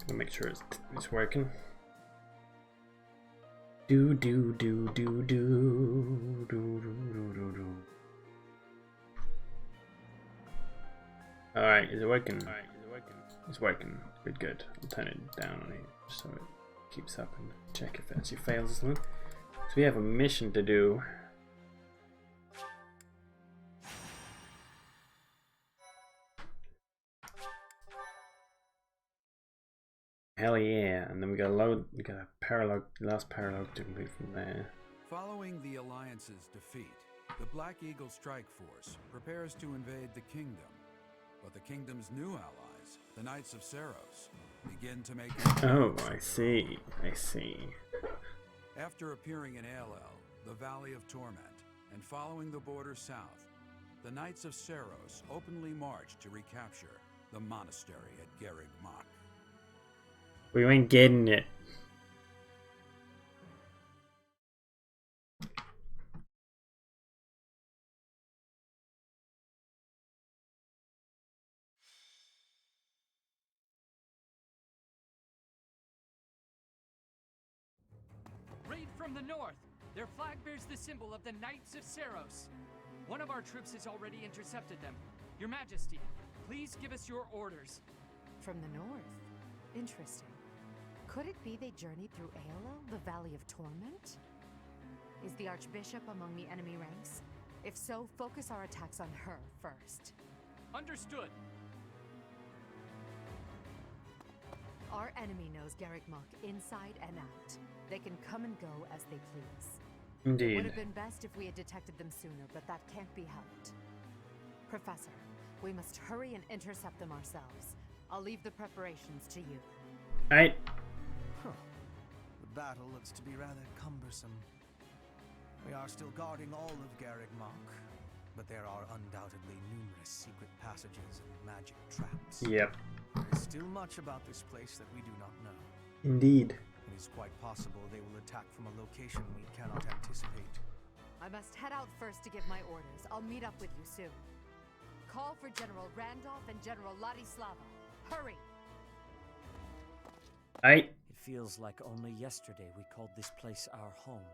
We'll make sure it's working. Do do do do do do do do do do. All right, is it working? All right, is it working? It's working. Good, good. I'll turn it down on it so it keeps up and check if it actually fails or something. So we have a mission to do. Hell yeah! And then we got a paralogue, last paralogue to complete from there. Following the Alliance's defeat, the Black Eagle Strike Force prepares to invade the kingdom. But the kingdom's new allies, the Knights of Saros, begin to make... Oh, I see. I see. After appearing in Aelel, the Valley of Torment, and following the border south, the Knights of Saros openly marched to recapture the monastery at Garreg Mach. We ain't getting it. Raid from the north! Their flag bears the symbol of the Knights of Saros. One of our troops has already intercepted them. Your Majesty, please give us your orders. From the north? Interesting. Could it be they journeyed through Aelel, the Valley of Torment? Is the Archbishop among the enemy ranks? If so, focus our attacks on her first. Understood. Our enemy knows Garreg Mach inside and out. They can come and go as they please. Indeed. It would have been best if we had detected them sooner, but that can't be helped. Professor, we must hurry and intercept them ourselves. I'll leave the preparations to you. Right. Huh. The battle looks to be rather cumbersome. We are still guarding all of Garreg Mach, but there are undoubtedly numerous secret passages and magic traps. Yep. There is still much about this place that we do not know. Indeed. It is quite possible they will attack from a location we cannot anticipate. I must head out first to give my orders. I'll meet up with you soon. Call for General Randolph and General Ladislava. Hurry! Right. It feels like only yesterday we called this place our home.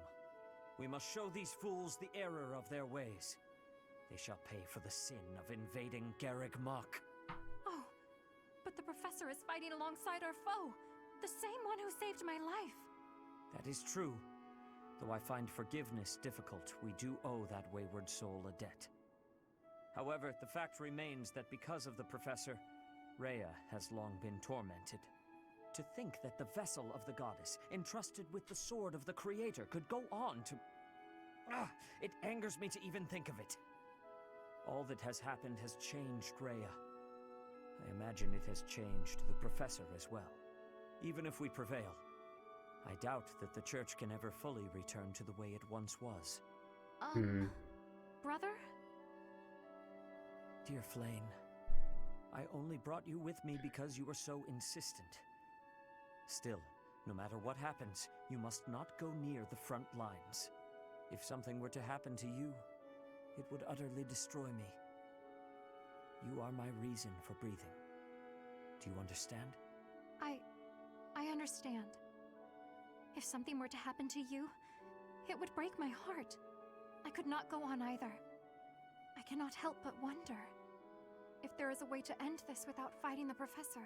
We must show these fools the error of their ways. They shall pay for the sin of invading Garreg Mach. Oh, but the professor is fighting alongside our foe. The same one who saved my life. That is true. Though I find forgiveness difficult, we do owe that wayward soul a debt. However, the fact remains that because of the professor, Rhea has long been tormented. To think that the vessel of the goddess, entrusted with the sword of the creator, could go on to... it angers me to even think of it. All that has happened has changed Rhea. I imagine it has changed the professor as well. Even if we prevail, I doubt that the church can ever fully return to the way it once was. Brother? Dear Flame, I only brought you with me because you were so insistent. Still, no matter what happens, you must not go near the front lines. If something were to happen to you, it would utterly destroy me. You are my reason for breathing. Do you understand? I understand. If something were to happen to you, it would break my heart. I could not go on either. I cannot help but wonder if there is a way to end this without fighting the professor.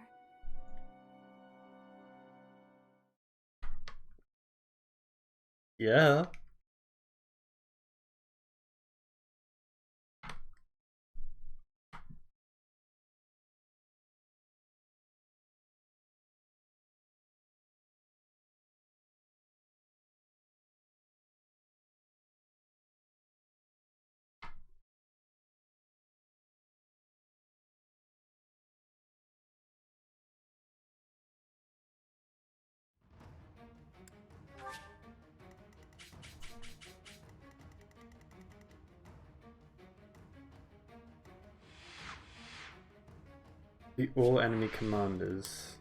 Yeah. The all enemy commanders.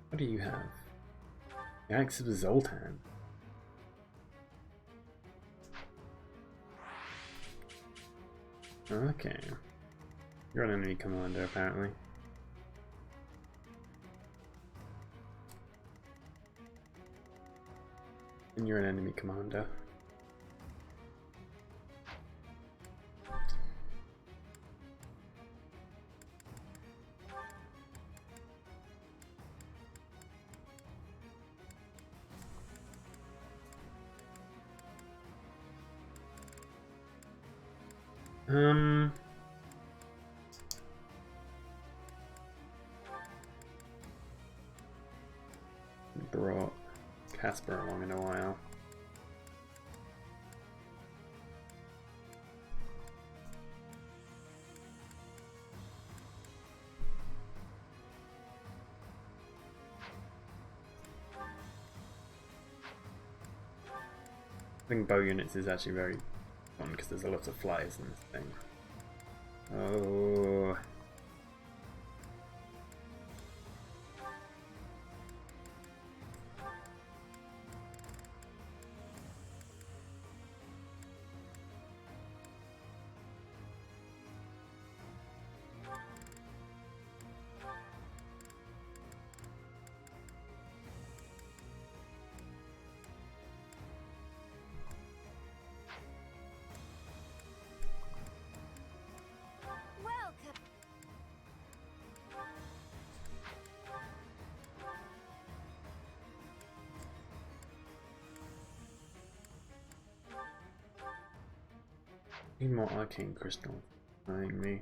What do you have? The Axe of Zoltan. Okay. You're an enemy commander, apparently. And you're an enemy commander. Brought Casper along in a while. I think bow units is actually very fun because there's a lot of flies in this thing. Oh. Welcome. Need more arcane crystal eyeing me.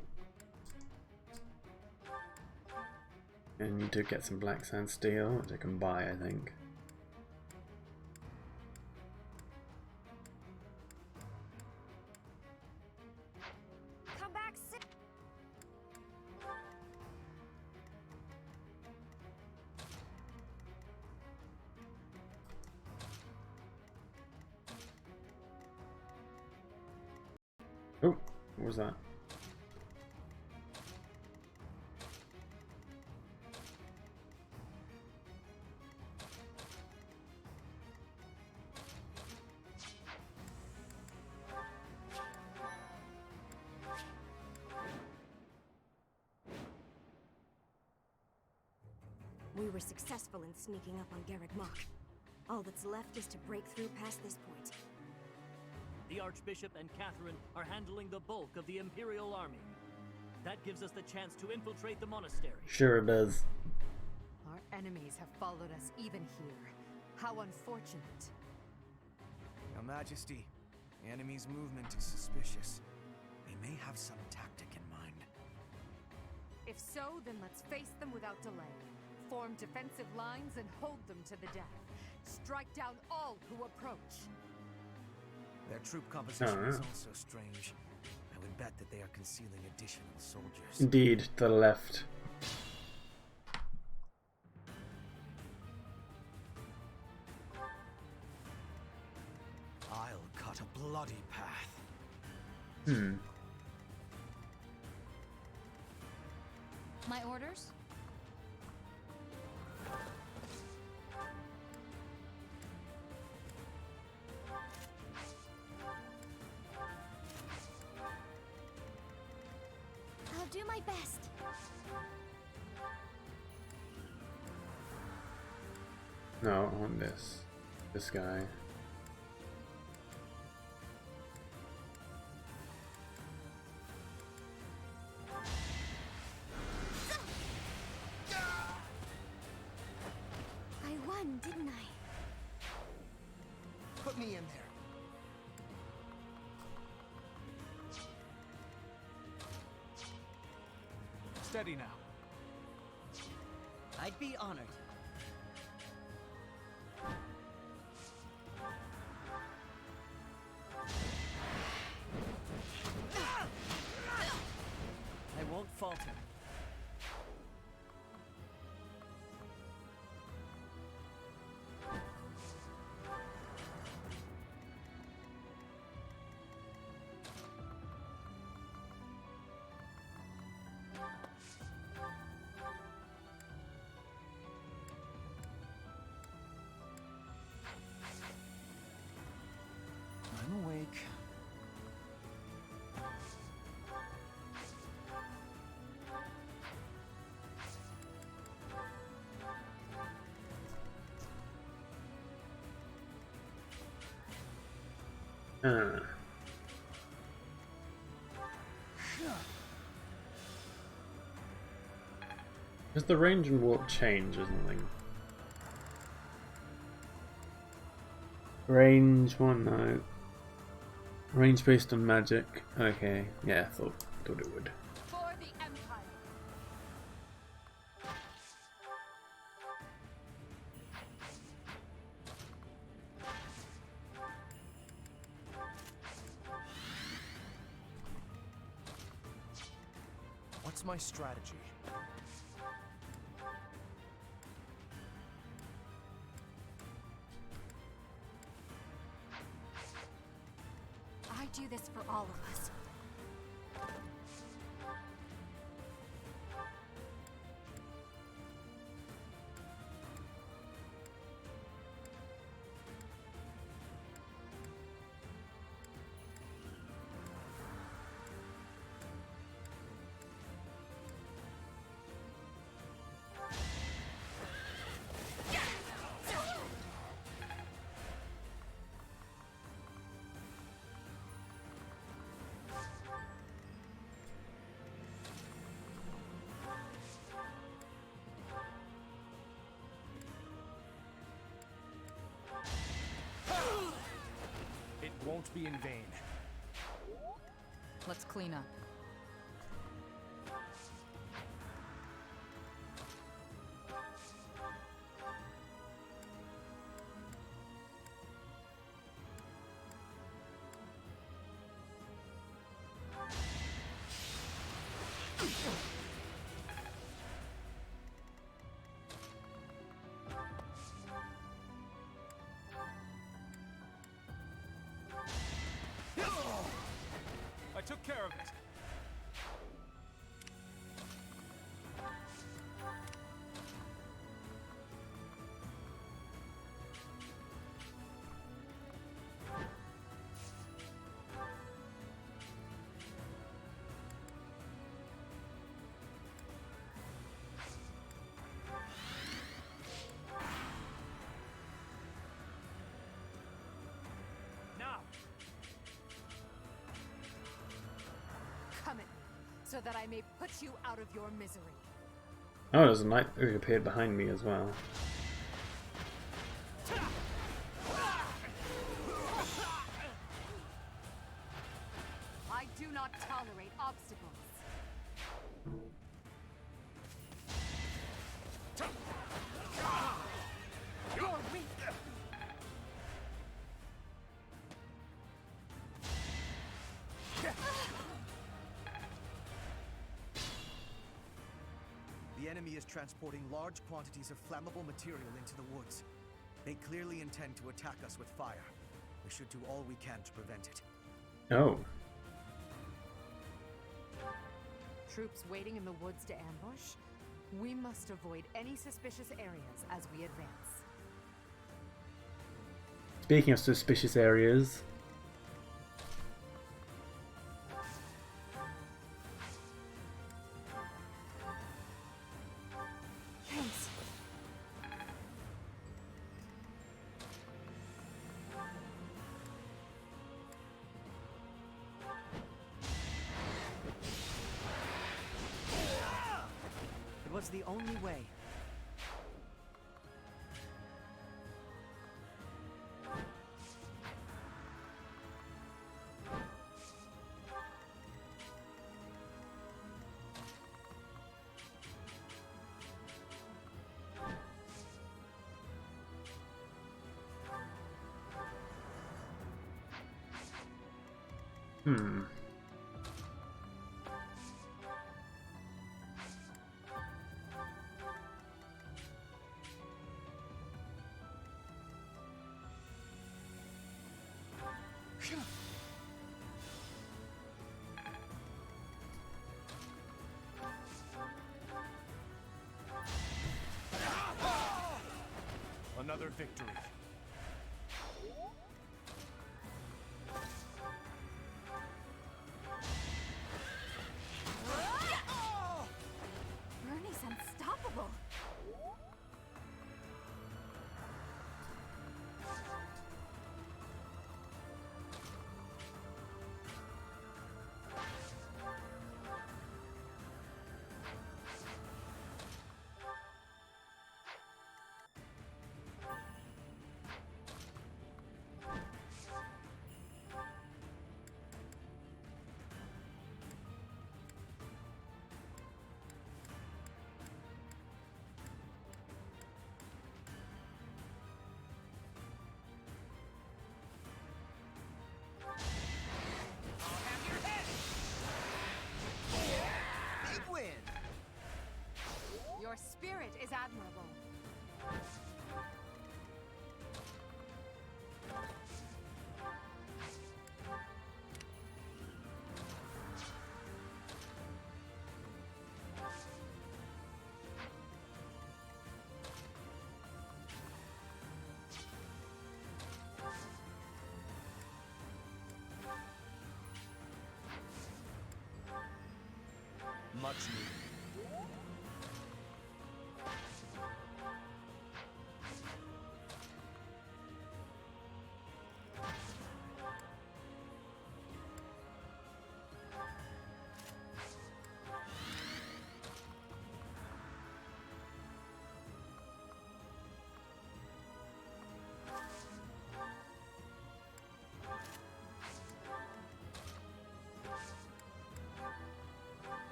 And you do get some black sand steel, which I can buy, I think. Come back soon. Oh, what was that? We were successful in sneaking up on Garrick Mach. All that's left is to break through past this point. The Archbishop and Catherine are handling the bulk of the Imperial army. That gives us the chance to infiltrate the monastery. Sure it does. Our enemies have followed us even here. How unfortunate. Your Majesty, the enemy's movement is suspicious. They may have some tactic in mind. If so, then let's face them without delay. Form defensive lines and hold them to the death. Strike down all who approach. Their troop composition is also strange. I would bet that they are concealing additional soldiers. Indeed, to the left. I'll cut a bloody path. My orders? I'll do my best. No, I want this. This guy. I won, didn't I? Put me in there. Steady now. I'd be honored. I won't falter. I'm awake. Does the range and warp change or something? Range one, no. Range based on magic. Okay, yeah, thought it would. For the Empire. What's my strategy? I do this for all of us. It won't be in vain. Let's clean up. I took care of it. Now! Come in, so that I may put you out of your misery. Oh, there's a knight who appeared behind me as well. I do not tolerate obstacles. You're weak. The enemy is transporting large quantities of flammable material into the woods. They clearly intend to attack us with fire. We should do all we can to prevent it. Oh. Troops waiting in the woods to ambush? We must avoid any suspicious areas as we advance. Speaking of suspicious areas. Thanks. It was the only way. Hmm. Another victory. Bernie's unstoppable. Your spirit is admirable. Much needed.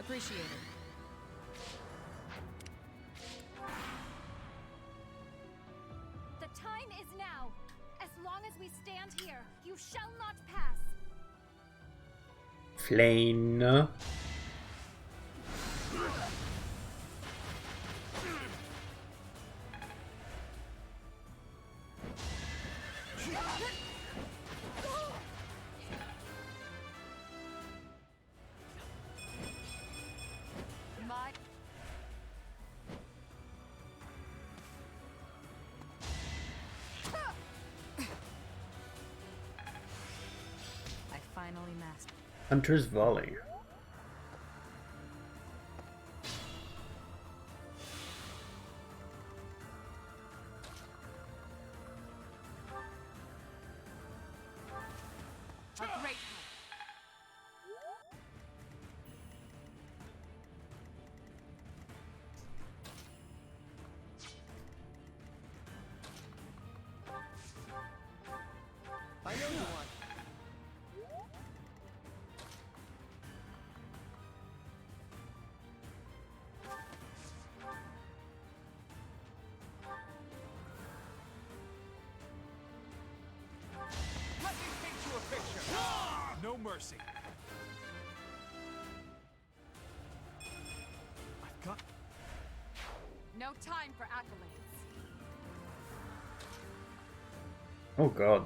Appreciated. The time is now. As long as we stand here, you shall not pass. Flame. My I finally mastered. Hunter's Volley. A great I know you want. Let me paint you a picture. No mercy. I've got. No time for accolades. Oh god.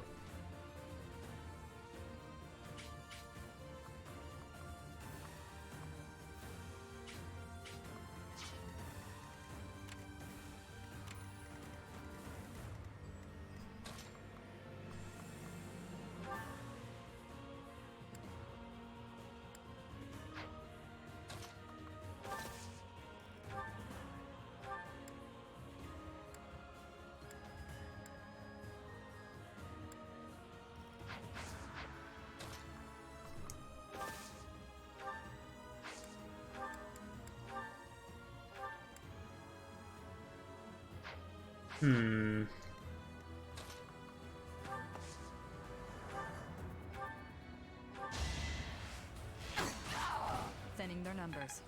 Thinning their numbers.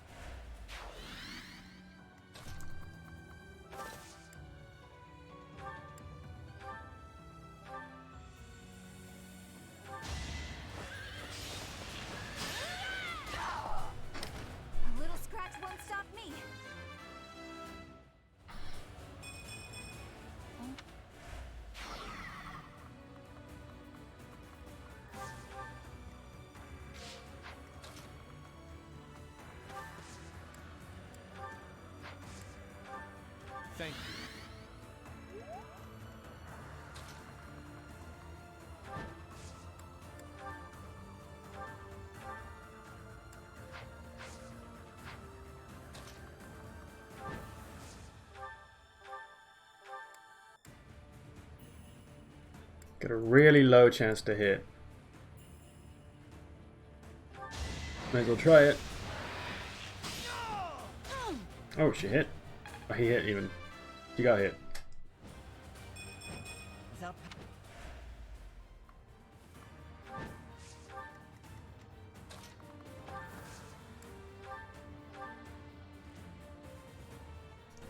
A little scratch won't stop me. Thank you. Got a really low chance to hit. Might as well try it. Oh, she hit. Oh, he hit even. She got hit. Without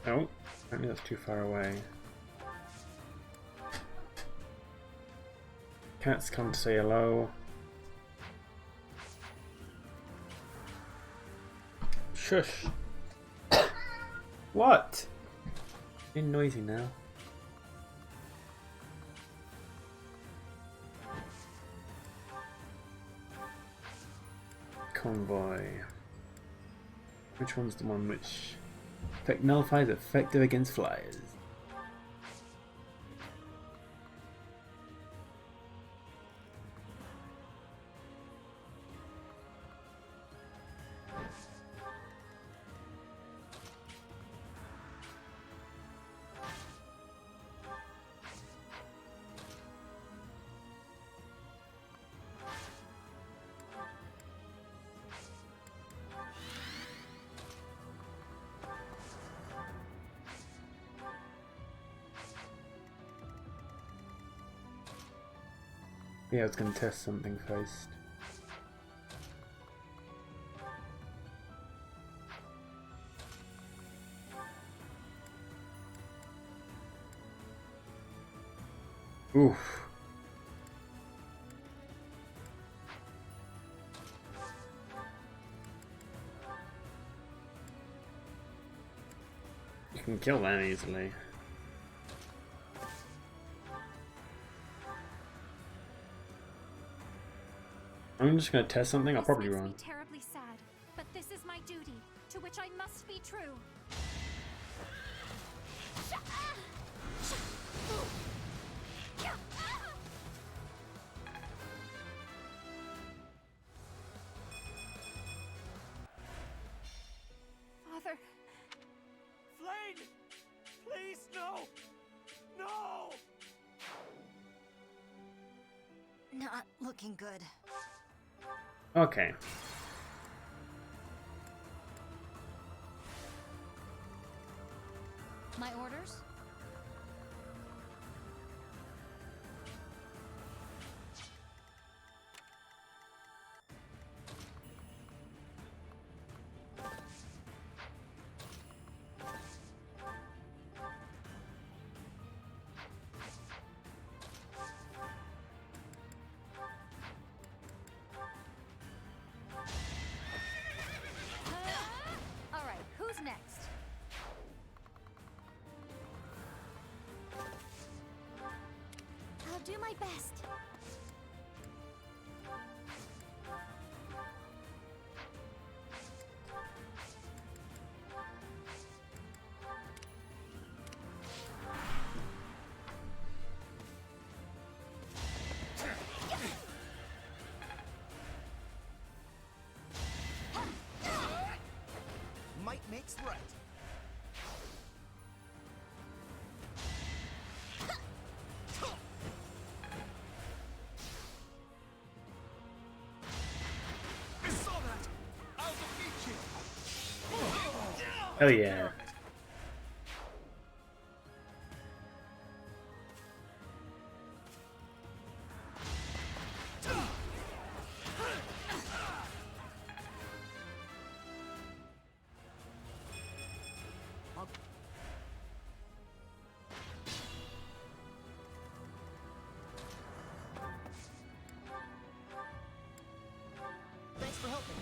Oh, apparently that's too far away. Cats come to say hello. Shush. What? Being noisy now. Convoy. Which one's the one which effect nullifies effective against flyers? Yeah, I was going to test something first. Oof. You can kill them easily. I'm just gonna test something. I'll probably run. This makes me terribly sad, but this is my duty, to which I must be true. Father, Flame! Please, no! No! Not looking good. Okay. my orders? All right, who's next? I'll do my best. Might makes right. I saw that! I'll defeat you! Hell yeah. Thanks for helping.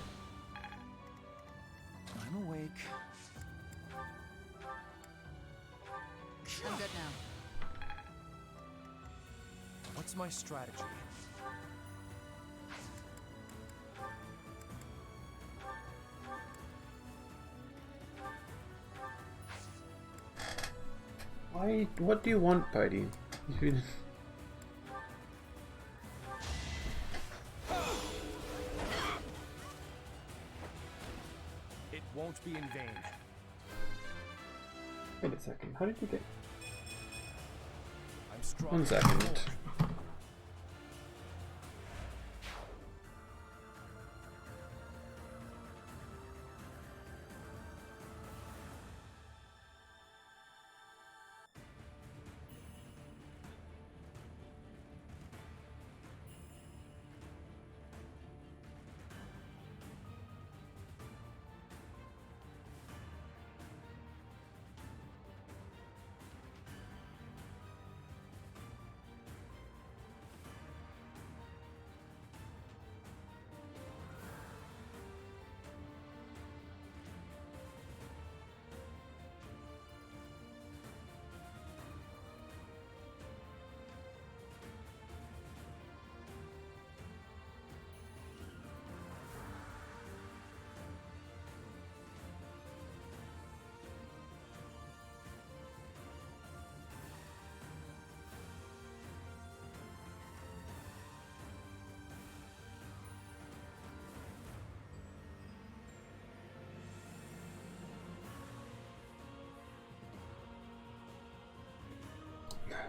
I'm awake. I'm good now. What's my strategy? Why? What do you want, Buddy? It won't be in vain. Wait a second. How did you get? I'm strong. 1 second.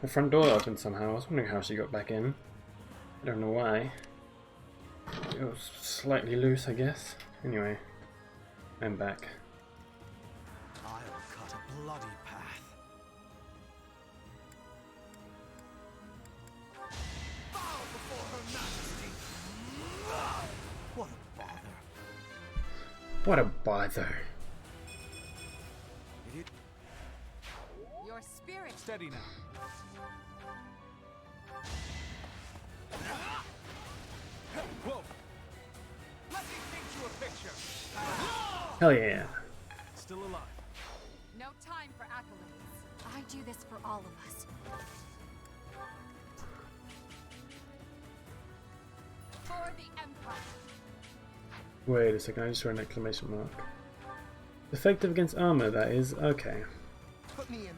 the front door opened somehow. I was wondering how she got back in. I don't know why. It was slightly loose, I guess. Anyway, I'm back. I'll cut a bloody path. Bow before her majesty. What a bother. What a bother. Your spirit. Steady now. Whoa! Let me paint you a picture. Hell yeah. Still alive. No time for accolades. I do this for all of us. For the Empire. Wait a second, I just saw an exclamation mark. Effective against armor, that is. Okay. Put me in there.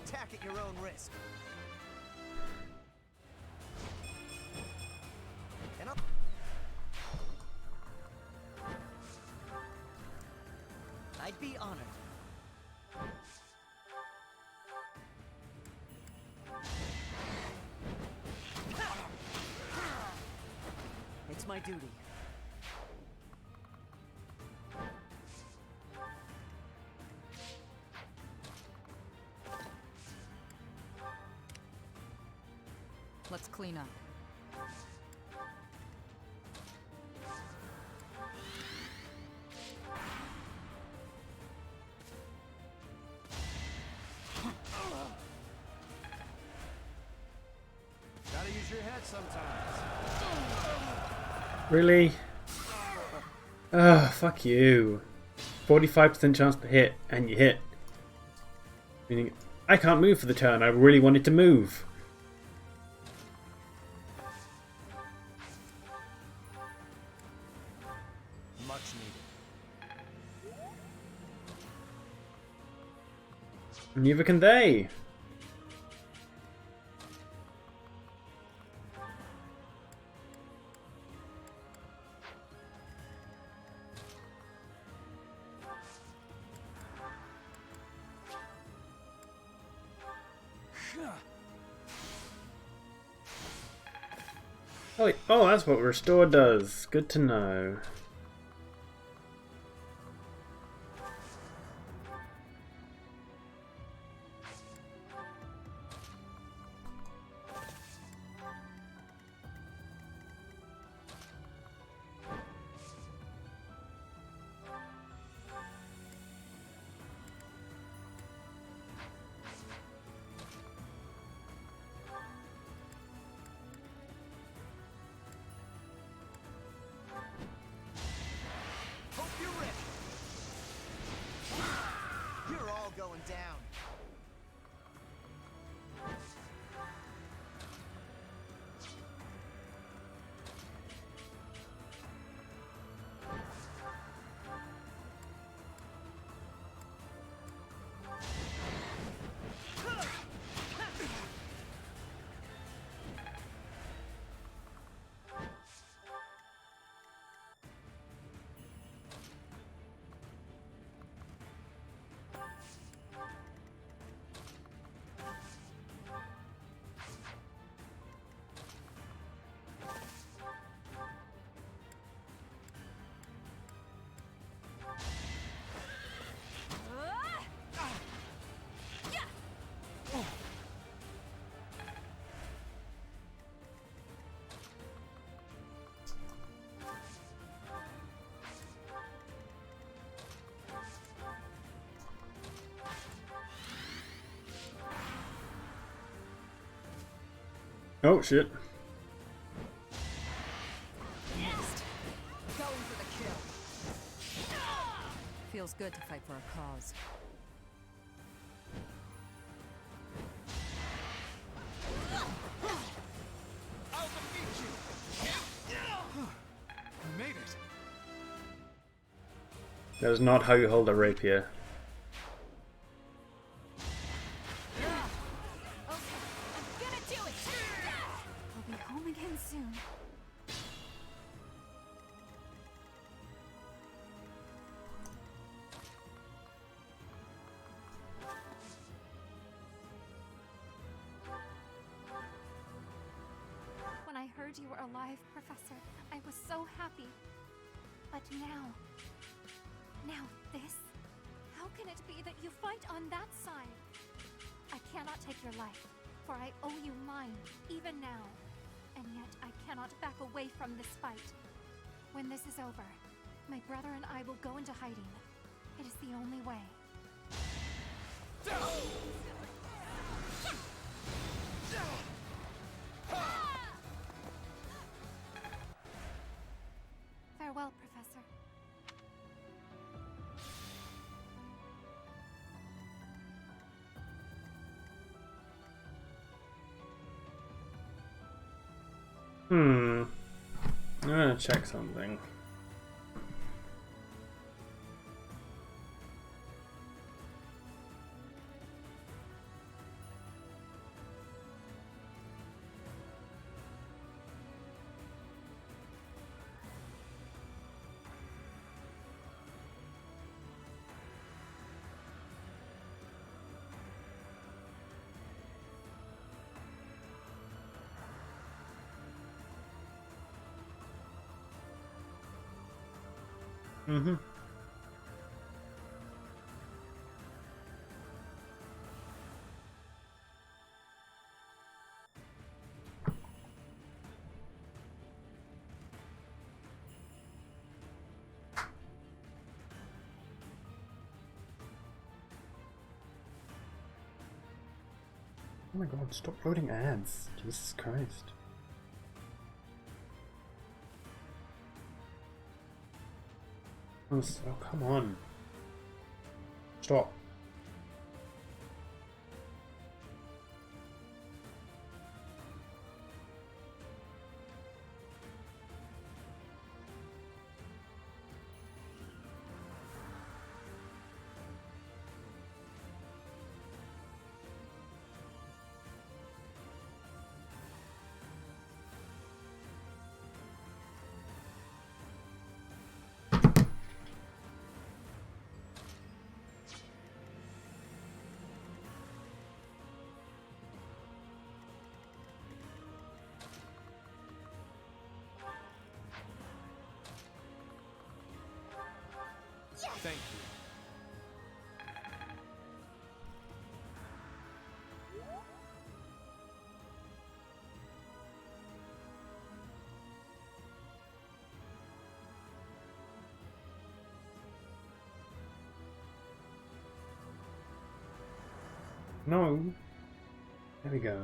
Attack at your own risk. And up. I'd be honored. It's my duty. Let's clean up. Gotta use your head sometimes. Really? Ugh, fuck you. 45% chance to hit, and you hit. Meaning, I can't move for the turn, I really wanted to move. Much needed. Neither can they. Oh, oh, that's what restore does. Good to know. Hope you're ready. You're all going down. Oh shit. Next. Going for the kill. Feels good to fight for a cause. I'll defeat you. You made it. That is not how you hold a rapier. heard you were alive, Professor, I was so happy. But now this? How can it be that you fight on that side? I cannot take your life, for I owe you mine, even now. And yet I cannot back away from this fight. When this is over, my brother and I will go into hiding. It is the only way. Farewell, Professor. I'm gonna check something. Mm-hmm. Oh my god, stop loading ads. Jesus Christ. Oh, come on. Stop. Thank you. No. There we go.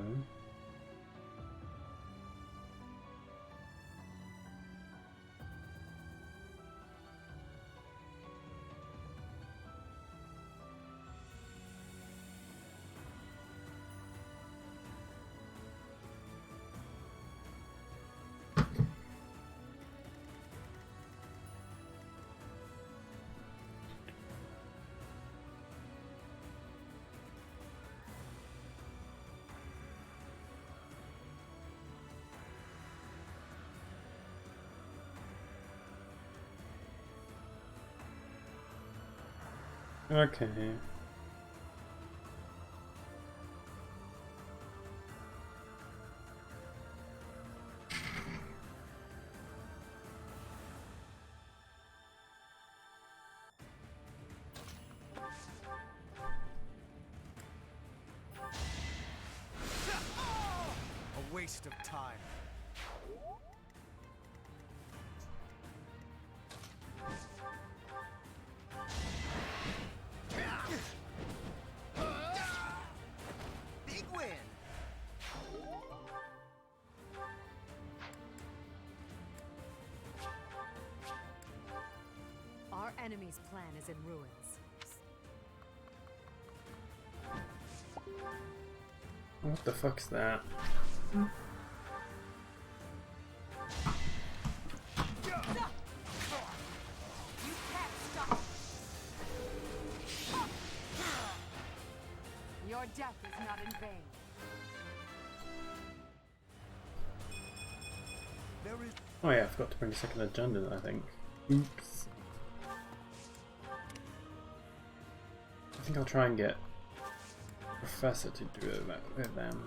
Okay. A waste of time. Big win. Our enemy's plan is in ruins. What the fuck's that? Your death is not in vain. There is Oh yeah, I forgot to bring a second agenda, I think. Oops. I think I'll try and get Professor to do it with them.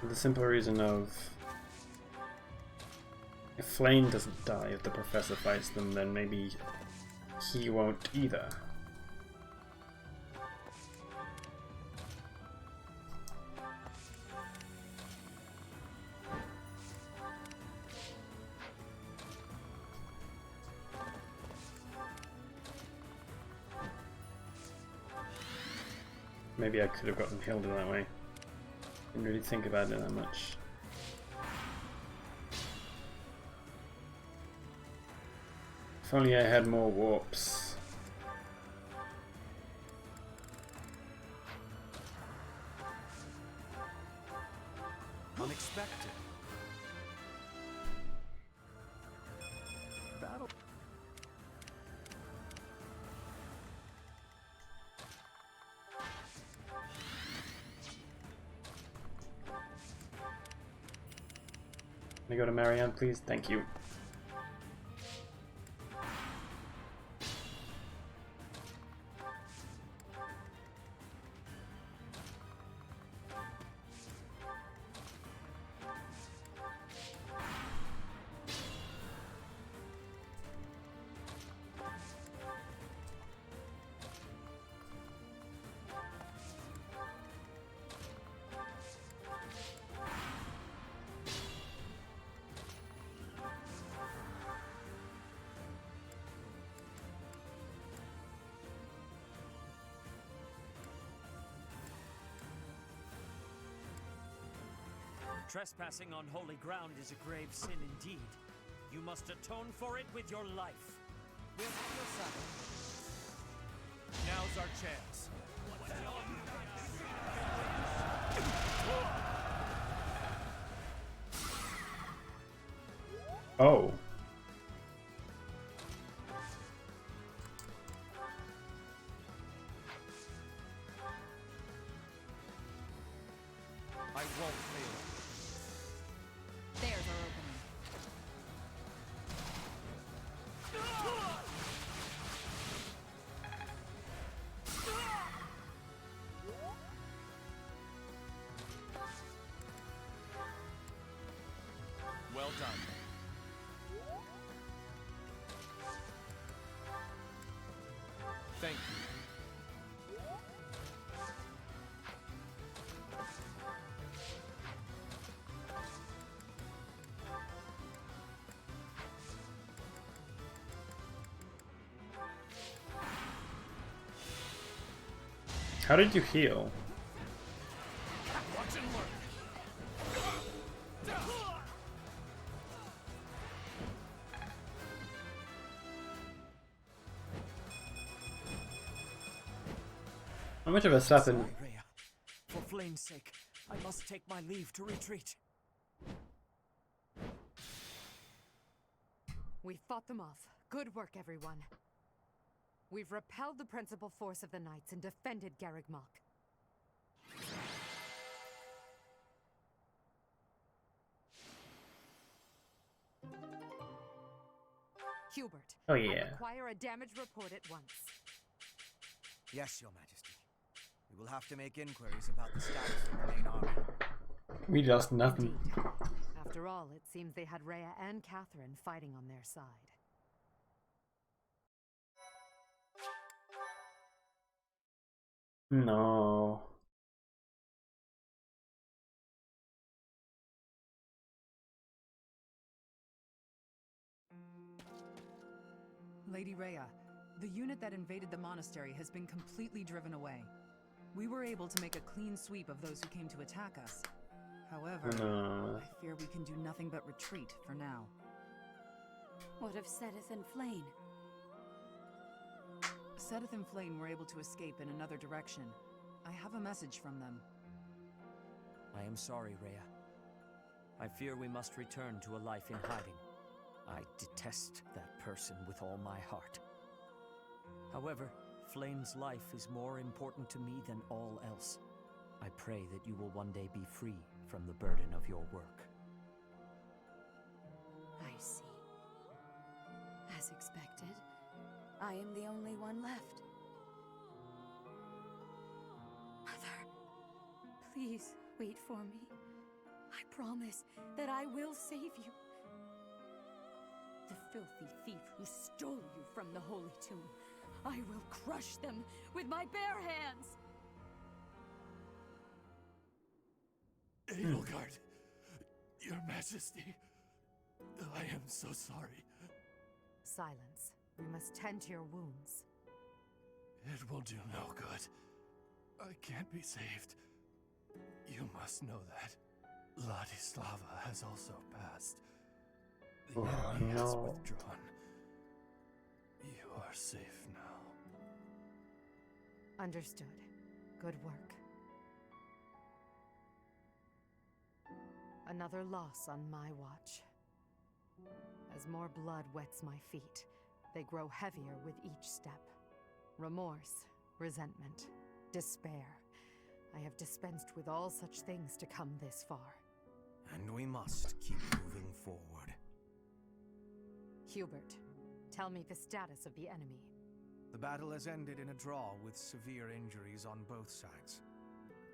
For the simple reason of if Flame doesn't die if the professor fights them, then maybe he won't either. Maybe I could have gotten Hilda that way. Didn't really think about it that much. If only I had more warps. Unexpected. Battle. Can I go to Marianne, please? Thank you. Trespassing on holy ground is a grave sin indeed. You must atone for it with your life. We'll be your side. Now's our chance. Oh. I won't fail. There's our opening. Well done. Thank you. How did you heal? Watch and learn. How much of a slap in? Sorry, Rhea. For Flame's sake, I must take my leave to retreat. We fought them off. Good work, everyone. We've repelled the principal force of the Knights and defended Garreg Mach. Hubert, Oh I yeah. require a damage report at once. Yes, Your Majesty. We will have to make inquiries about the status of the main army. We lost nothing. Indeed. After all, it seems they had Rhea and Catherine fighting on their side. No. Lady Rhea, the unit that invaded the monastery has been completely driven away. We were able to make a clean sweep of those who came to attack us. However, No. I fear we can do nothing but retreat for now. What of Sedith and Flane? Sedith and Flane were able to escape in another direction. I have a message from them. I am sorry, Rhea. I fear we must return to a life in hiding. I detest that person with all my heart. However, Flame's life is more important to me than all else. I pray that you will one day be free from the burden of your work. I see. As expected, I am the only one left. Mother, please wait for me. I promise that I will save you. The filthy thief who stole you from the Holy Tomb. I will crush them with my bare hands! Edelgard, Your Majesty, I am so sorry. Silence. We must tend to your wounds. It will do no good. I can't be saved. You must know that. Ladislava has also passed. The enemy has withdrawn. You are safe now. Understood. Good work. Another loss on my watch. As more blood wets my feet, they grow heavier with each step. Remorse, resentment, despair. I have dispensed with all such things to come this far. And we must keep moving forward. Hubert, tell me the status of the enemy. The battle has ended in a draw with severe injuries on both sides.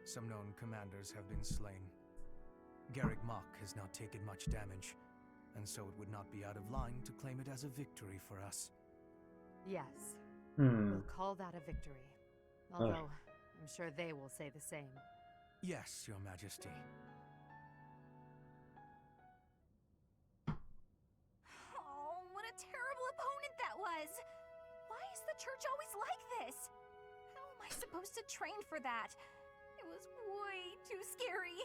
Some known commanders have been slain. Garreg Mach has not taken much damage, and so it would not be out of line to claim it as a victory for us. Yes. We'll call that a victory. Although, I'm sure they will say the same. Yes, Your Majesty. Oh, what a terrible opponent that was! Why is the church always like this? How am I supposed to train for that? It was way too scary.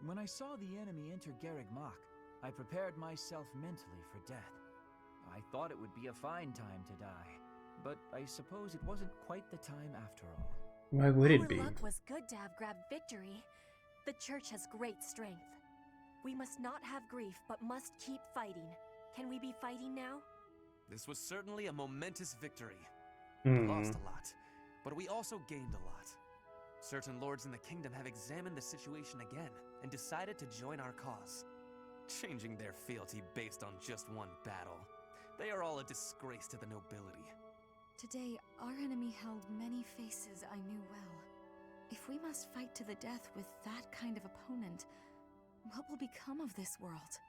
When I saw the enemy enter Garreg Mach, I prepared myself mentally for death. I thought it would be a fine time to die, but I suppose it wasn't quite the time after all. Why would it be? Our luck was good to have grabbed victory. The church has great strength. We must not have grief, but must keep fighting. Can we be fighting now? This was certainly a momentous victory. We lost a lot, but we also gained a lot. Certain lords in the kingdom have examined the situation again and decided to join our cause, changing their fealty based on just one battle. They are all a disgrace to the nobility. Today, our enemy held many faces I knew well. If we must fight to the death with that kind of opponent, what will become of this world?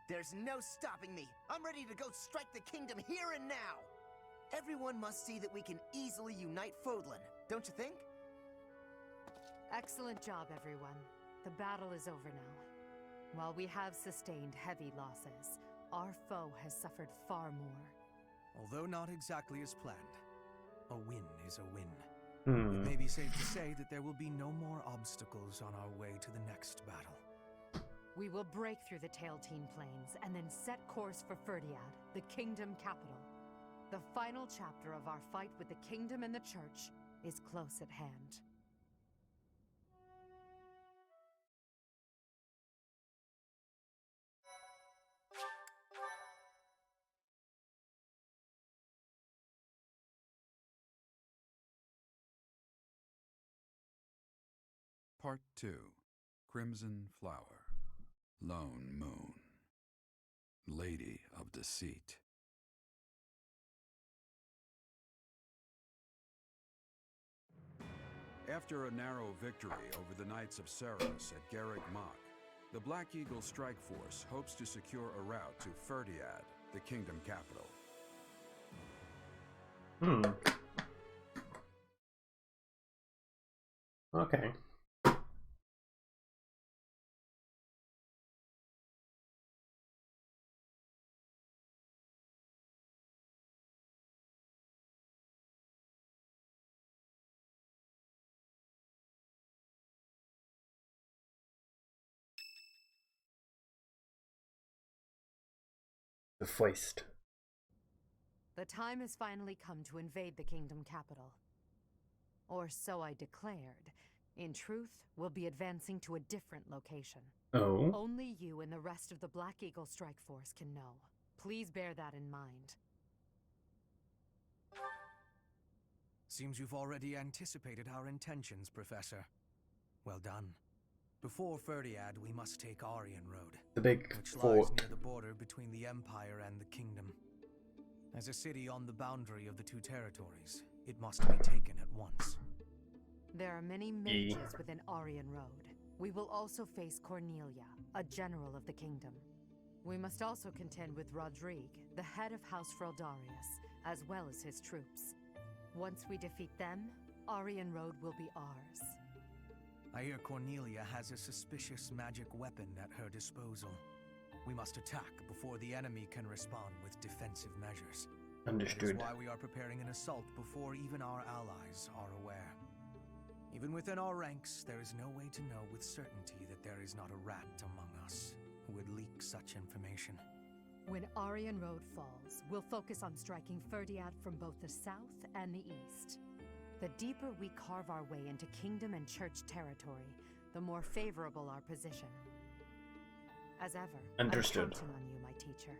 There's no stopping me. I'm ready to go strike the kingdom here and now. Everyone must see that we can easily unite Fodlan, don't you think? Excellent job, everyone. The battle is over now. While we have sustained heavy losses, our foe has suffered far more. Although not exactly as planned, a win is a win. It may be safe to say that there will be no more obstacles on our way to the next battle. We will break through the Tailteen Plains and then set course for Ferdiad, the kingdom capital. The final chapter of our fight with the kingdom and the church is close at hand. Part 2. Crimson Flower. Lone Moon. Lady of Deceit. After a narrow victory over the Knights of Seros at Garreg Mach, the Black Eagle Strike Force hopes to secure a route to Ferdiad, the kingdom capital. Okay. The Feist. The time has finally come to invade the kingdom capital. Or so I declared. In truth, we'll be advancing to a different location. Oh? Only you and the rest of the Black Eagle Strike Force can know. Please bear that in mind. Seems you've already anticipated our intentions, Professor. Well done. Before Ferdiad, we must take Aryan Road, The big which lies fort. near the border between the Empire and the Kingdom. As a city on the boundary of the two territories, it must be taken at once. There are many mages within Aryan Road. We will also face Cornelia, a general of the kingdom. We must also contend with Rodrigue, the head of House Fraldarius, as well as his troops. Once we defeat them, Aryan Road will be ours. I hear Cornelia has a suspicious magic weapon at her disposal. We must attack before the enemy can respond with defensive measures. Understood. That is why we are preparing an assault before even our allies are aware. Even within our ranks, there is no way to know with certainty that there is not a rat among us who would leak such information. When Aryan Road falls, we'll focus on striking Ferdiad from both the south and the east. The deeper we carve our way into kingdom and church territory, the more favorable our position. As ever, Understood. I'm counting on you, my teacher.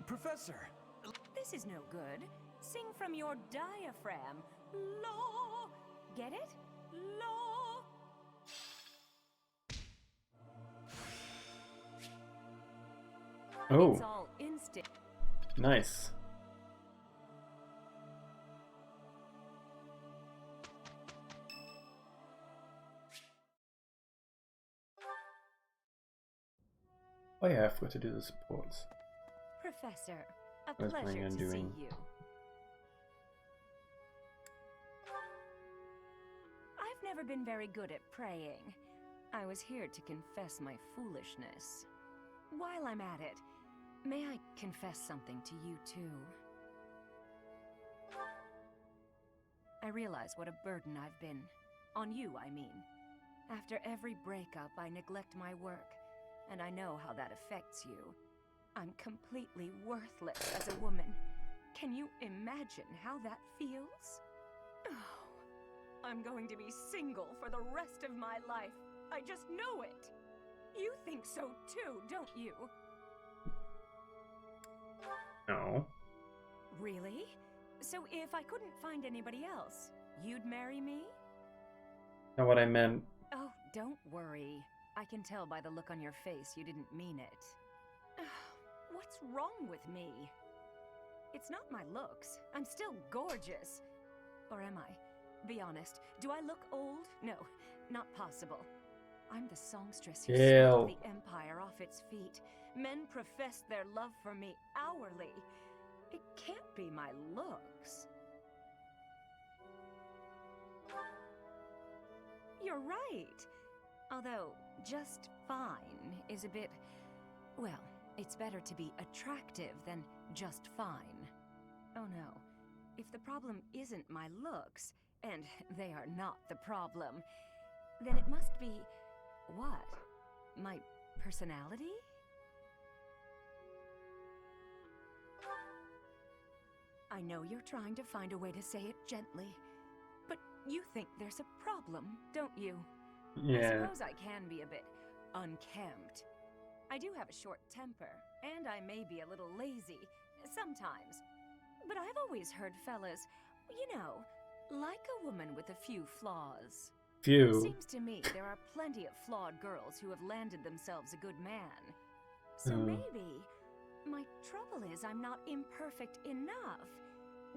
Professor! This is no good. Sing from your diaphragm. Law! Get it? Law! Oh, It's all instinct. nice. Oh yeah, I forgot to do the supports. Professor, a I was pleasure planning on to doing- see you. I've never been very good at praying. I was here to confess my foolishness. While I'm at it, may I confess something to you too? I realize what a burden I've been. On you, I mean. After every breakup, I neglect my work, and I know how that affects you. I'm completely worthless as a woman. Can you imagine how that feels? Oh, I'm going to be single for the rest of my life. I just know it. You think so too, don't you? No. Really? So if I couldn't find anybody else, you'd marry me? Not what I meant. Oh, don't worry. I can tell by the look on your face you didn't mean it. What's wrong with me? It's not my looks. I'm still gorgeous. Or am I? Be honest. Do I look old? No, not possible. I'm the songstress who Ew. swept the Empire off its feet. Men profess their love for me hourly. It can't be my looks. You're right. Although, just fine is a bit... Well, it's better to be attractive than just fine. Oh no. If the problem isn't my looks, and they are not the problem, then it must be... what? My personality? I know you're trying to find a way to say it gently, but you think there's a problem, don't you? I Yeah. suppose I can be a bit unkempt. I do have a short temper, and I may be a little lazy, sometimes. But I've always heard fellas, you know, like a woman with a few flaws. Few. Seems to me there are plenty of flawed girls who have landed themselves a good man. So maybe my trouble is I'm not imperfect enough.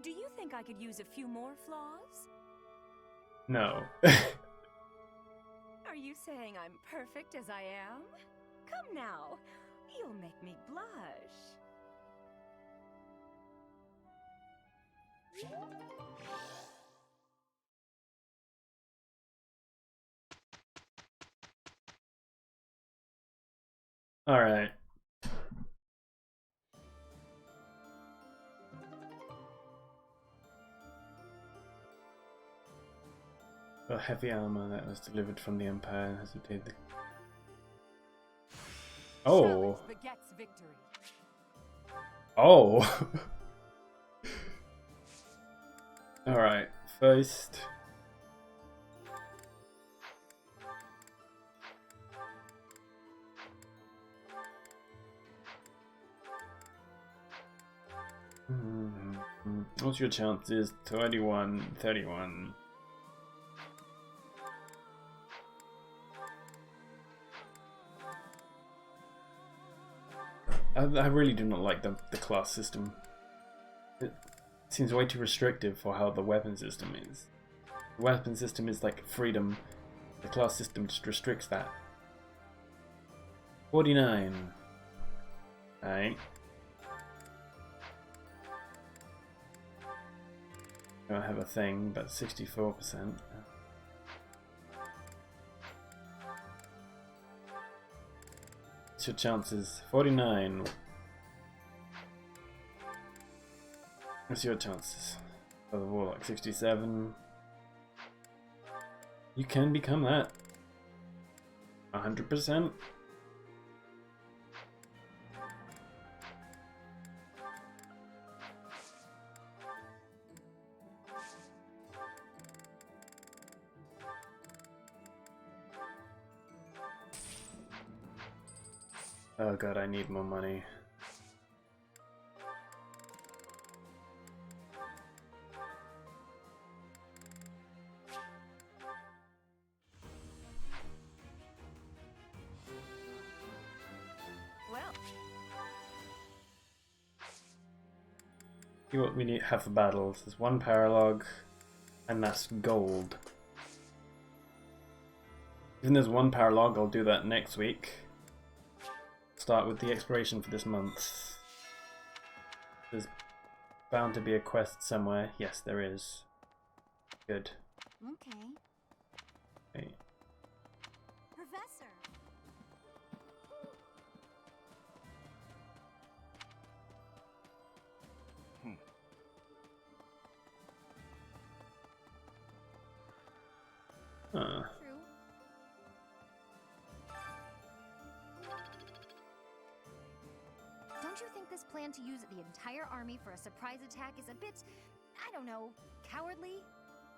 Do you think I could use a few more flaws? No. Are you saying I'm perfect as I am? Come now, you'll make me blush. All right. The heavy armor that was delivered from the Empire has obtained the... Oh. Challenge begets victory. Oh. All right. First. What's your chances? 21, 31. I really do not like the class system. It seems way too restrictive for how the weapon system is. The weapon system is like freedom. The class system just restricts that. 49. Alright. I don't have a thing, but 64%. What's your chances? 49. What's your chances? For the Warlock, 67. You can become that. 100%. Oh god, I need more money. Well, See what we need have for battles. There's one paralogue, and that's gold. Even there's one paralogue, I'll do that next week. Start with the exploration for this month. There's bound to be a quest somewhere. Yes, there is. Good. Okay. Okay. Professor! Huh. True. Don't you think this plan to use the entire army for a surprise attack is a bit, I don't know, cowardly?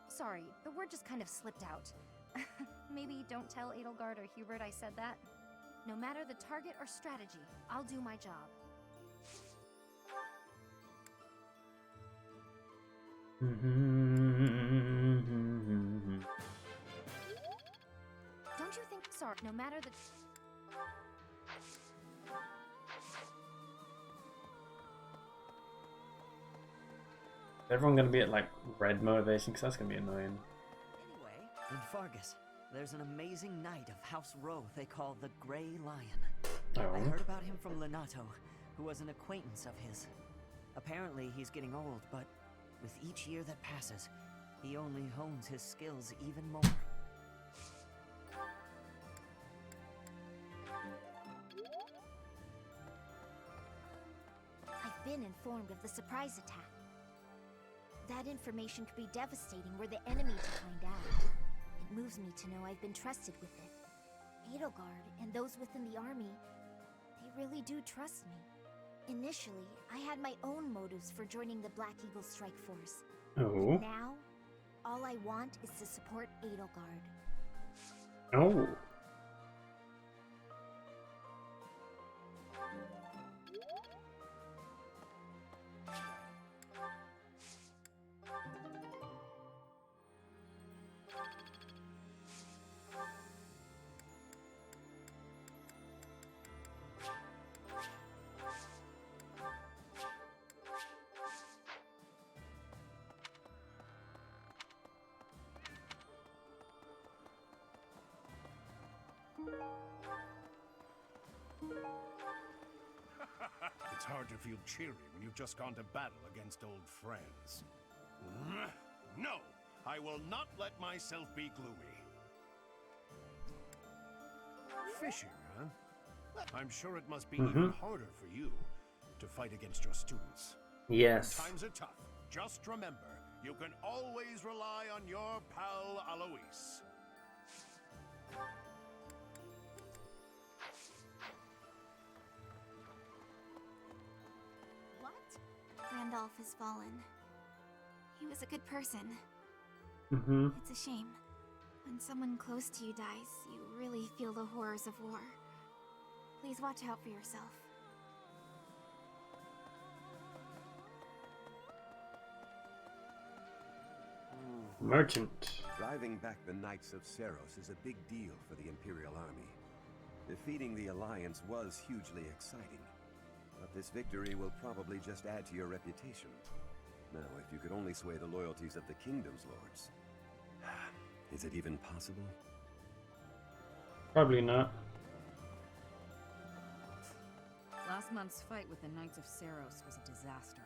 Sorry, the word just kind of slipped out. Maybe don't tell Edelgard or Hubert I said that. No matter the target or strategy, I'll do my job. Don't you think, sorry, no matter the... Is everyone gonna be at like red motivation? Because that's gonna be annoying. Anyway, in Fargus, there's an amazing knight of House Rowe they call the Grey Lion. Oh. I heard about him from Lenato, who was an acquaintance of his. Apparently he's getting old, but with each year that passes, he only hones his skills even more. I've been informed of the surprise attack. That information could be devastating were the enemy to find out. It moves me to know I've been trusted with it. Edelgard and those within the army, they really do trust me. Initially, I had my own motives for joining the Black Eagle Strike Force. Oh. But now, all I want is to support Edelgard. Oh. It's hard to feel cheery when you've just gone to battle against old friends. No! I will not let myself be gloomy. Fishing, huh? I'm sure it must be even harder for you to fight against your students. Yes. Times are tough. Just remember, you can always rely on your pal Alois. Randolph has fallen. He was a good person. It's a shame. When someone close to you dies, you really feel the horrors of war. Please watch out for yourself. Merchant. Driving back the Knights of Seros is a big deal for the Imperial Army. Defeating the Alliance was hugely exciting, but this victory will probably just add to your reputation. Now, if you could only sway the loyalties of the Kingdom's lords. Is it even possible? Probably not. Last month's fight with the Knights of Seros was a disaster.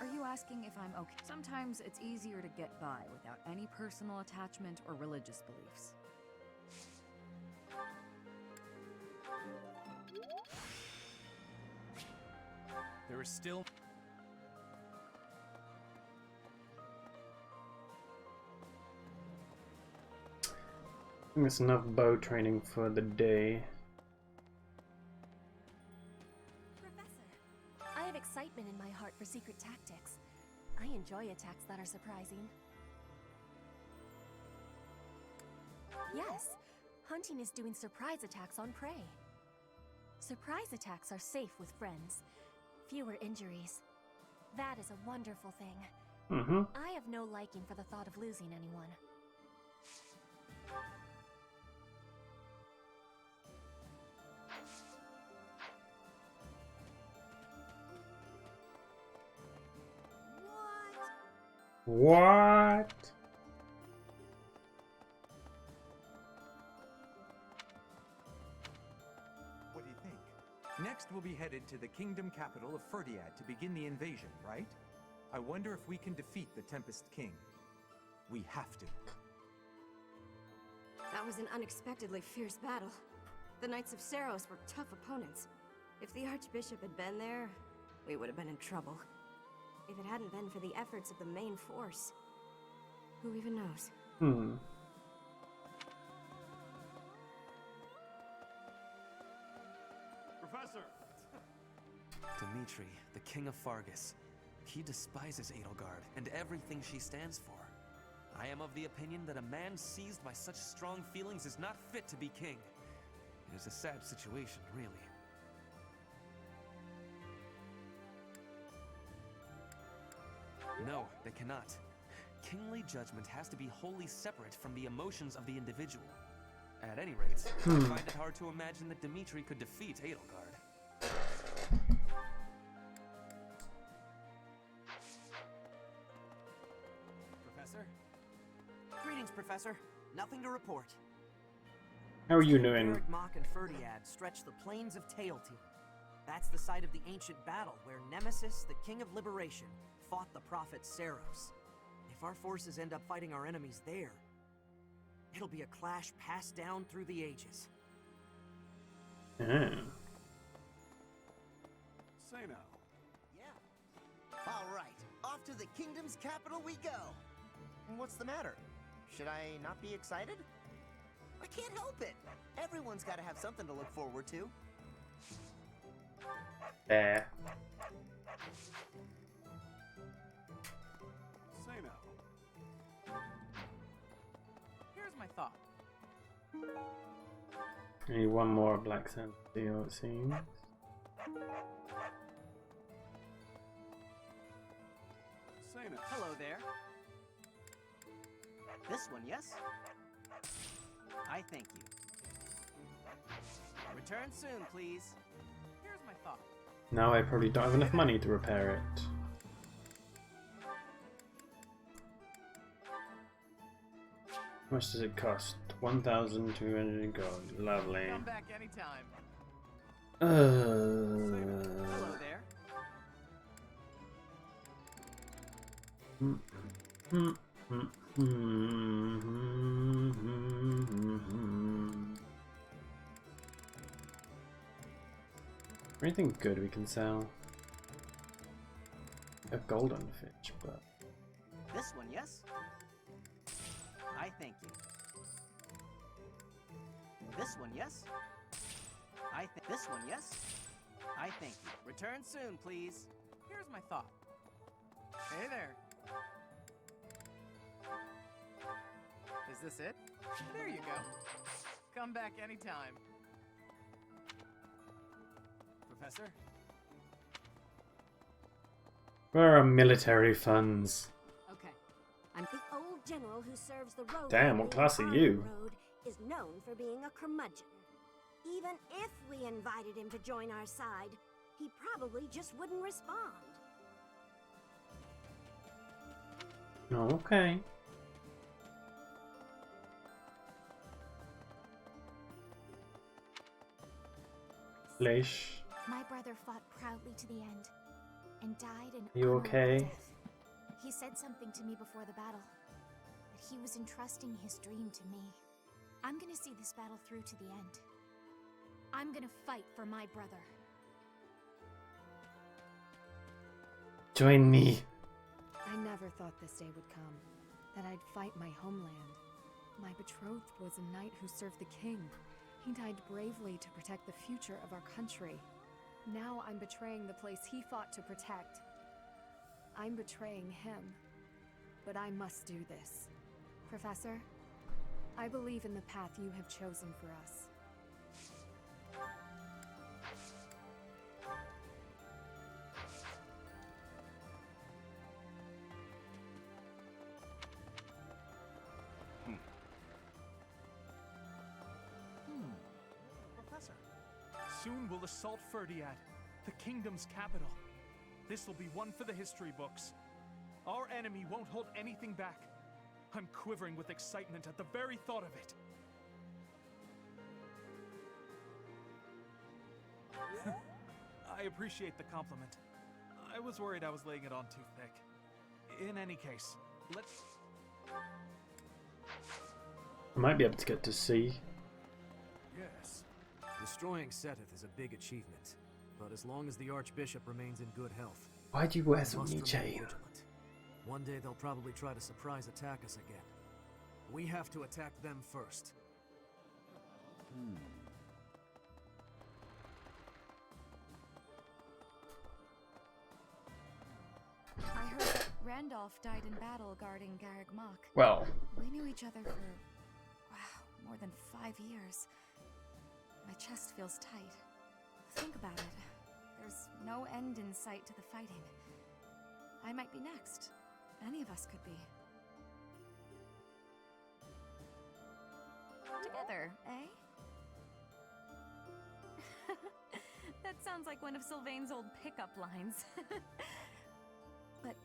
Are you asking if I'm okay? Sometimes it's easier to get by without any personal attachment or religious beliefs. There is still... I think it's enough bow training for the day. Professor, I have excitement in my heart for secret tactics. I enjoy attacks that are surprising. Yes, hunting is doing surprise attacks on prey. Surprise attacks are safe with friends. Fewer injuries. That is a wonderful thing. I have no liking for the thought of losing anyone. What? What do you think? Next, we'll be headed to the kingdom capital of Ferdiad to begin the invasion, right? I wonder if we can defeat the Tempest King. We have to. That was an unexpectedly fierce battle. The Knights of Seros were tough opponents. If the Archbishop had been there, we would have been in trouble. If it hadn't been for the efforts of the main force, who even knows? Professor! Dimitri, the King of Fargus. He despises Edelgard and everything she stands for. I am of the opinion that a man seized by such strong feelings is not fit to be king. It is a sad situation, really. No, they cannot. Kingly judgment has to be wholly separate from the emotions of the individual. At any rate, I find it hard to imagine that Dimitri could defeat Edelgard. Professor? Greetings, Professor. Nothing to report. How are you doing? Garreg Mach and Ferdiad stretch the plains of Tailtear. That's the site of the ancient battle where Nemesis, the King of Liberation, fought the prophet Seros. If our forces end up fighting our enemies there, it'll be a clash passed down through the ages. Say now. Yeah. All right, off to the kingdom's capital we go. What's the matter? Should I not be excited? I can't help it. Everyone's got to have something to look forward to. There. Say now. Here's my thought. I need one more Black Sand deal, it seems. Say now. Hello there. This one, yes? I thank you. Return soon, please. Here's my thought. Now I probably don't have enough money to repair it. How much does it cost? 1,200 gold. Lovely. Come back anytime. Hello there. Anything good we can sell? A golden fish, but This one, yes? I thank you. This one, yes? This one, yes? I thank you. Return soon, please. Here's my thought. Hey there. Is this it? There you go. Come back anytime. Professor? Where are military funds? Okay. I'm the old general who serves the road. Damn, what class are you? Road is known for being a curmudgeon. Even if we invited him to join our side, he probably just wouldn't respond. Okay. Flesh. My brother fought proudly to the end and died an You honorable okay? death. He said something to me before the battle, that he was entrusting his dream to me. I'm gonna see this battle through to the end. I'm gonna fight for my brother. Join me. I never thought this day would come, that I'd fight my homeland. My betrothed was a knight who served the king. He died bravely to protect the future of our country. Now I'm betraying the place he fought to protect. I'm betraying him. But I must do this. Professor, I believe in the path you have chosen for us. Professor. Soon we'll assault Ferdiad, the kingdom's capital. This will be one for the history books. Our enemy won't hold anything back. I'm quivering with excitement at the very thought of it. I appreciate the compliment. I was worried I was laying it on too thick. In any case, let's... I might be able to get to sea. Yes. Destroying Sethith is a big achievement, but as long as the Archbishop remains in good health... Why do you wear we so must many remain chains? vigilant. One day they'll probably try to surprise attack us again. We have to attack them first. I heard that Randolph died in battle guarding Garreg Mach. Well. We knew each other for, wow, more than 5 years. My chest feels tight. Think about it. There's no end in sight to the fighting. I might be next. Any of us could be. Together, eh? That sounds like one of Sylvain's old pickup lines. But,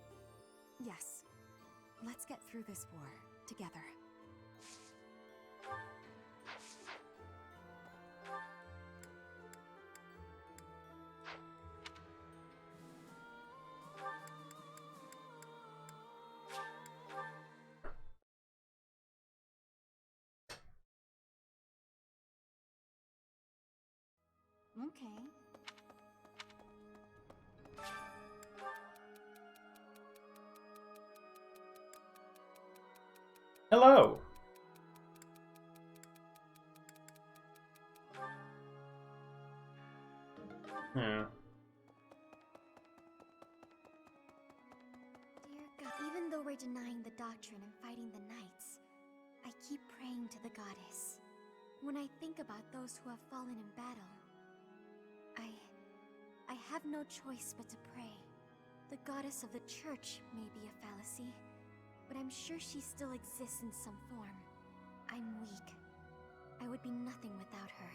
yes. Let's get through this war, together. Okay. Hello. Dear God, even though we're denying the doctrine and fighting the knights, I keep praying to the goddess. When I think about those who have fallen in battle, I have no choice but to pray. The goddess of the church may be a fallacy, but I'm sure she still exists in some form. I'm weak. I would be nothing without her.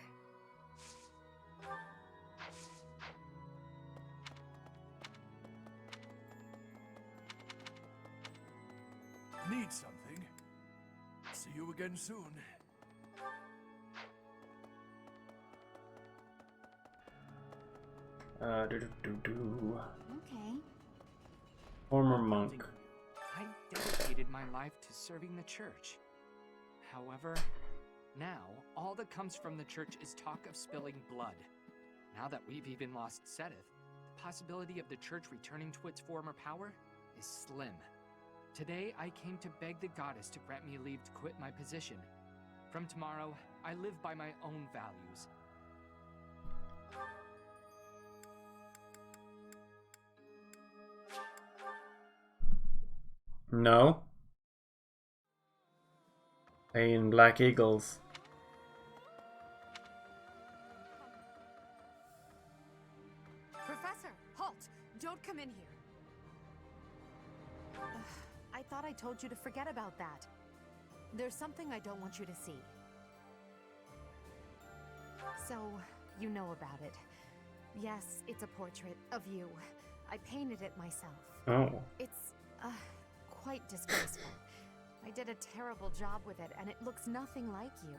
Need something? See you again soon. Okay. Former monk. I dedicated my life to serving the church. However, now, all that comes from the church is talk of spilling blood. Now that we've even lost Sethith, the possibility of the church returning to its former power is slim. Today, I came to beg the goddess to grant me leave to quit my position. From tomorrow, I live by my own values. No. Playing Black Eagles. Professor, halt! Don't come in here. thought I told you to forget about that. There's something I don't want you to see. So, you know about it. Yes, it's a portrait of you. I painted it myself. Oh. It's, quite disgraceful. I did a terrible job with it, and it looks nothing like you.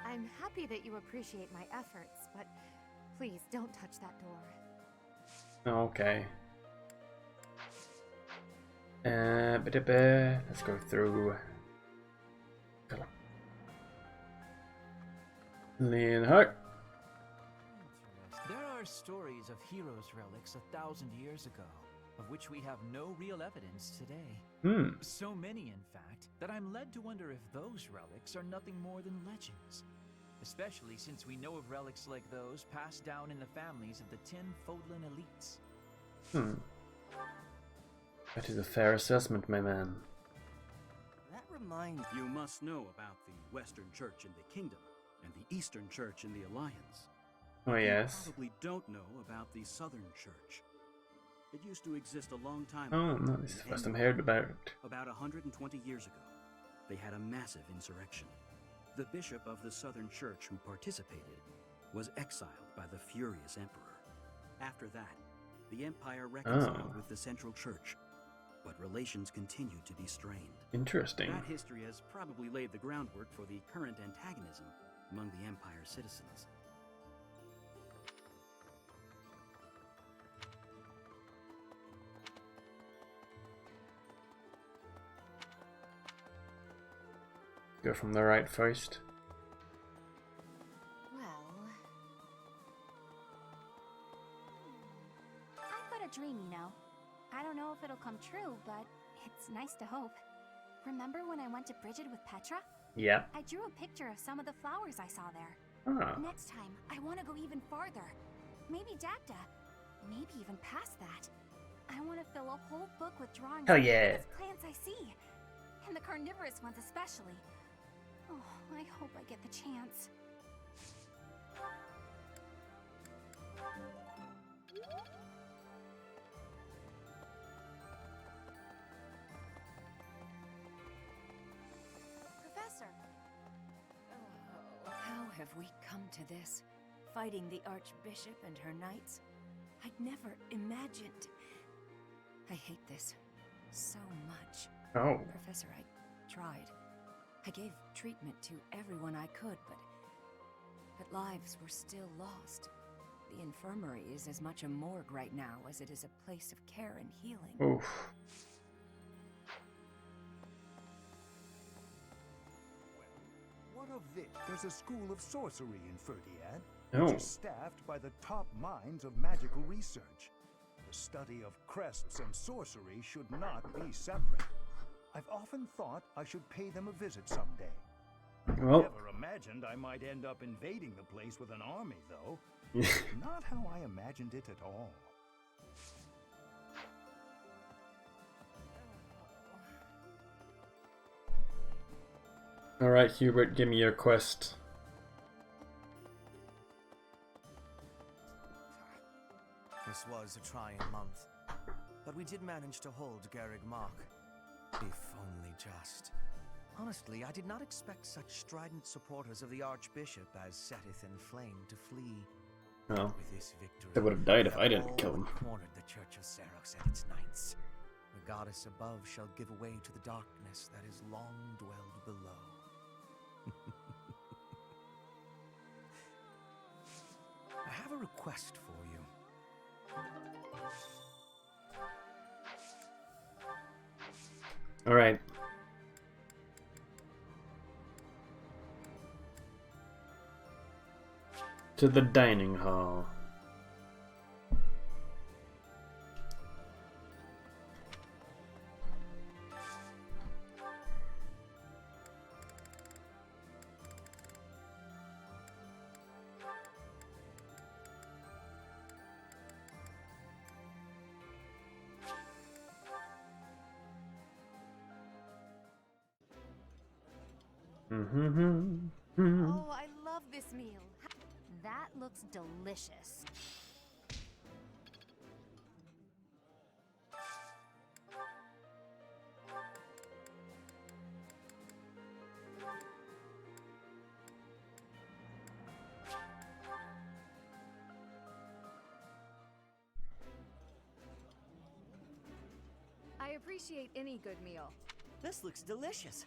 I'm happy that you appreciate my efforts, but please don't touch that door. Okay. Let's go through. Leonhardt. There are stories of heroes' relics 1,000 years ago, of which we have no real evidence today. So many, in fact, that I'm led to wonder if those relics are nothing more than legends. Especially since we know of relics like those passed down in the families of the 10 Fodlan elites. That is a fair assessment, my man. That reminds... You must know about the Western Church in the Kingdom and the Eastern Church in the Alliance. Oh, yes. You probably don't know about the Southern Church. It used to exist a long time ago. Oh, no, this is the first time I heard about it. About 120 years ago, they had a massive insurrection. The bishop of the Southern Church who participated was exiled by the furious emperor. After that, the empire reconciled with the Central Church, but relations continued to be strained. Interesting. That history has probably laid the groundwork for the current antagonism among the empire's citizens. Go from the right first. Well... I've got a dream, you know. I don't know if it'll come true, but it's nice to hope. Remember when I went to Bridget with Petra? Yeah. I drew a picture of some of the flowers I saw there. Ah. Next time, I want to go even farther. Maybe Dagda. Maybe even past that. I want to fill a whole book with drawings Hell of the yeah. biggest plants I see. And the carnivorous ones especially. Oh, I hope I get the chance. Professor! How have we come to this? Fighting the Archbishop and her knights? I'd never imagined. I hate this so much. Oh. Professor, I tried. I gave treatment to everyone I could, but lives were still lost. The infirmary is as much a morgue right now as it is a place of care and healing. Oof. What of this? There's a school of sorcery in Ferdiad, Oh. which is staffed by the top minds of magical research. The study of crests and sorcery should not be separate. I've often thought I should pay them a visit someday. Well. Never imagined I might end up invading the place with an army, though. Not how I imagined it at all. Alright, Hubert, give me your quest. This was a trying month, but we did manage to hold Garreg Mach. If only just. Honestly, I did not expect such strident supporters of the Archbishop as setteth in flame to flee. Well, With this victory, they would have died if we I have didn't kill all them. cornered the Church of Seros and its knights. The goddess above shall give way to the darkness that has long dwelled below. I have a request for you. Alright. To the dining hall. Oh, I love this meal. That looks delicious. appreciate any good meal. This looks delicious.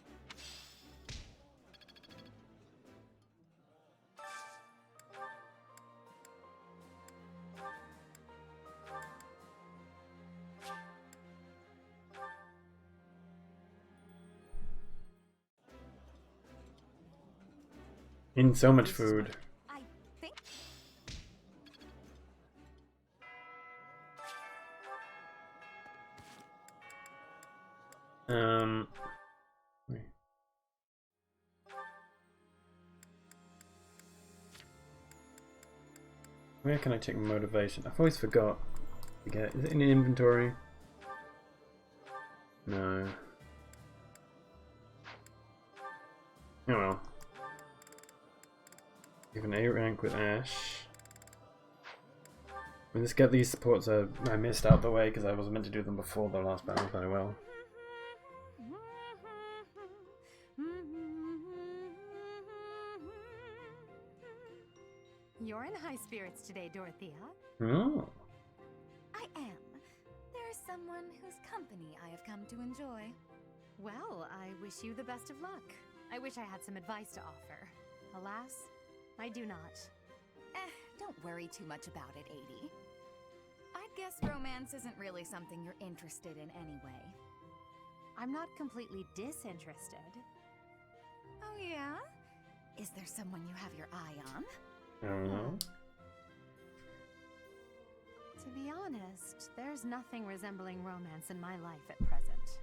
In so much food. I think. Wait. Where can I check motivation? I've always forgot. Is it in the inventory? No. Oh well. Give an A rank with Ash. Let's get these supports I missed out the way because I was meant to do them before the last battle, but I will. You're in high spirits today, Dorothea. Oh. I am. There's someone whose company I have come to enjoy. Well, I wish you the best of luck. I wish I had some advice to offer. Alas, I do not. Don't worry too much about it, Adie. I'd guess romance isn't really something you're interested in anyway. I'm not completely disinterested. Oh yeah? Is there someone you have your eye on? I don't know. To be honest, there's nothing resembling romance in my life at present.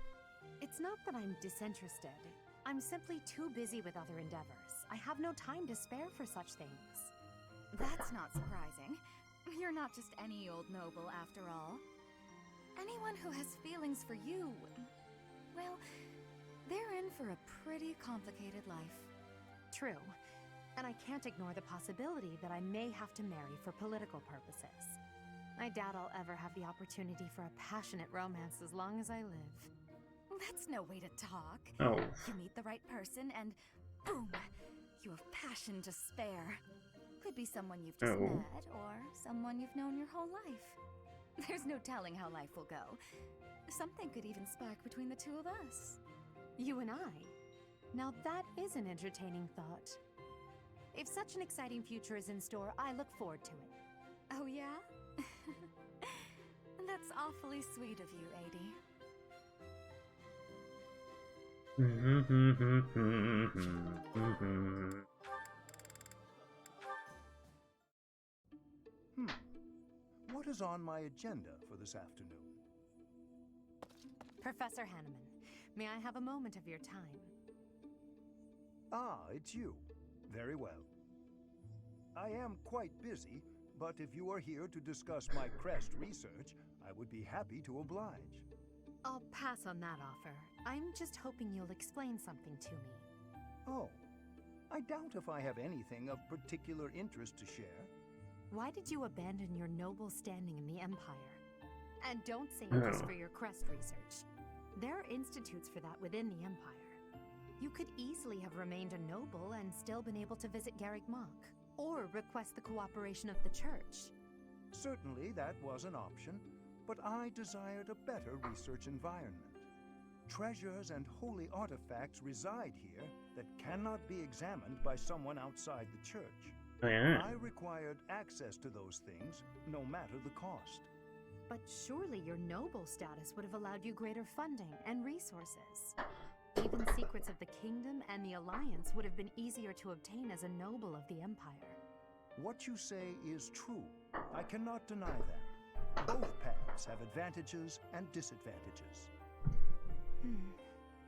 It's not that I'm disinterested. I'm simply too busy with other endeavors. I have no time to spare for such things. That's not surprising. You're not just any old noble after all. Anyone who has feelings for you, well, they're in for a pretty complicated life. True. And I can't ignore the possibility that I may have to marry for political purposes. I doubt I'll ever have the opportunity for a passionate romance as long as I live. That's no way to talk. Oh. You meet the right person and boom, you have passion to spare. Could be someone you've just met or someone you've known your whole life. There's no telling how life will go. Something could even spark between the two of us. You and I? Now that is an entertaining thought. If such an exciting future is in store, I look forward to it. Oh yeah? That's awfully sweet of you, Adie. What is on my agenda for this afternoon? Professor Hanneman, may I have a moment of your time? Ah, it's you. Very well. I am quite busy, but if you are here to discuss my crest research, I would be happy to oblige. I'll pass on that offer. I'm just hoping you'll explain something to me. Oh, I doubt if I have anything of particular interest to share. Why did you abandon your noble standing in the Empire? And don't say it was for your crest research. There are institutes for that within the Empire. You could easily have remained a noble and still been able to visit Garreg Mach, or request the cooperation of the Church. Certainly that was an option, but I desired a better research environment. Treasures and holy artifacts reside here that cannot be examined by someone outside the Church. Oh, yeah. I required access to those things, no matter the cost. But surely your noble status would have allowed you greater funding and resources. Even secrets of the Kingdom and the Alliance would have been easier to obtain as a noble of the Empire. What you say is true. I cannot deny that. Both paths have advantages and disadvantages.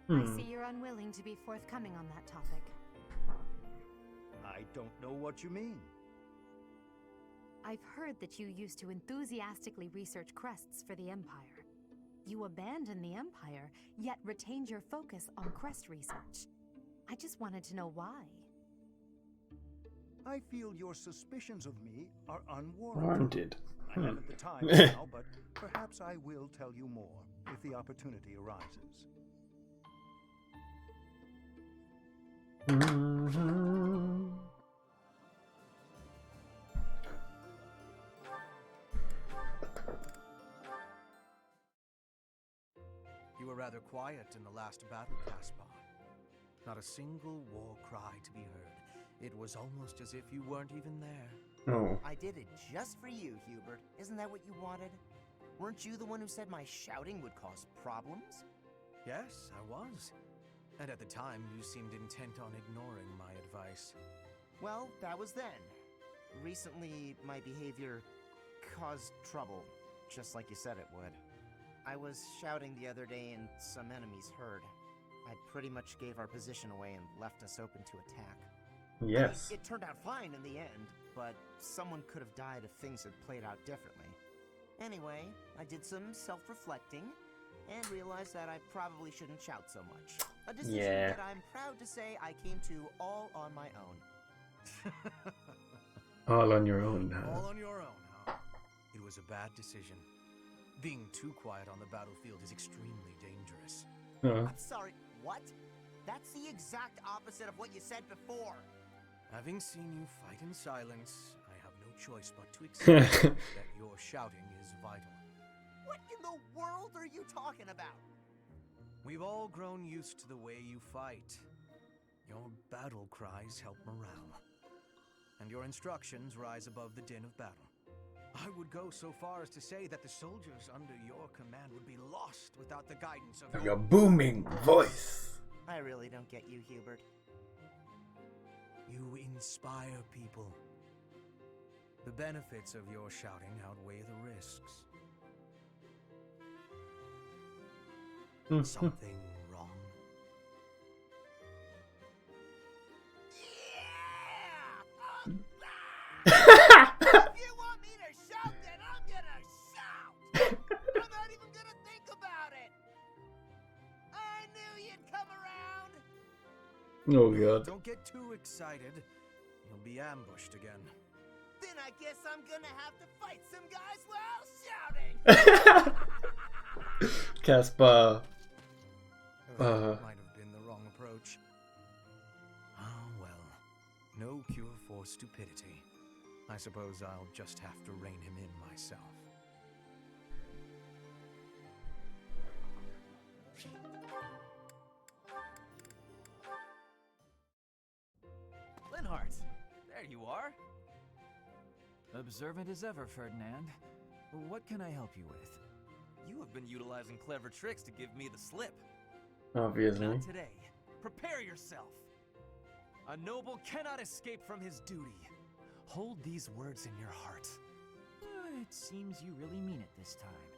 I see you're unwilling to be forthcoming on that topic. I don't know what you mean. I've heard that you used to enthusiastically research crests for the Empire. You abandoned the Empire, yet retained your focus on crest research. I just wanted to know why. I feel your suspicions of me are unwarranted. Warranted. I haven't the time now, but perhaps I will tell you more if the opportunity arises. You quiet in the last battle, Caspar. Not a single war cry to be heard. It was almost as if you weren't even there. Oh. I did it just for you, Hubert. Isn't that what you wanted? Weren't you the one who said my shouting would cause problems? Yes, I was. And at the time, you seemed intent on ignoring my advice. Well, that was then. Recently, my behavior caused trouble, just like you said it would. I was shouting the other day and some enemies heard. I pretty much gave our position away and left us open to attack. Yes. I mean, it turned out fine in the end, but someone could have died if things had played out differently. Anyway, I did some self-reflecting and realized that I probably shouldn't shout so much. A decision that I'm proud to say I came to all on my own. All on your own now. All on your own, huh? It was a bad decision. Being too quiet on the battlefield is extremely dangerous. I'm sorry, what? That's the exact opposite of what you said before. Having seen you fight in silence, I have no choice but to accept that your shouting is vital. What in the world are you talking about? We've all grown used to the way you fight. Your battle cries help morale, and your instructions rise above the din of battle. I would go so far as to say that the soldiers under your command would be lost without the guidance of your booming voice. I really don't get you, Hubert. You inspire people. The benefits of your shouting outweigh the risks. Something wrong? If you want me to shout, then I'm gonna shout! I'm not even gonna think about it! I knew you'd come around! Oh god. Don't get too excited. You'll be ambushed again. Then I guess I'm gonna have to fight some guys while shouting! Caspar. That might have been the wrong approach. Oh well. No cure for stupidity. I suppose I'll just have to rein him in myself. Linhardt, there you are. Observant as ever, Ferdinand. What can I help you with? You have been utilizing clever tricks to give me the slip. Obviously. Not today. Prepare yourself. A noble cannot escape from his duty. Hold these words in your heart. It seems you really mean it this time.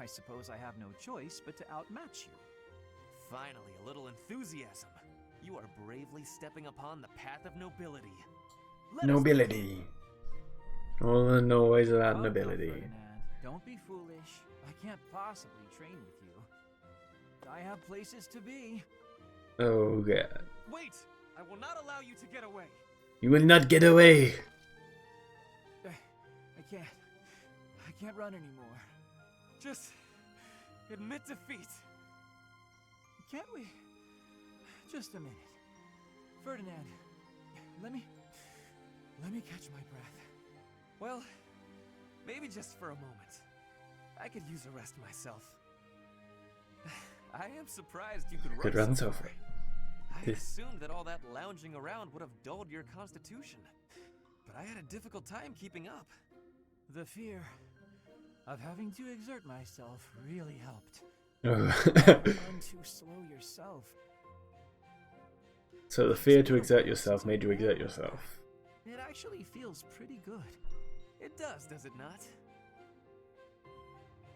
I suppose I have no choice but to outmatch you. Finally, a little enthusiasm. You are bravely stepping upon the path of nobility. Nobility. All the noise of that nobility. Ferdinand, don't be foolish. I can't possibly train with you. I have places to be. Oh god. Wait! I will not allow you to get away. You will not get away. I can't run anymore. Just admit defeat. Can't we? Just a minute. Ferdinand, let me catch my breath. Well, maybe just for a moment. I could use a rest myself. I am surprised you could run so far. I assumed that all that lounging around would have dulled your constitution, but I had a difficult time keeping up. The fear of having to exert myself really helped. Run too slow yourself. So the fear to exert yourself made you exert yourself. It actually feels pretty good. It does it not?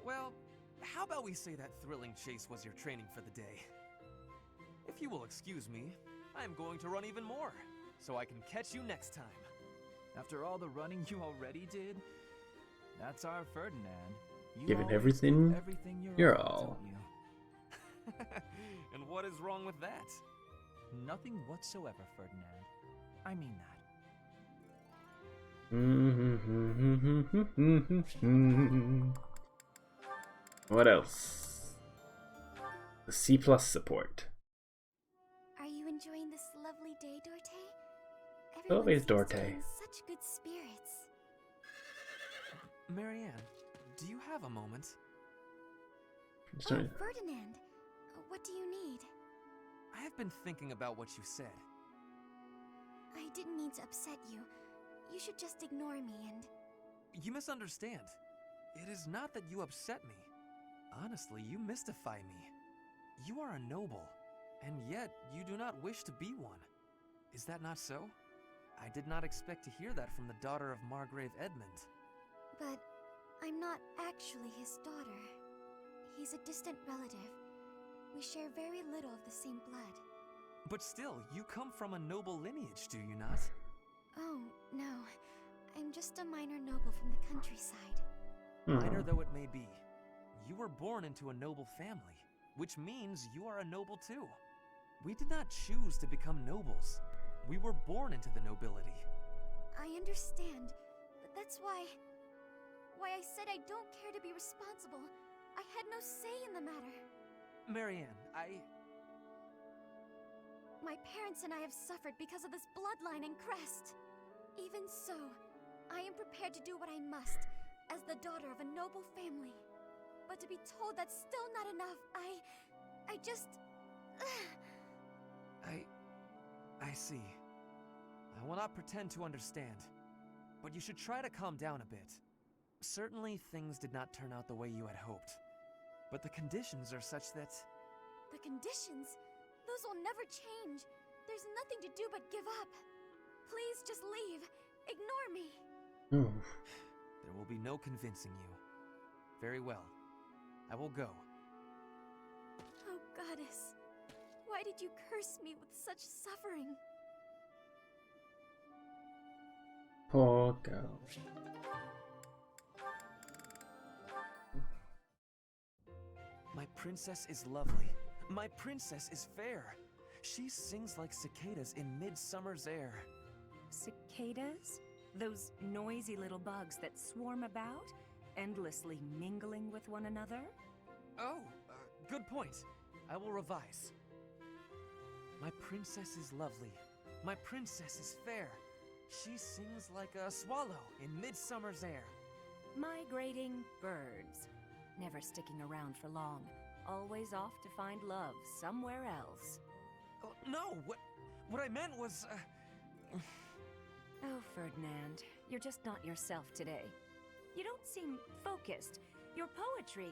Well, how about we say that thrilling chase was your training for the day? If you will excuse me, I am going to run even more, so I can catch you next time. After all the running you already did, that's our Ferdinand. You Giving always everything, give everything you're all, all. don't you? And what is wrong with that? Nothing whatsoever, Ferdinand. I mean that. What else? The C+ support. Are you enjoying this lovely day, Dorte? Always Everyone seems to Dorte. be in such good spirits. Marianne, do you have a moment? Sorry. Oh, Ferdinand, What do you need? I have been thinking about what you said. I didn't mean to upset you. You should just ignore me and... You misunderstand. It is not that you upset me. Honestly, you mystify me. You are a noble, and yet you do not wish to be one. Is that not so? I did not expect to hear that from the daughter of Margrave Edmund. But I'm not actually his daughter. He's a distant relative. We share very little of the same blood. But still, you come from a noble lineage, do you not? Oh, no. I'm just a minor noble from the countryside. Minor though it may be, you were born into a noble family, which means you are a noble too. We did not choose to become nobles. We were born into the nobility. I understand, but that's why I said I don't care to be responsible. I had no say in the matter. Marianne, My parents and I have suffered because of this bloodline and crest. Even so, I am prepared to do what I must, as the daughter of a noble family. But to be told that's still not enough, I just... I see. I will not pretend to understand, but you should try to calm down a bit. Certainly, things did not turn out the way you had hoped, but the conditions are such that... The conditions? Those will never change. There's nothing to do but give up. Please just leave. Ignore me. There will be no convincing you. Very well. I will go. Oh, goddess. Why did you curse me with such suffering? Poor girl. My princess is lovely. My princess is fair. She sings like cicadas in midsummer's air. Cicadas? Those noisy little bugs that swarm about, endlessly mingling with one another? Oh, good point. I will revise. My princess is lovely. My princess is fair. She sings like a swallow in midsummer's air. Migrating birds. Never sticking around for long. Always off to find love somewhere else. No, what I meant was... Oh, Ferdinand, you're just not yourself today. You don't seem focused. Your poetry...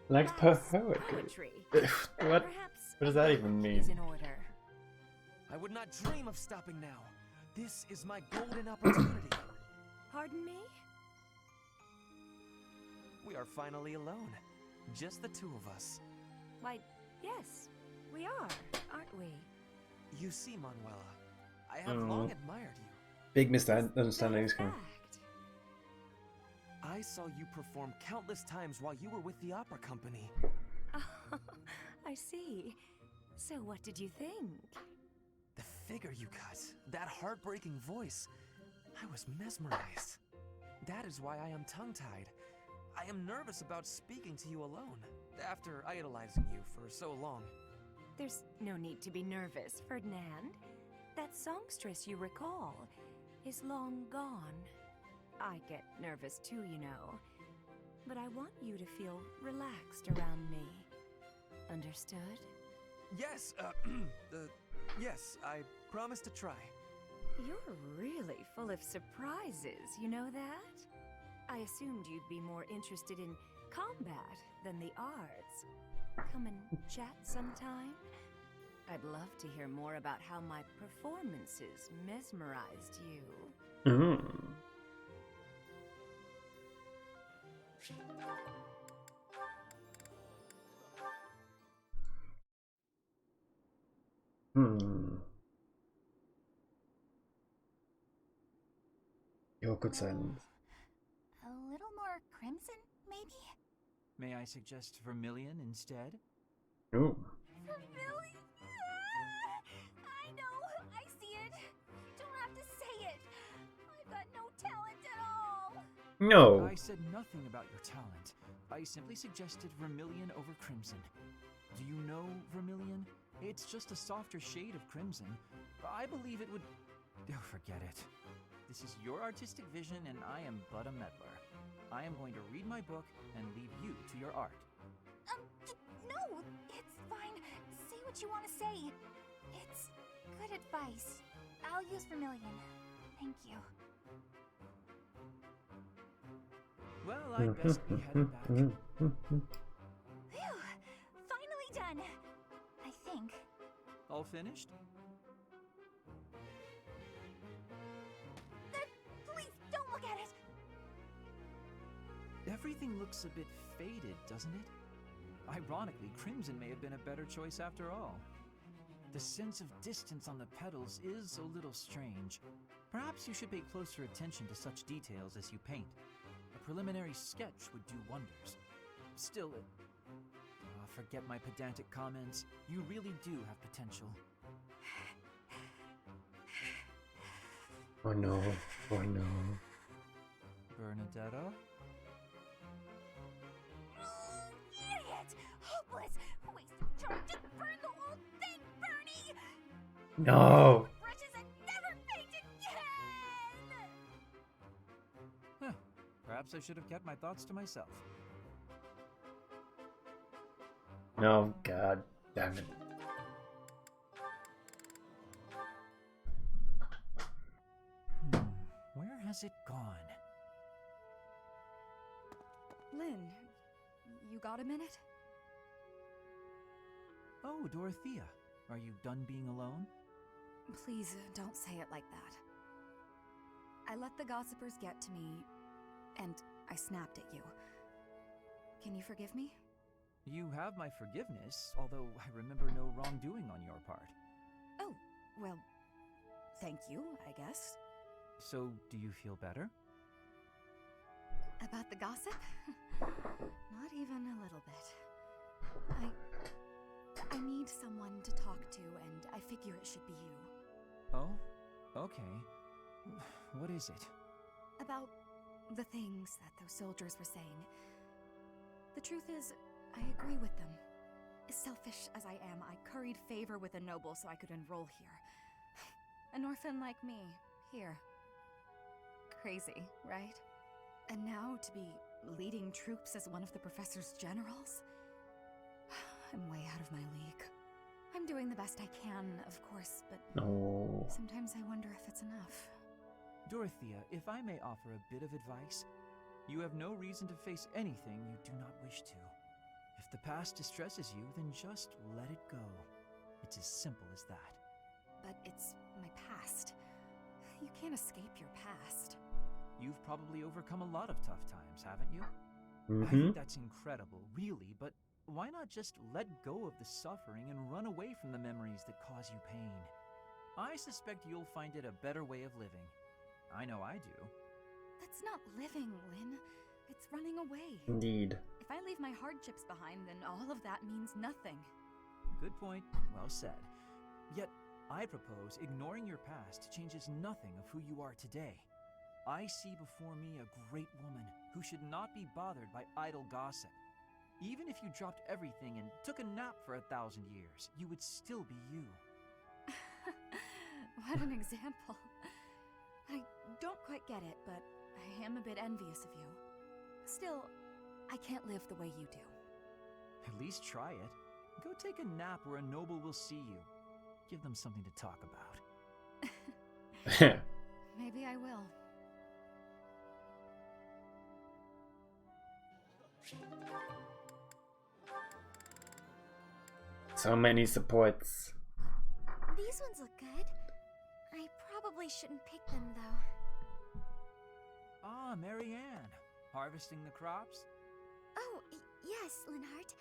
Like poetry? What does that even mean? Is in order. I would not dream of stopping now. This is my golden opportunity. Pardon me? We are finally alone. Just the two of us. Why, yes, we are, aren't we? You see, Manuela, I have long admired you. Big misunderstandings coming. I saw you perform countless times while you were with the opera company. Oh, I see. So what did you think? The figure you cut, that heartbreaking voice, I was mesmerized. That is why I am tongue-tied. I am nervous about speaking to you alone, after idolizing you for so long. There's no need to be nervous, Ferdinand. That songstress you recall is long gone. I get nervous too, you know. But I want you to feel relaxed around me. Understood? Yes, yes, I promise to try. You're really full of surprises, you know that? I assumed you'd be more interested in combat than the arts. Come and chat sometime? I'd love to hear more about how my performances mesmerized you. Awkward silence. A little more crimson, maybe? May I suggest vermilion instead? Ooh. Vermilion? I know, I see it. You don't have to say it. I've got no talent at all. No. I said nothing about your talent. I simply suggested vermilion over crimson. Do you know vermilion? It's just a softer shade of crimson. I believe it would... Oh, forget it. This is your artistic vision and I am but a meddler. I am going to read my book and leave you to your art. No, it's fine. what you want to say. It's good advice. I'll use Vermilion. Thank you. Well, I'd best be headed back. Phew! Finally done! I think. All finished? Please, don't look at it! Everything looks a bit faded, doesn't it? Ironically, crimson may have been a better choice after all. The sense of distance on the petals is a little strange. Perhaps you should pay closer attention to such details as you paint. A preliminary sketch would do wonders. Still, forget my pedantic comments. You really do have potential. Oh no, oh no. Bernadetta? Idiot! Hopeless! Waste of time! Just burn the whole thing, Bernie! No! Brushes and never paint again! Huh. Perhaps I should have kept my thoughts to myself. No, god damn it. Where has it gone? Lynn, you got a minute? Oh, Dorothea. Are you done being alone? Please, don't say it like that. I let the gossipers get to me, and I snapped at you. Can you forgive me? You have my forgiveness, although I remember no wrongdoing on your part. Oh, well, thank you, I guess. So, do you feel better? About the gossip? Not even a little bit. I need someone to talk to, and I figure it should be you. Oh? Okay. What is it? About the things that those soldiers were saying. The truth is, I agree with them. As selfish as I am, I curried favor with a noble so I could enroll here. An orphan like me, here. Crazy, right? And now to be leading troops as one of the professor's generals? I'm way out of my league. I'm doing the best I can, of course, but No. sometimes I wonder if it's enough. Dorothea, if I may offer a bit of advice, you have no reason to face anything you do not wish to. If the past distresses you, then just let it go. It's as simple as that. But it's my past. You can't escape your past. You've probably overcome a lot of tough times, haven't you? Mm-hmm. I think that's incredible, really, but why not just let go of the suffering and run away from the memories that cause you pain? I suspect you'll find it a better way of living. I know I do. That's not living, Lynn. It's running away. Indeed. If I leave my hardships behind, then all of that means nothing. Good point. Well said. Yet, I propose ignoring your past changes nothing of who you are today. I see before me a great woman who should not be bothered by idle gossip. Even if you dropped everything and took a nap for 1,000 years, you would still be you. What an example. I don't quite get it, but I am a bit envious of you. Still, I can't live the way you do. At least try it. Go take a nap where a noble will see you. Give them something to talk about. Maybe I will. So many supports. These ones look good. I probably shouldn't pick them, though. Ah, Marianne. Harvesting the crops? Oh, yes, Linhart.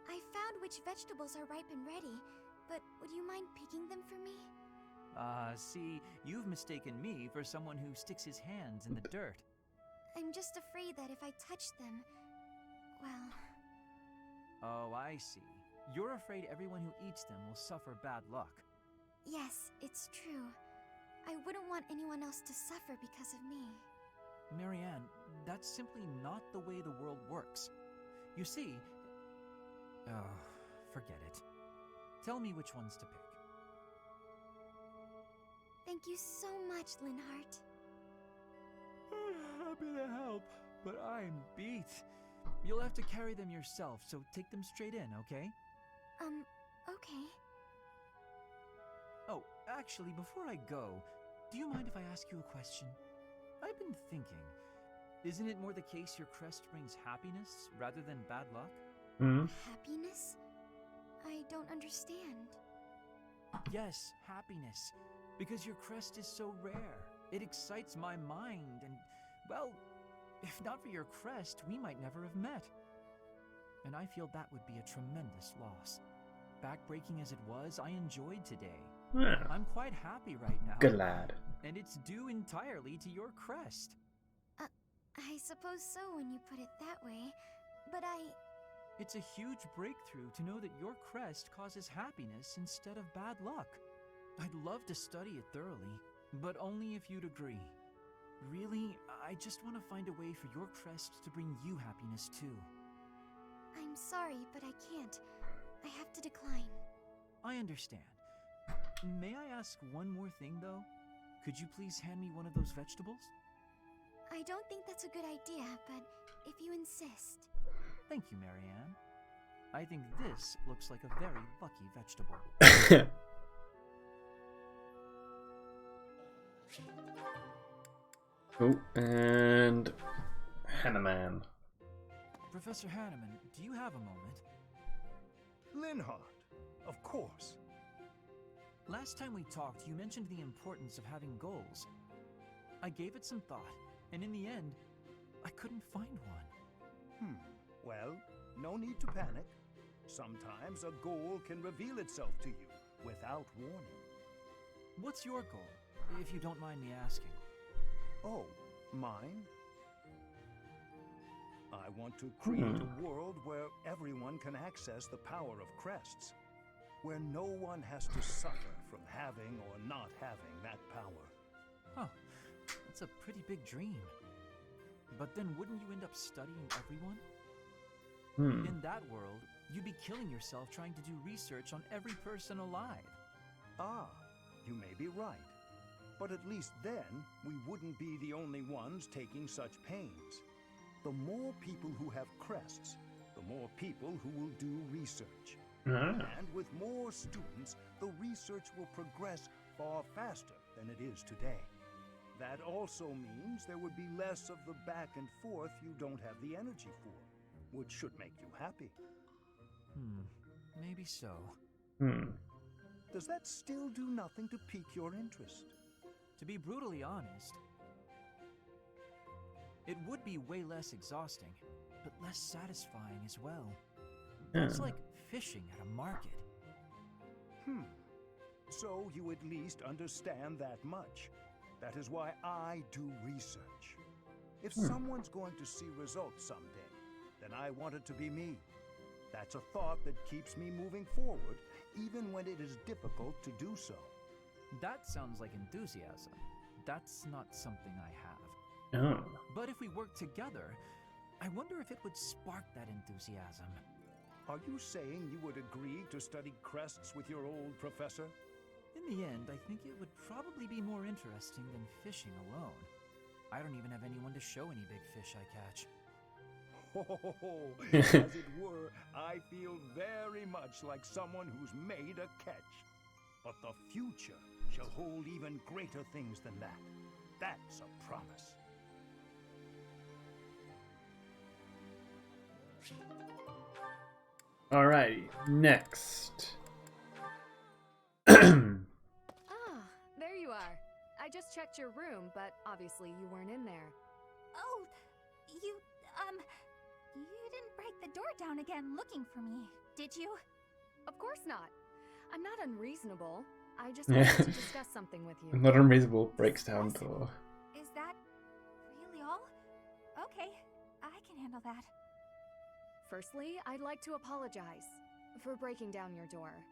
I found which vegetables are ripe and ready, but would you mind picking them for me? See, you've mistaken me for someone who sticks his hands in the dirt. I'm just afraid that if I touch them, well... Oh, I see. You're afraid everyone who eats them will suffer bad luck. Yes, it's true. I wouldn't want anyone else to suffer because of me. Marianne, that's simply not the way the world works. You see... Oh, forget it. Tell me which ones to pick. Thank you so much, Linhart. Happy to help, but I'm beat. You'll have to carry them yourself, so take them straight in, okay? Okay. Oh, actually, before I go, do you mind if I ask you a question? I've been thinking, isn't it more the case your crest brings happiness rather than bad luck? Happiness? I don't understand. Yes, happiness. Because your crest is so rare. It excites my mind and, well, if not for your crest, we might never have met. And I feel that would be a tremendous loss. Backbreaking as it was, I enjoyed today. Yeah. I'm quite happy right now. Good lad. And it's due entirely to your crest. I suppose so when you put it that way, but It's a huge breakthrough to know that your crest causes happiness instead of bad luck. I'd love to study it thoroughly, but only if you'd agree. Really, I just want to find a way for your crest to bring you happiness too. I'm sorry, but I can't. I have to decline. I understand. May I ask one more thing, though? Could you please hand me one of those vegetables? I don't think that's a good idea, but if you insist. Thank you, Marianne. I think this looks like a very lucky vegetable. Oh, and Hanneman. Professor Hanneman, do you have a moment? Linhardt, of course. Last time we talked, you mentioned the importance of having goals. I gave it some thought, and in the end, I couldn't find one. Well, no need to panic. Sometimes a goal can reveal itself to you without warning. What's your goal, if you don't mind me asking? Oh, mine? I want to create a world where everyone can access the power of crests, where no one has to suffer from having or not having that power. Huh, that's a pretty big dream. But then wouldn't you end up studying everyone? In that world, you'd be killing yourself trying to do research on every person alive. Ah, you may be right. But at least then, we wouldn't be the only ones taking such pains. The more people who have crests, the more people who will do research. And with more students, the research will progress far faster than it is today. That also means there would be less of the back and forth you don't have the energy for, which should make you happy. Maybe so. Does that still do nothing to pique your interest? To be brutally honest, it would be way less exhausting, but less satisfying as well. It's like fishing at a market. So you at least understand that much. That is why I do research. If someone's going to see results someday, then I want it to be me. That's a thought that keeps me moving forward, even when it is difficult to do so. That sounds like enthusiasm. That's not something I have. But if we work together, I wonder if it would spark that enthusiasm. Are you saying you would agree to study crests with your old professor? In the end, I think it would probably be more interesting than fishing alone. I don't even have anyone to show any big fish I catch. As it were, I feel very much like someone who's made a catch. But the future shall hold even greater things than that. That's a promise. Alrighty, next. There you are. I just checked your room, but obviously you weren't in there. Oh, you didn't break the door down again looking for me, did you? Of course not. I'm not unreasonable. I just wanted to discuss something with you. Not unreasonable, breaks down door. Is that really all? Okay, I can handle that. Firstly, I'd like to apologize for breaking down your door.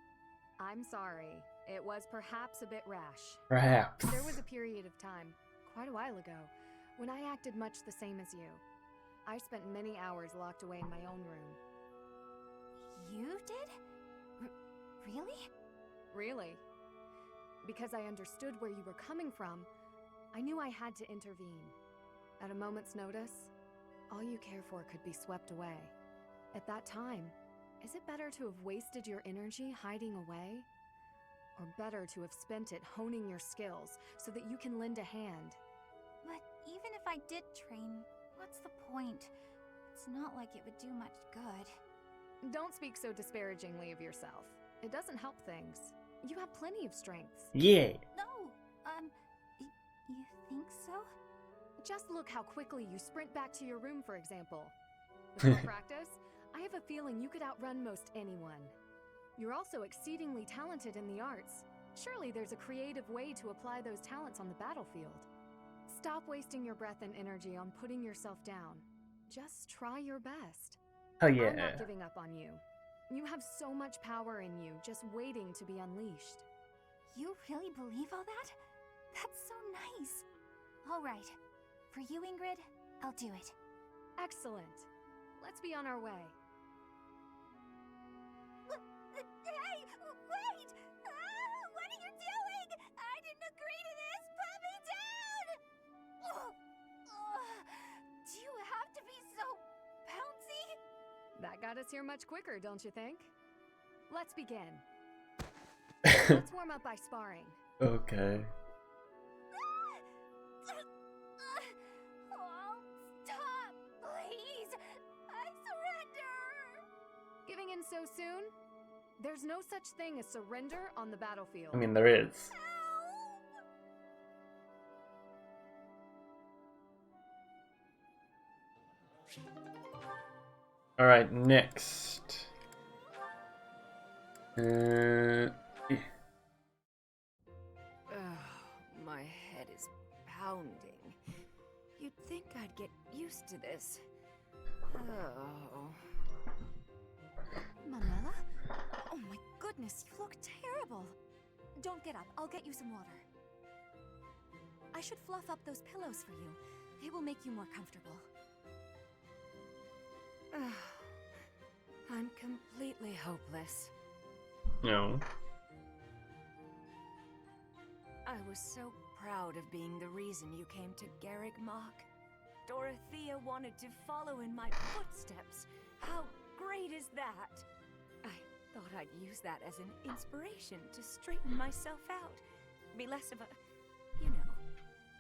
I'm sorry. It was perhaps a bit rash. Perhaps. There was a period of time, quite a while ago, when I acted much the same as you. I spent many hours locked away in my own room. You did? Really? Really. Because I understood where you were coming from, I knew I had to intervene. At a moment's notice, all you care for could be swept away. At that time, Is it better to have wasted your energy hiding away? Or better to have spent it honing your skills so that you can lend a hand? But even if I did train, what's the point? It's not like it would do much good. Don't speak so disparagingly of yourself. It doesn't help things. You have plenty of strengths. Yeah. No, you think so? Just look how quickly you sprint back to your room, for example. With more practice, I have a feeling you could outrun most anyone. You're also exceedingly talented in the arts. Surely there's a creative way to apply those talents on the battlefield. Stop wasting your breath and energy on putting yourself down. Just try your best. Oh yeah. I'm not giving up on you. You have so much power in you, just waiting to be unleashed. You really believe all that? That's so nice. All right. For you, Ingrid, I'll do it. Excellent. Let's be on our way. Hey, wait! What are you doing? I didn't agree to this! Put me down! Do you have to be so bouncy? That got us here much quicker, don't you think? Let's begin. Let's warm up by sparring. Okay. Oh, stop, please! I surrender! Giving in so soon? There's no such thing as surrender on the battlefield. I mean, there is. Alright, next. My head is pounding. You'd think I'd get used to this. Oh. Manuela? Oh my goodness, you look terrible. Don't get up, I'll get you some water. I should fluff up those pillows for you. They will make you more comfortable. I'm completely hopeless. No. I was so proud of being the reason you came to Garreg Mach. Dorothea wanted to follow in my footsteps. How great is that? I thought I'd use that as an inspiration to straighten myself out. Be less of a,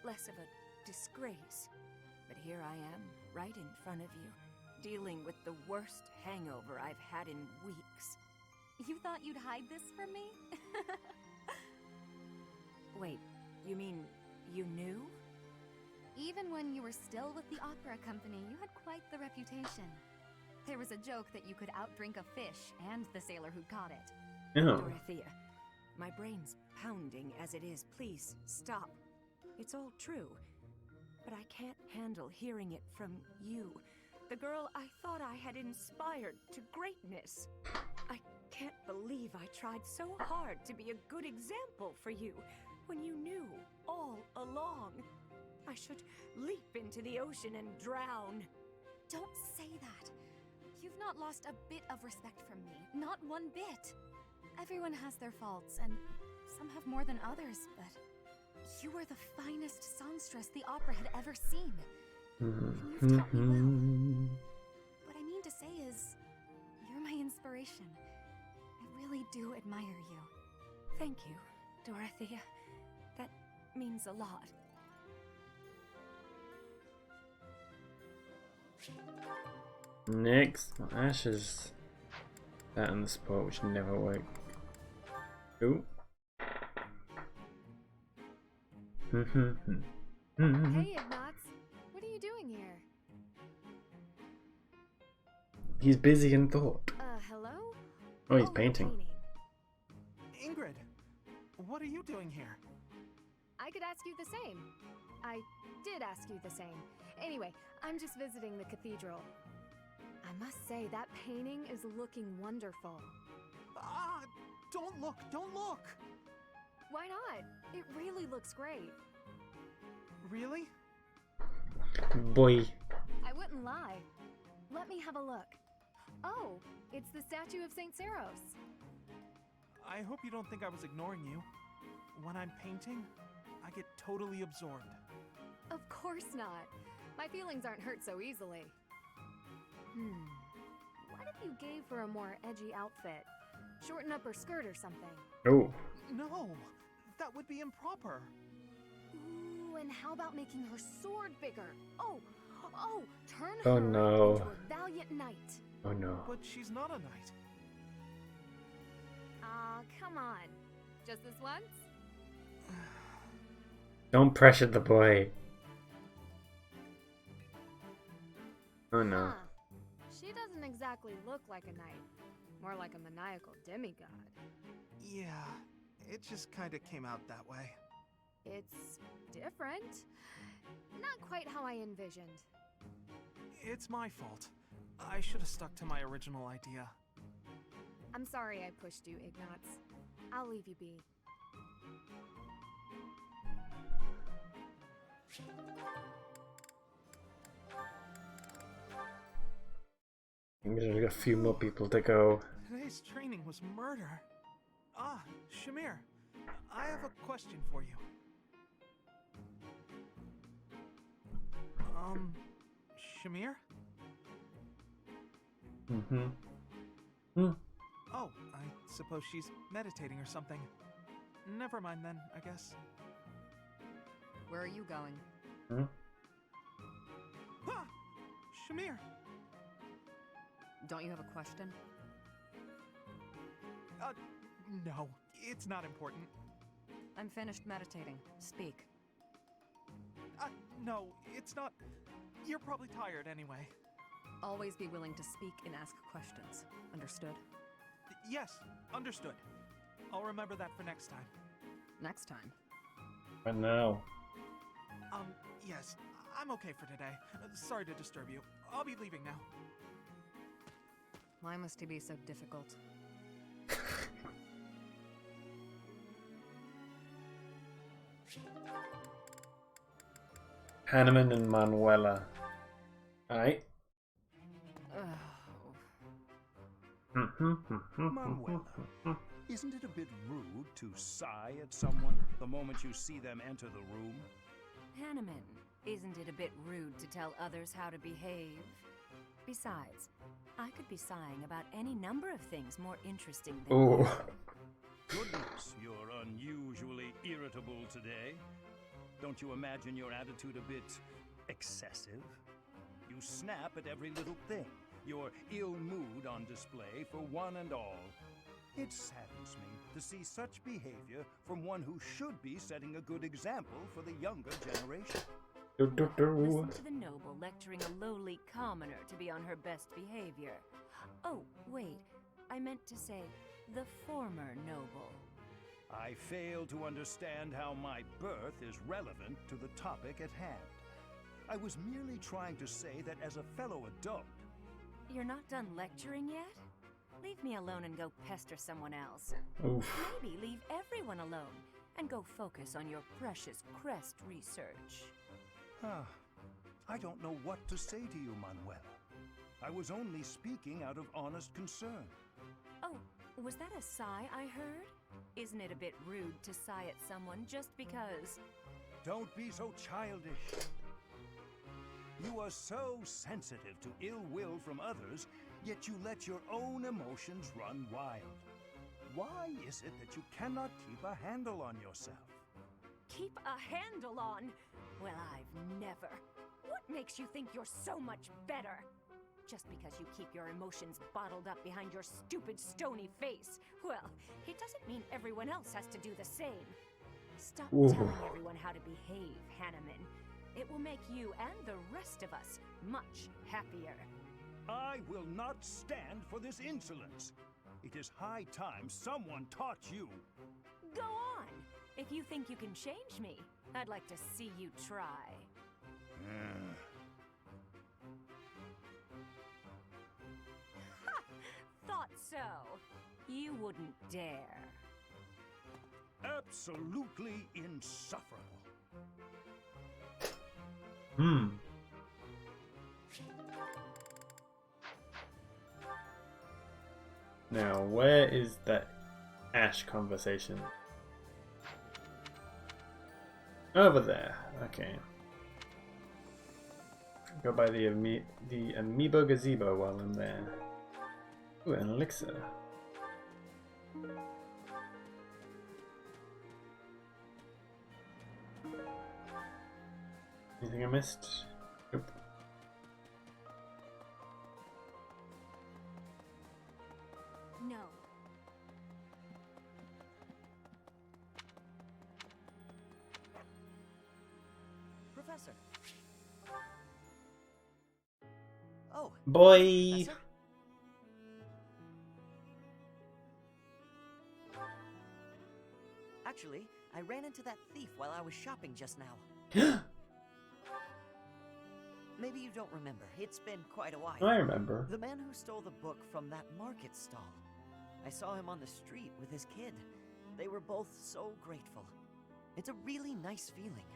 less of a disgrace. But here I am, right in front of you, dealing with the worst hangover I've had in weeks. You thought you'd hide this from me? Wait, you mean you knew? Even when you were still with the opera company, you had quite the reputation. There was a joke that you could outdrink a fish and the sailor who caught it. Oh. Dorothea, my brain's pounding as it is. Please, stop. It's all true, but I can't handle hearing it from you, the girl I thought I had inspired to greatness. I can't believe I tried so hard to be a good example for you when you knew all along. I should leap into the ocean and drown. Don't say that. You've not lost a bit of respect from me. Not one bit. Everyone has their faults, and some have more than others, but you were the finest songstress the opera had ever seen. And you've taught me well. What I mean to say is, you're my inspiration. I really do admire you. Thank you, Dorothea. That means a lot. Next, Ashes. That on the spot, which never work. Ooh. Hey, Ignatz. What are you doing here? He's busy in thought. Hello? Oh, he's painting. Ingrid, what are you doing here? I could ask you the same. I did ask you the same. Anyway, I'm just visiting the cathedral. I must say, that painting is looking wonderful. Ah, don't look, don't look! Why not? It really looks great. Really? Boy. I wouldn't lie. Let me have a look. Oh, it's the statue of Saint Saros. I hope you don't think I was ignoring you. When I'm painting, I get totally absorbed. Of course not. My feelings aren't hurt so easily. What if you gave her a more edgy outfit? Shorten up her skirt or something. Oh. No, that would be improper. Ooh, and how about making her sword bigger? Oh, turn Oh, her no. into a valiant knight. Oh no. But she's not a knight. Aw, come on. Just this once? Don't pressure the boy. Oh no. Huh. She doesn't exactly look like a knight. More like a maniacal demigod. Yeah, it just kind of came out that way. It's different. Not quite how I envisioned. It's my fault. I should have stuck to my original idea. I'm sorry I pushed you, Ignatz. I'll leave you be. There's a few more people to go. Today's training was murder. Ah, Shamir, I have a question for you. Shamir? Oh, I suppose she's meditating or something. Never mind then, I guess. Where are you going? Ah! Shamir! Don't you have a question? No, it's not important. I'm finished meditating. Speak. No, it's not. You're probably tired anyway. Always be willing to speak and ask questions. Understood? Yes, understood. I'll remember that for next time. Next time? And now. Yes, I'm okay for today. Sorry to disturb you. I'll be leaving now. Why must he be so difficult? Hanneman and Manuela. Alright. Manuela, isn't it a bit rude to sigh at someone the moment you see them enter the room? Hanneman, isn't it a bit rude to tell others how to behave? Besides, I could be sighing about any number of things more interesting than you. Goodness, you're unusually irritable today. Don't you imagine your attitude a bit excessive? You snap at every little thing, your ill mood on display for one and all. It saddens me to see such behavior from one who should be setting a good example for the younger generation. Listen to the noble lecturing a lowly commoner to be on her best behavior. Oh, wait, I meant to say the former noble. I fail to understand how my birth is relevant to the topic at hand. I was merely trying to say that as a fellow adult... You're not done lecturing yet? Leave me alone and go pester someone else. Oof. Maybe leave everyone alone and go focus on your precious crest research. I don't know what to say to you, Manuela. I was only speaking out of honest concern. Oh, was that a sigh I heard? Isn't it a bit rude to sigh at someone just because... Don't be so childish. You are so sensitive to ill will from others, yet you let your own emotions run wild. Why is it that you cannot keep a handle on yourself? Keep a handle on? Well, I've never. What makes you think you're so much better? Just because you keep your emotions bottled up behind your stupid stony face. Well, it doesn't mean everyone else has to do the same. Stop telling everyone how to behave, Hanneman. It will make you and the rest of us much happier. I will not stand for this insolence. It is high time someone taught you. Go on. If you think you can change me, I'd like to see you try. Ha! Thought so. You wouldn't dare. Absolutely insufferable. Now, where is that Ash conversation? Over there. Okay. Go by the Amiibo Gazebo while I'm there. Ooh, an elixir. Anything I missed? Nope. No. Professor. Oh. Boy. Professor? Actually, I ran into that thief while I was shopping just now. Maybe you don't remember. It's been quite a while. I remember. The man who stole the book from that market stall. I saw him on the street with his kid. They were both so grateful. It's a really nice feeling.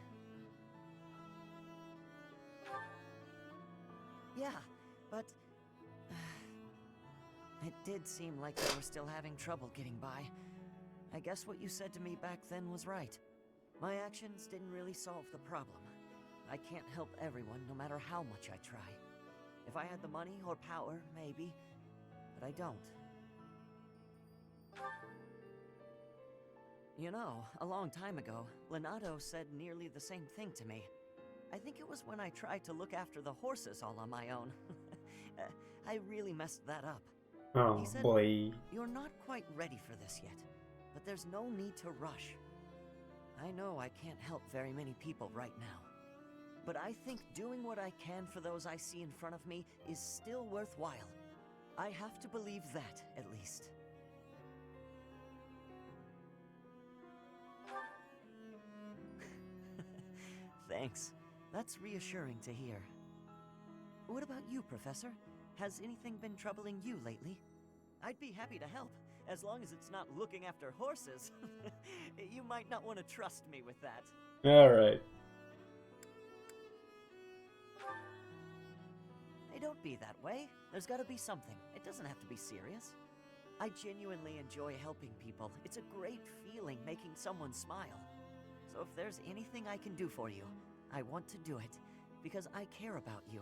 Yeah, but it did seem like they were still having trouble getting by. I guess what you said to me back then was right. My actions didn't really solve the problem. I can't help everyone, no matter how much I try. If I had the money or power, maybe, but I don't. You know, a long time ago, Leonardo said nearly the same thing to me. I think it was when I tried to look after the horses all on my own. I really messed that up. Oh, He said, boy. "You're not quite ready for this yet, but there's no need to rush." I know I can't help very many people right now, but I think doing what I can for those I see in front of me is still worthwhile. I have to believe that, at least. Thanks. That's reassuring to hear. What about you, Professor? Has anything been troubling you lately? I'd be happy to help, as long as it's not looking after horses. You might not want to trust me with that. Alright. Hey, don't be that way. There's gotta be something. It doesn't have to be serious. I genuinely enjoy helping people. It's a great feeling making someone smile. So if there's anything I can do for you, I want to do it, because I care about you.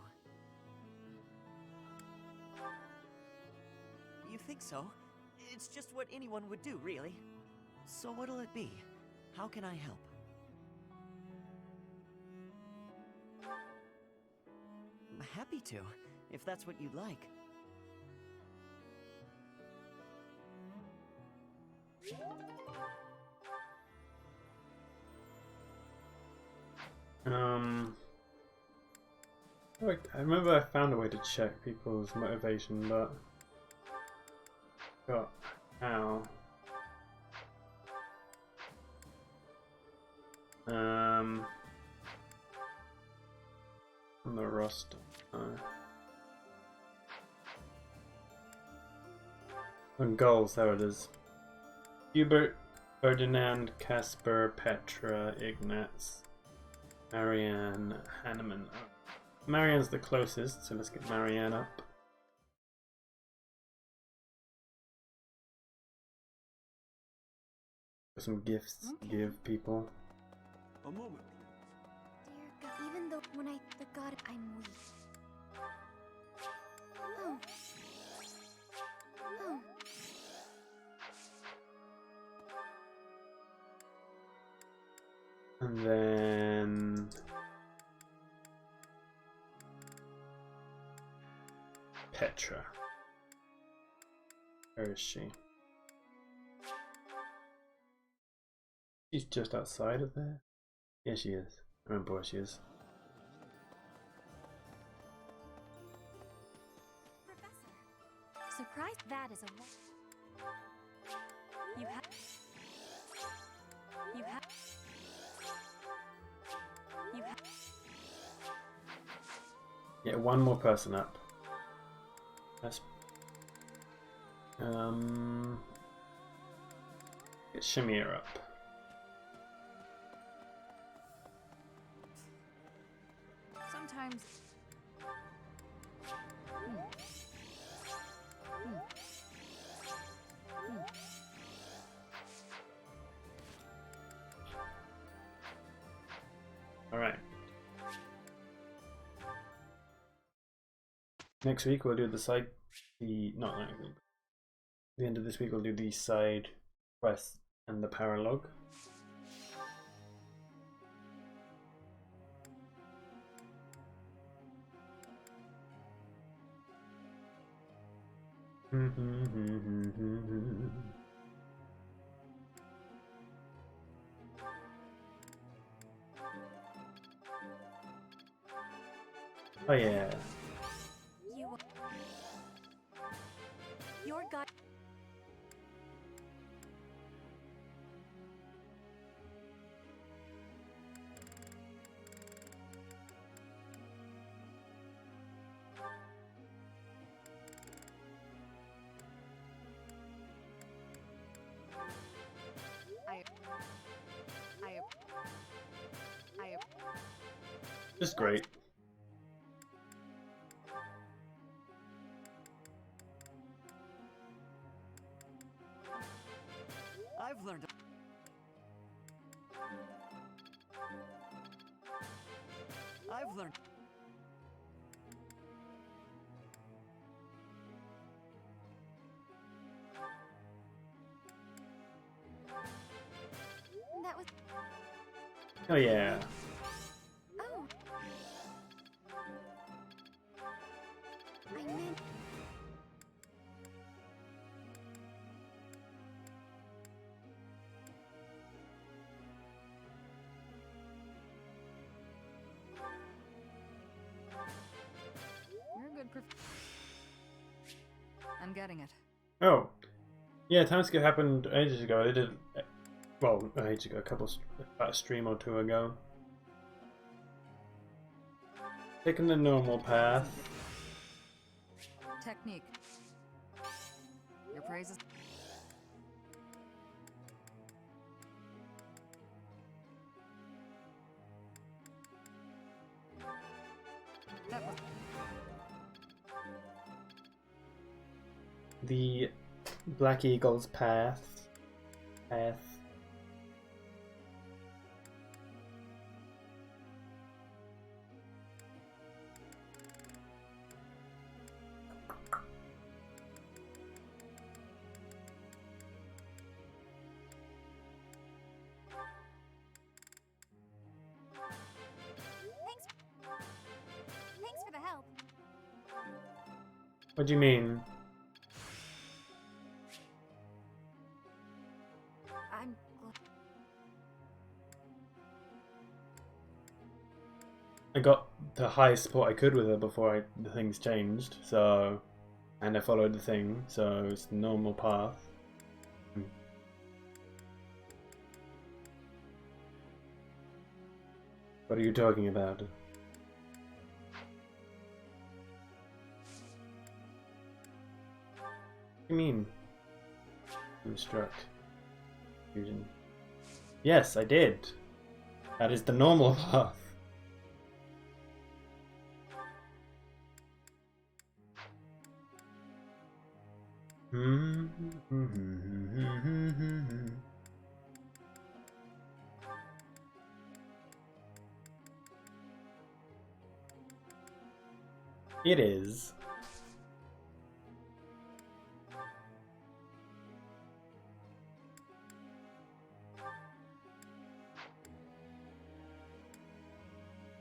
You think so? It's just what anyone would do, really. So what'll it be? How can I help? I'm happy to, if that's what you'd like. I remember I found a way to check people's motivation, but got how? On the roster. On goals, there it is. Hubert, Ferdinand, Casper, Petra, Ignatz, Marianne, Hanneman. Oh. Marianne's the closest, so let's get Marianne up. Some gifts to give people. A moment. Dear God, even though when the God, I'm weak. Oh. Oh. And then Petra. Where is she? She's just outside of there. Yeah, she is. I remember where she is. Professor, surprise! That is a. You have. You have. You have. Yeah, one more person up. Let's get Shamir up. Sometimes. All right. Next week we'll do not next week, the end of this week we'll do the side quest and the paralogue. Oh yeah. Your God. Just great. I've learned. I've learned. That was. Oh yeah. Oh. I meant. You're a good I'm getting it. Oh. Yeah, time skip happened ages ago. They did, well, ages ago, about a stream or two ago. Taking the normal path. Technique. Your praises. That was. The Black Eagle's path. Thanks for the help. What do you mean? I'm I got the highest support I could with her before the things changed, so, and I followed the thing, so it's the normal path. What are you talking about? What do you mean? Instruct. Fusion. Yes, I did. That is the normal path. It is.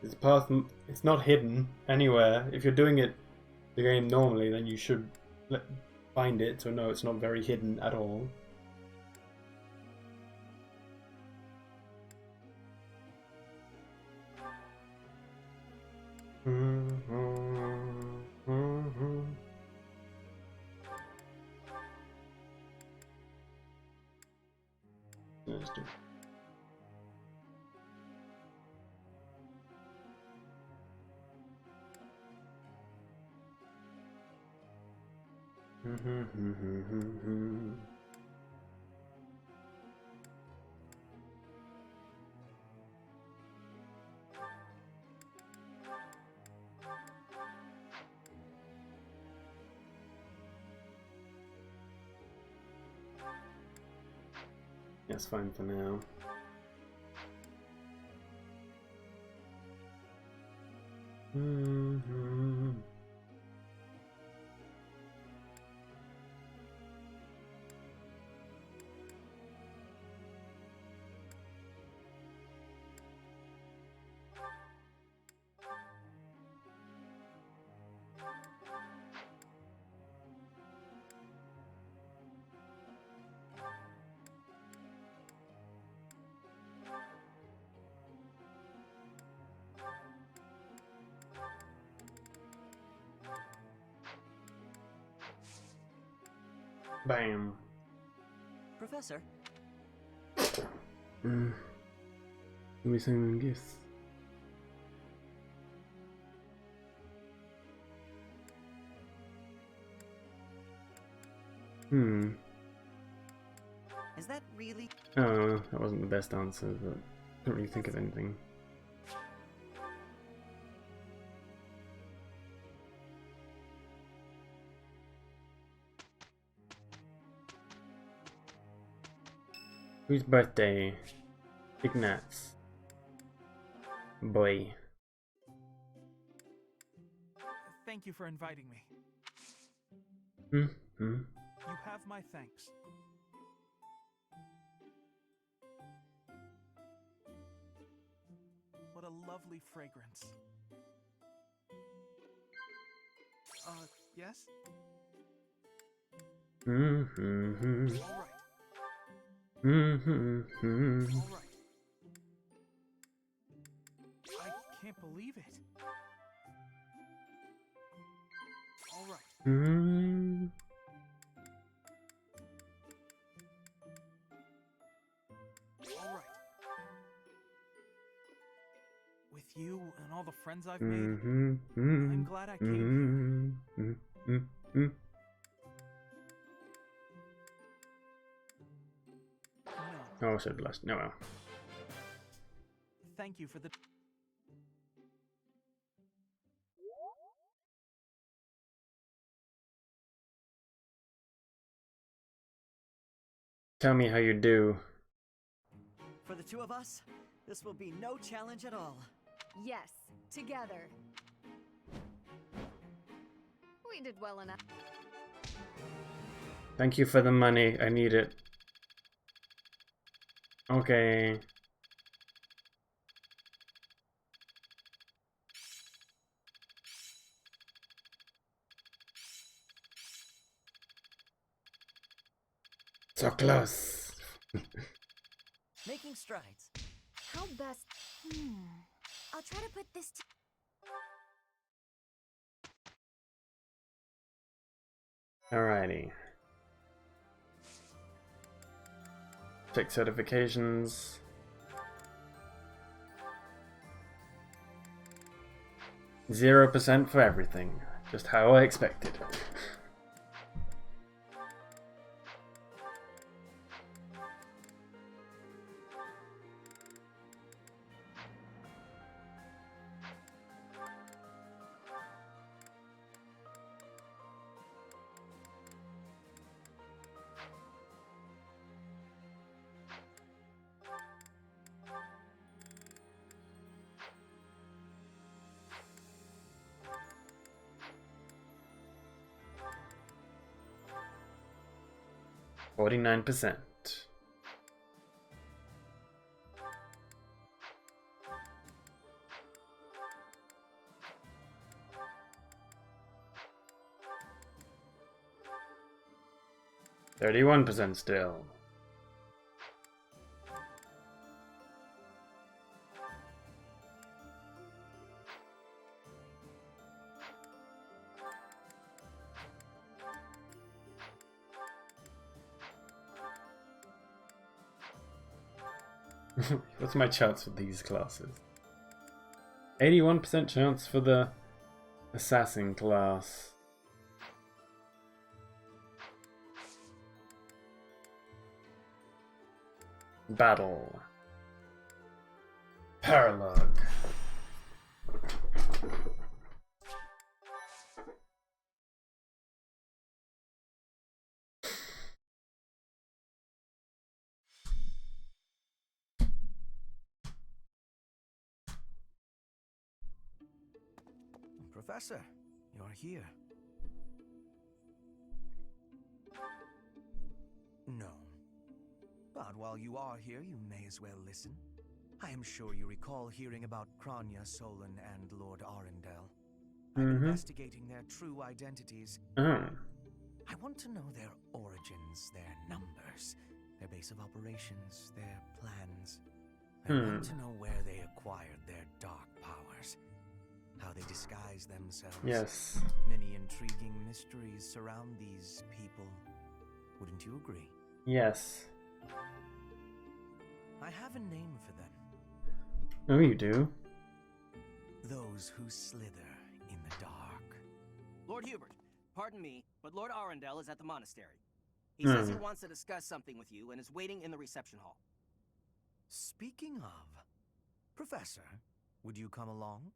It's path. It's not hidden anywhere. If you're doing it the game normally, then you should find it. So no, it's not very hidden at all. Let's do. That's fine for now. Bam. Professor? Give me some gifts. Is that really? Oh, that wasn't the best answer, but I can't really think of anything. Whose birthday? Ignat's. Boy. Thank you for inviting me. Mm-hmm. You have my thanks. What a lovely fragrance. Yes? Mm-hmm. All right. Mm-hmm. All right. I can't believe it. All right. Mm-hmm. All right. With you and all the friends I've made, I'm glad I came here. Oh, I said last. No, well. Thank you for the. Tell me how you do. For the two of us, this will be no challenge at all. Yes, together. We did well enough. Thank you for the money. I need it. Okay. So close. Making strides. How best? I'll try to put this Alrighty. Check certifications. %0 for everything. Just how I expected. %49. %31 still. What's my chance for these classes? 81% chance for the assassin class. Battle. Paralogue. Professor, you're here. No. But while you are here, you may as well listen. I am sure you recall hearing about Kranya, Solon, and Lord Arundel. I'm investigating their true identities. I want to know their origins, their numbers, their base of operations, their plans. I want to know where they acquired their dark powers, how they disguise themselves. Yes. Many intriguing mysteries surround these people. Wouldn't you agree? Yes. I have a name for them. Oh, you do? Those who slither in the dark. Lord Hubert, pardon me, but Lord Arundel is at the monastery. He says he wants to discuss something with you and is waiting in the reception hall. Speaking of, Professor, would you come along?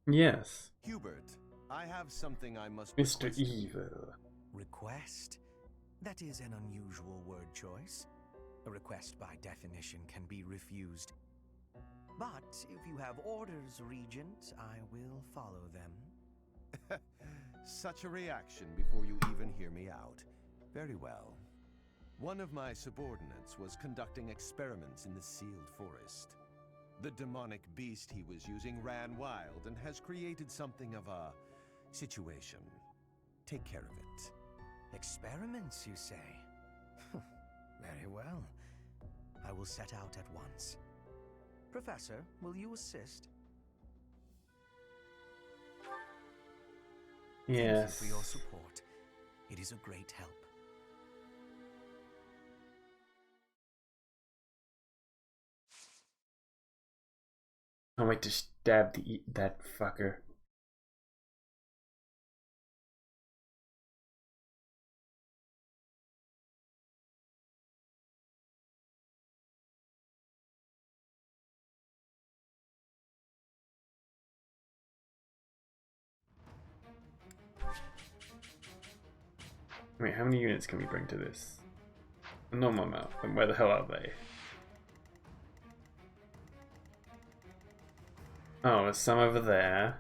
Yes. Hubert, I have something I must Mr. request. Evil. Request? That is an unusual word choice. A request by definition can be refused. But if you have orders, Regent, I will follow them. Such a reaction before you even hear me out. Very well. One of my subordinates was conducting experiments in the sealed forest. The demonic beast he was using ran wild and has created something of a situation. Take care of it. Experiments, you say? Very well. I will set out at once. Professor, will you assist? Yes. Thank you for your support. It is a great help. Can't wait to stab that fucker. Wait, how many units can we bring to this? A normal amount. And where the hell are they? Oh, there's some over there.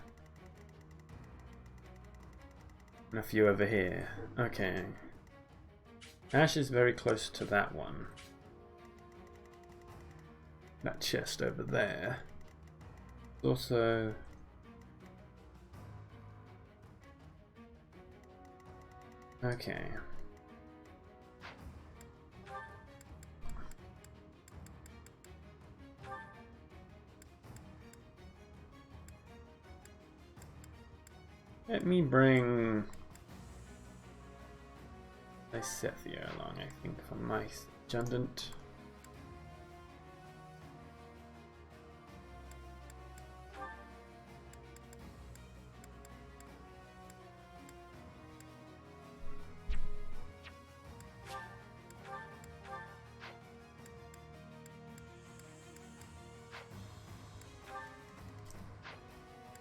And a few over here. Okay. Ash is very close to that one. That chest over there. Also... Okay. Let me bring Lysethia along, I think, for my adjutant.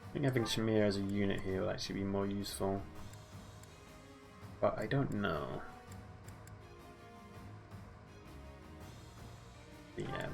I think having Shamir as a unit here will actually be more useful. But I don't know. Yeah.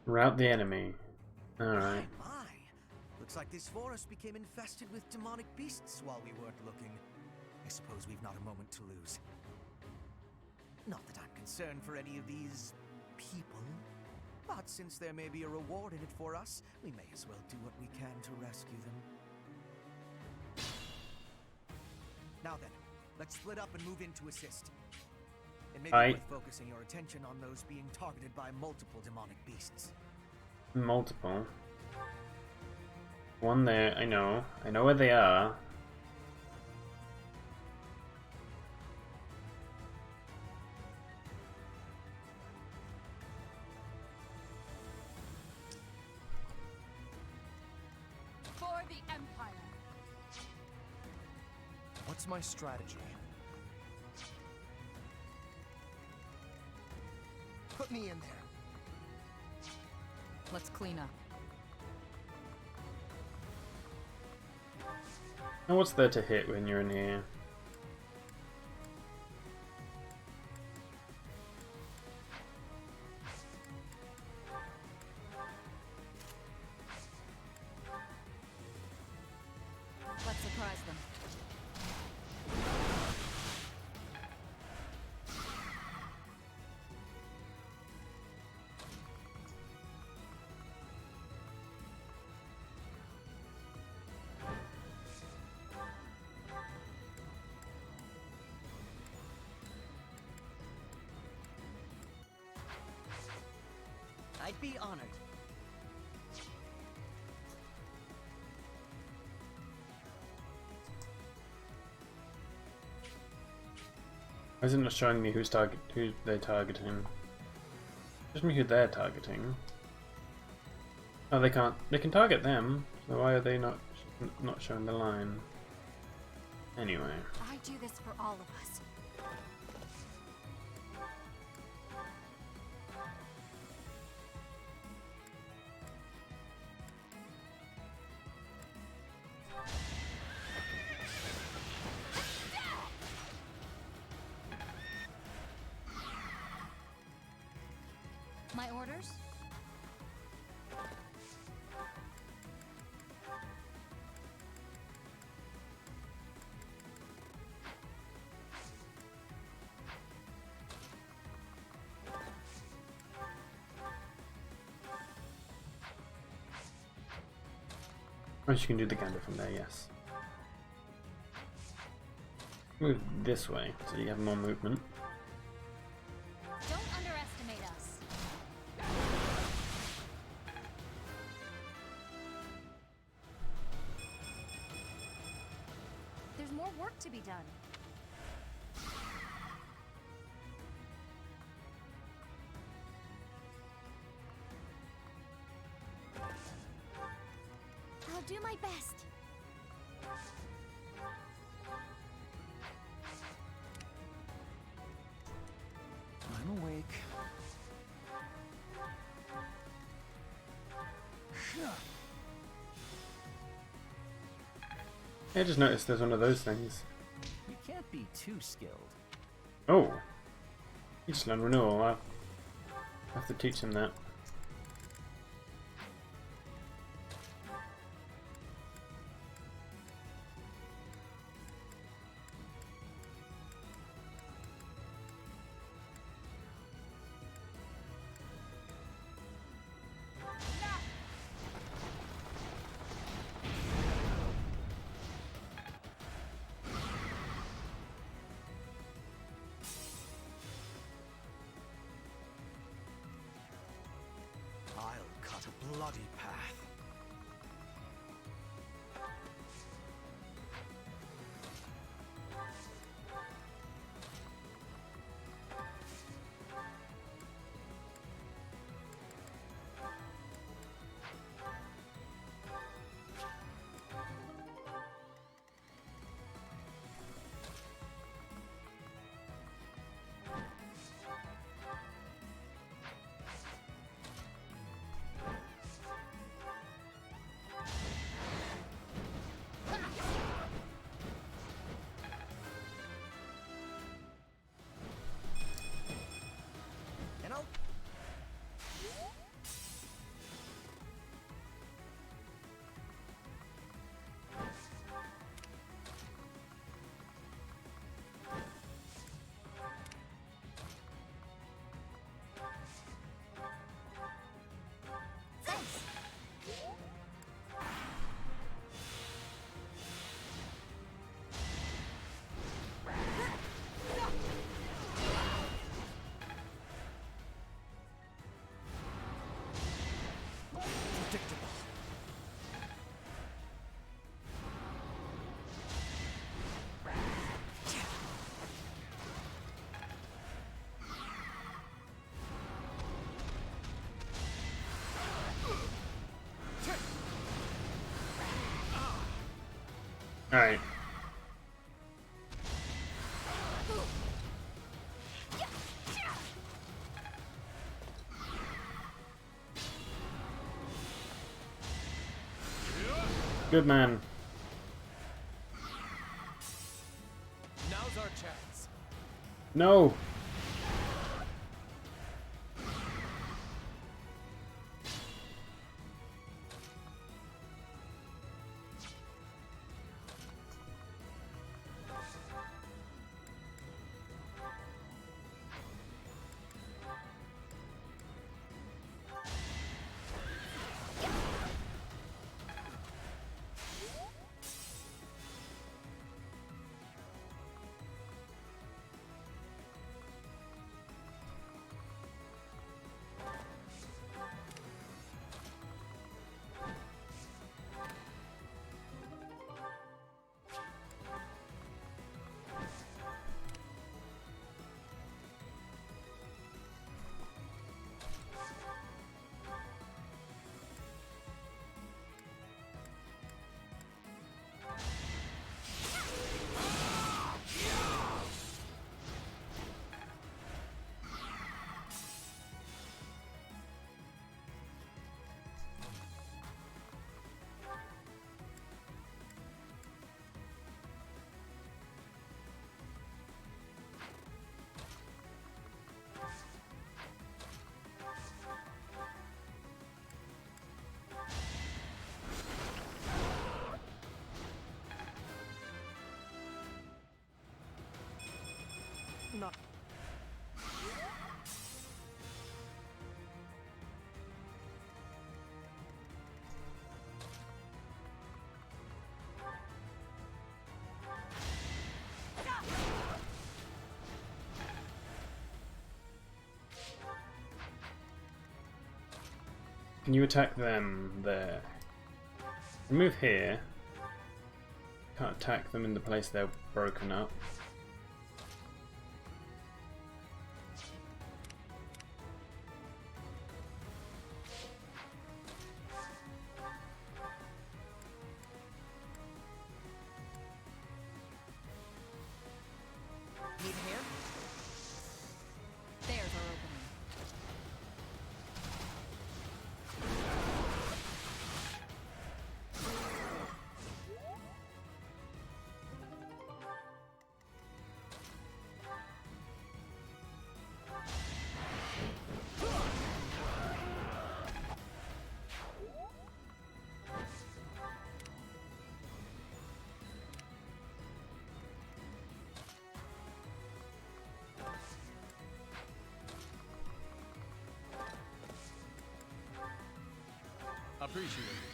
Rout the enemy. Alright. My. Looks like this forest became infested with demonic beasts while we weren't looking. I suppose we've not a moment to lose. Not that I'm concerned for any of these people, but since there may be a reward in it for us, we may as well do what we can to rescue them. Now then, let's split up and move in to assist. It may be worth focusing your attention on those being targeted by multiple demonic beasts. Multiple? One there, I know. I know where they are. For the Empire. What's my strategy? Put me in there. Let's clean up. And what's there to hit when you're in here? Let's surprise them. I'd be honored. Why is it not showing me who they're targeting? Shows me who they're targeting. Oh, they can't. They can target them. So why are they not showing the line? Anyway. I do this for all of us. My orders? Oh, you can do the gander from there, yes. Move this way, so you have more movement. Don't underestimate us. There's more work to be done. I'll do my best. I'm awake. I just noticed there's one of those things. You can't be too skilled. Oh! You just learned renewal. I'll have to teach him that. I'll cut a bloody path. Alright. Good man. Now's our chance. No! Can you attack them there? Move here. Can't attack them in the place they're broken up. Need a hand? There's our opening. Appreciate it.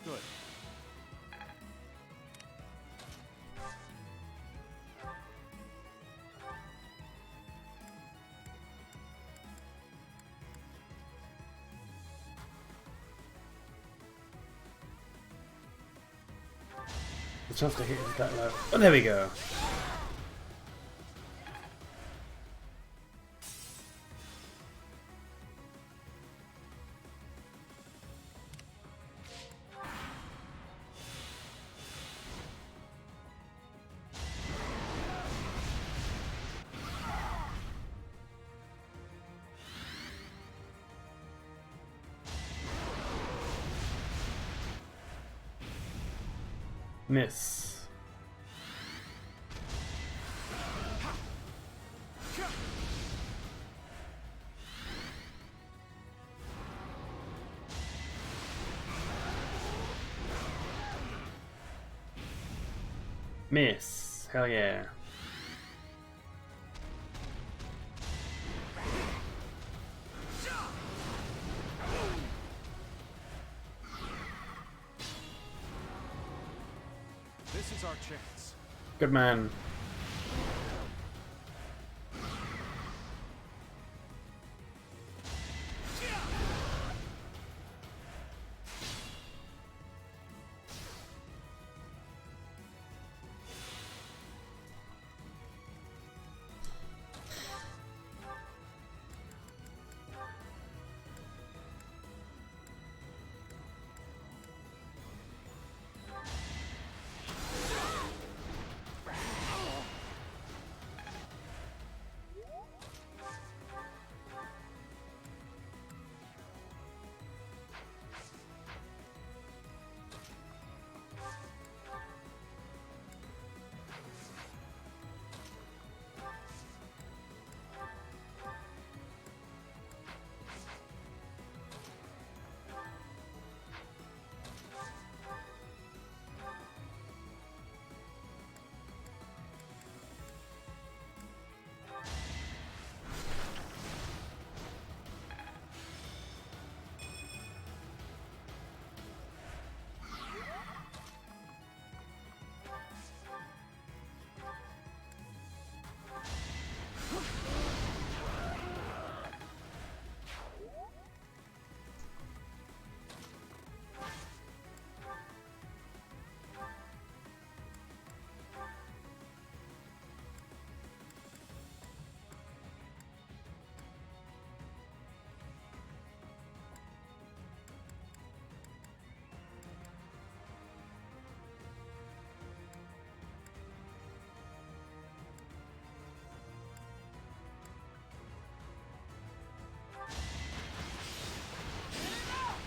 Good. The chance to hit is that low. Oh, there we go. Miss. Miss. Hell yeah. This is our chance. Good man.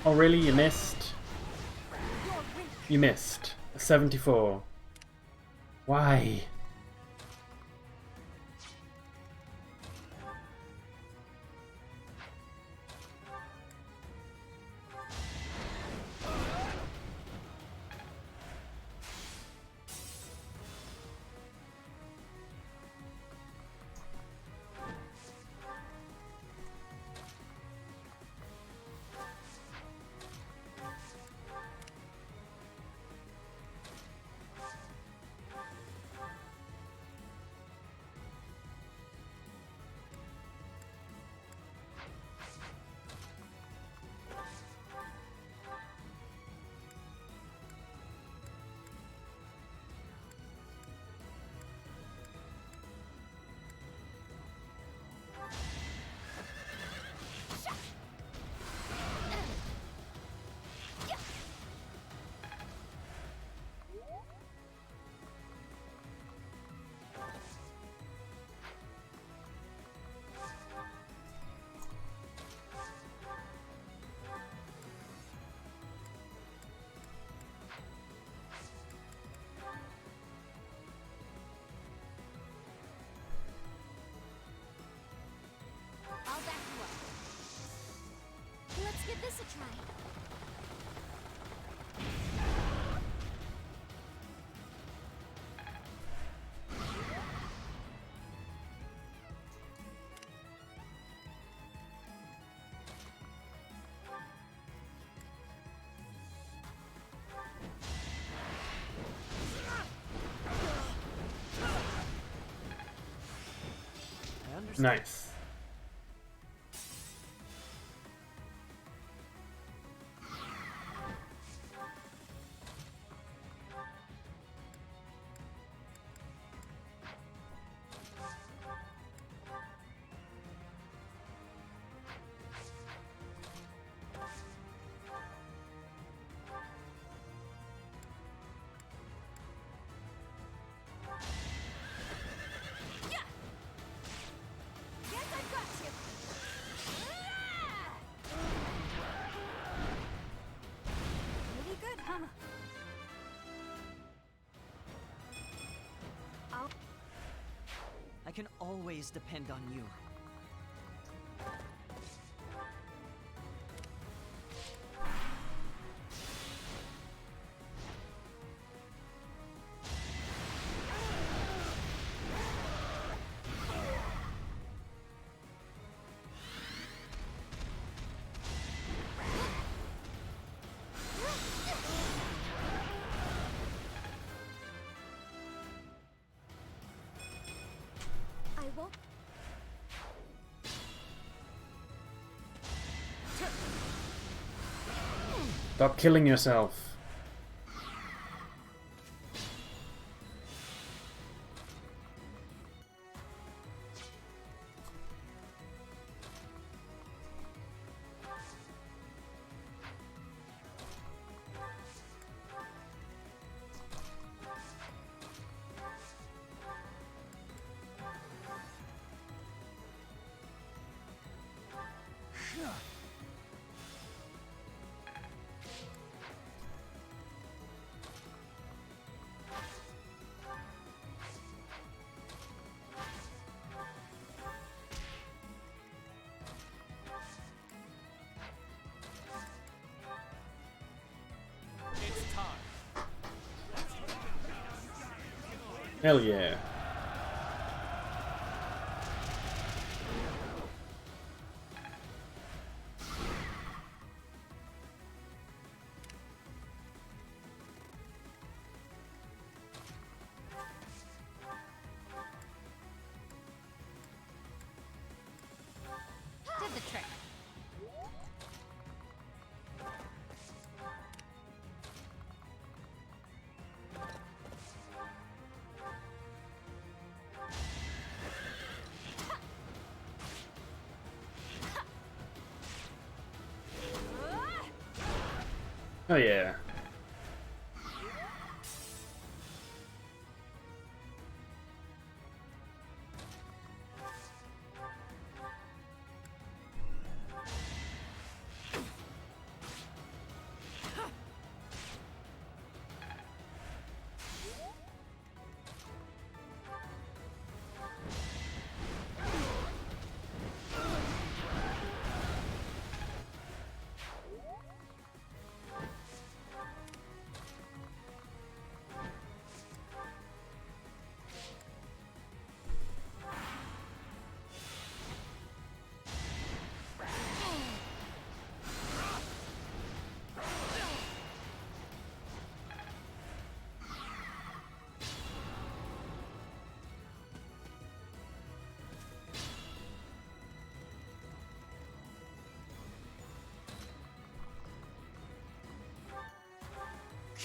Oh really? You missed? You missed. 74. Why? this a try. Nice. I can always depend on you. Stop killing yourself. Hell yeah. Did the trick. Oh yeah.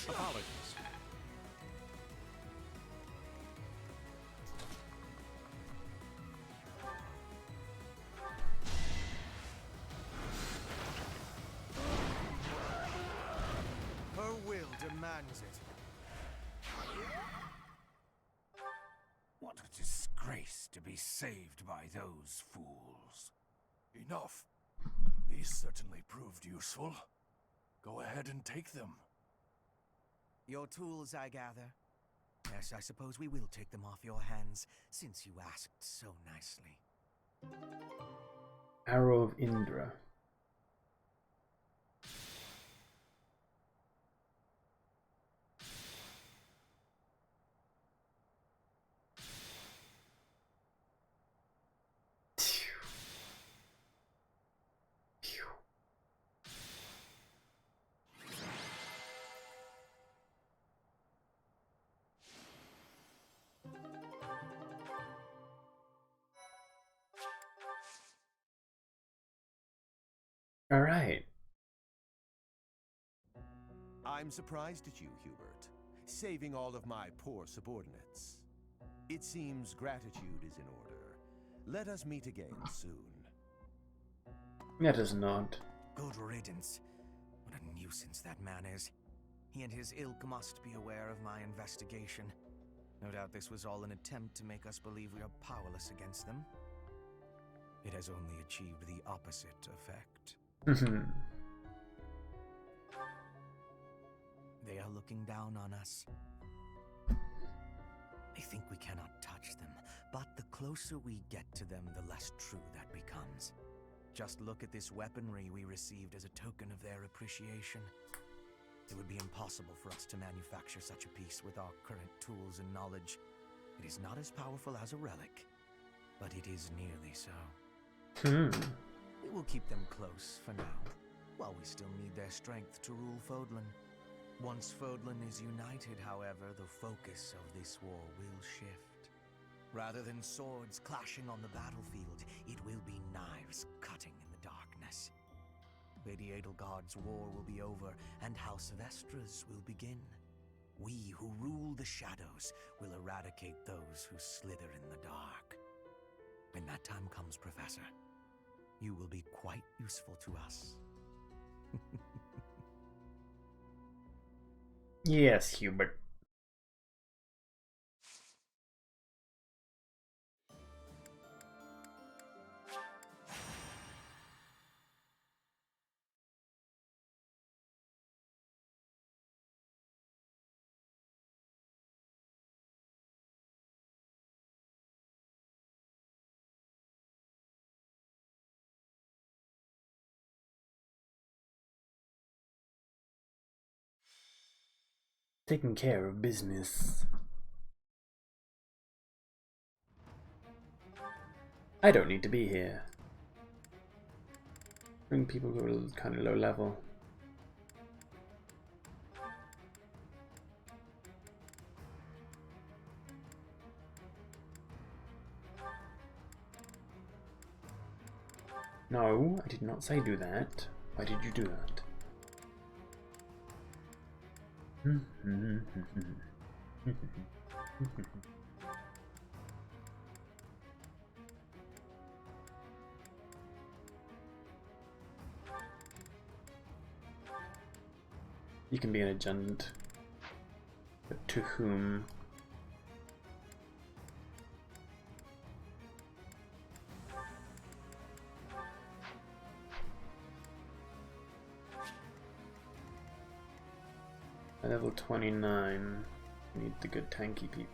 Apologies. Her will demands it. What a disgrace to be saved by those fools. Enough. These certainly proved useful. Go ahead and take them. Your tools, I gather. Yes, I suppose we will take them off your hands, since you asked so nicely. Arrow of Indra. Alright. I'm surprised at you, Hubert, saving all of my poor subordinates. It seems gratitude is in order. Let us meet again soon. That is not. Good riddance. What a nuisance that man is. He and his ilk must be aware of my investigation. No doubt this was all an attempt to make us believe we are powerless against them. It has only achieved the opposite effect. They are looking down on us. They think we cannot touch them, but the closer we get to them, the less true that becomes. Just look at this weaponry we received as a token of their appreciation. It would be impossible for us to manufacture such a piece with our current tools and knowledge. It is not as powerful as a relic, but it is nearly so. We will keep them close for now, while we still need their strength to rule Fodlan. Once Fodlan is united, however, the focus of this war will shift. Rather than swords clashing on the battlefield, it will be knives cutting in the darkness. Lady Edelgard's war will be over, and House Vestra's will begin. We who rule the shadows will eradicate those who slither in the dark. When that time comes, Professor, you will be quite useful to us. Yes, Hubert. Taking care of business. I don't need to be here. Bring people who are kind of low level. No, I did not say do that. Why did you do that? You can be an agent, but to whom? At level 29, we need the good tanky people.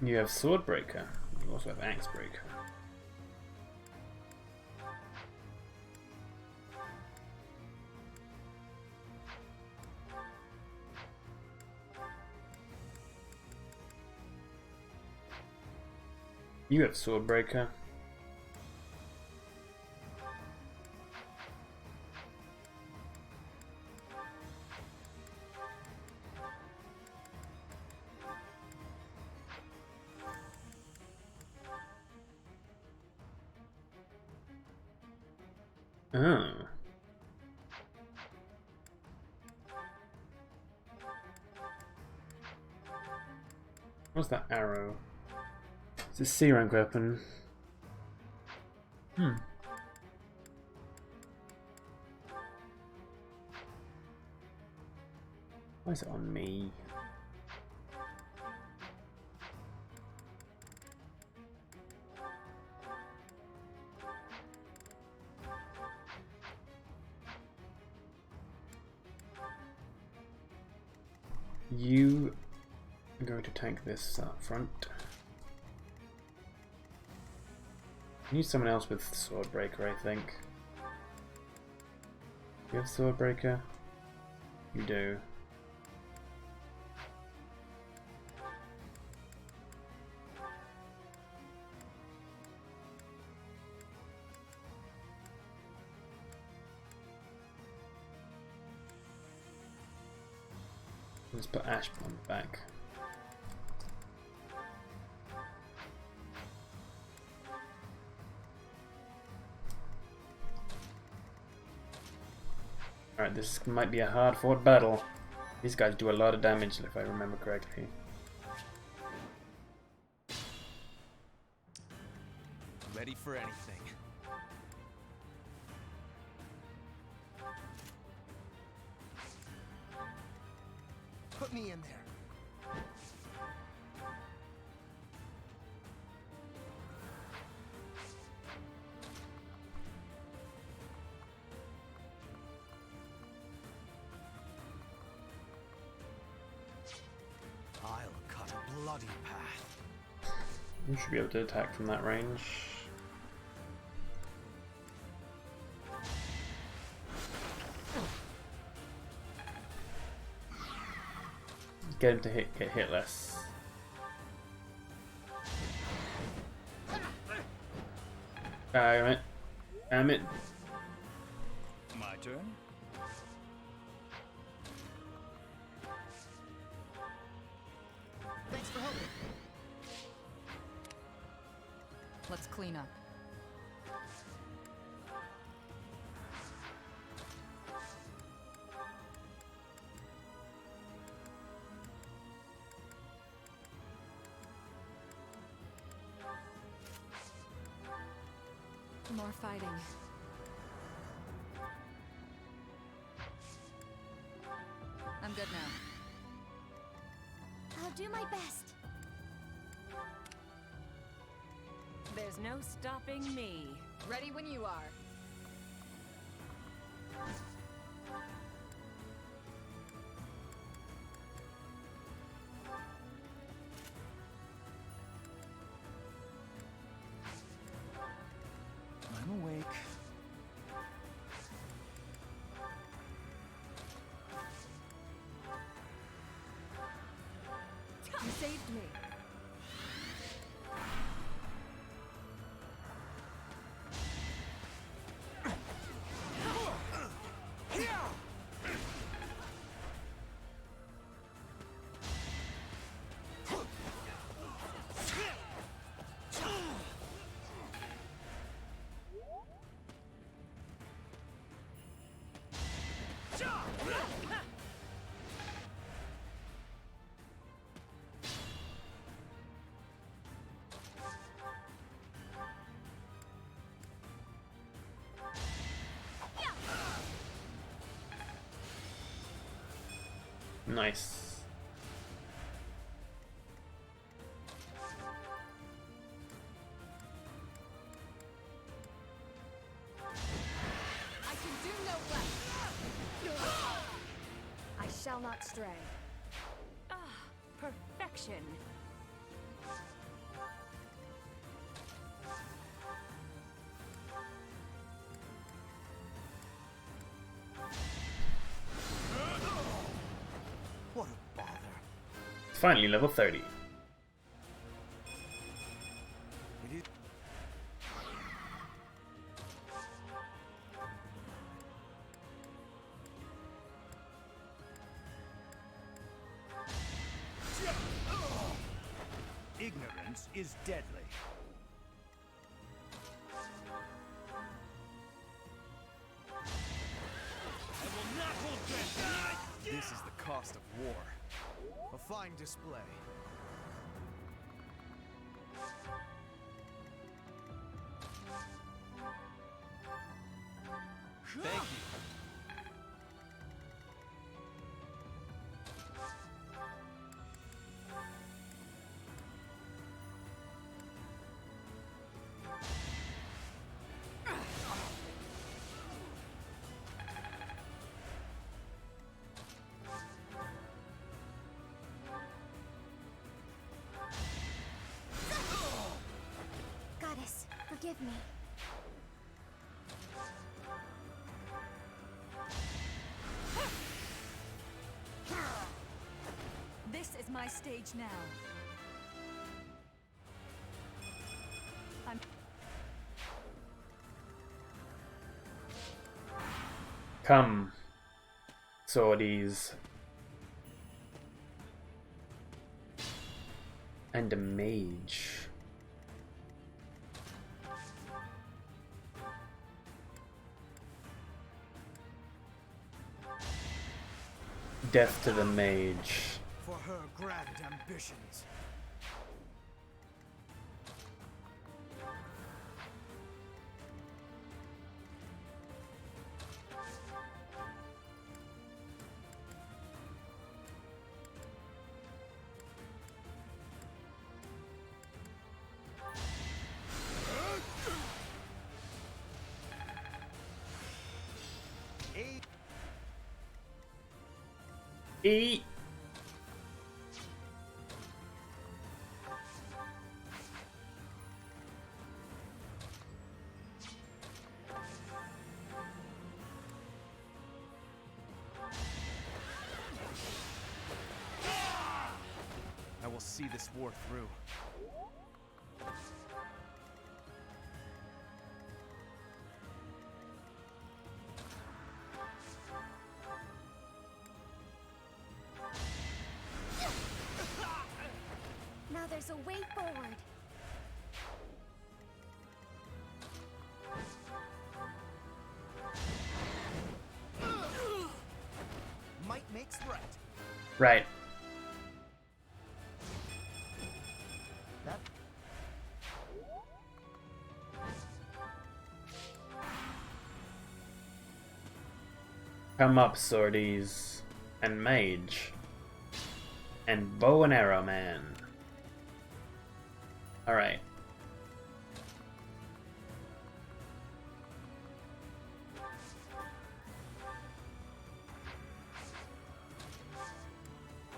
You have Swordbreaker. You also have Axebreaker. You have Swordbreaker. Oh. What's that arrow? It's a C rank weapon. Why is it on me? You are going to tank this up front. Need someone else with Swordbreaker, I think. You have Swordbreaker? You do. Let's put Ashbond back. Alright, this might be a hard-fought battle. These guys do a lot of damage, if I remember correctly. Ready for anything. Put me in there. I'll cut a bloody path. You should be able to attack from that range. Get him to get hit less. Damn it. Damn it. My turn? Thanks for helping. Let's clean up. More fighting. I'm good now. I'll do my best. There's no stopping me. Ready when you are. I'm awake. You saved me. Nice. I can do no less. I shall not stray. Ah, perfection. What a bother. Finally, level 30. It is. Ignorance is deadly. This is the cost of war. A fine display. Thank you. Goddess, forgive forgive me. This is my stage now. Come, swordies. And a mage. Death to the mage. For her grand ambitions. Eat. I will see this war through. Now there's a way forward. Might makes right. Right. That Come up, swordies. And mage. And bow and arrow man. Alright.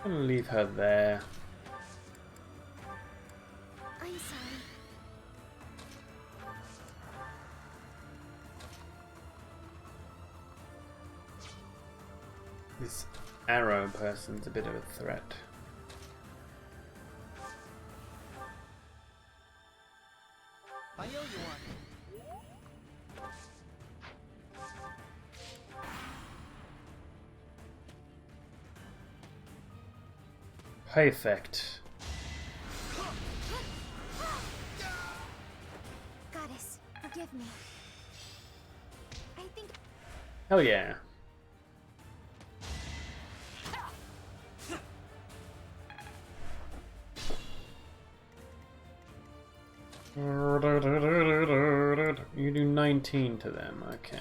I'm gonna leave her there. I'm sorry. This arrow person's a bit of a threat. I owe you one. Perfect. Goddess, forgive me. I think Hell yeah. You do 19 to them, okay.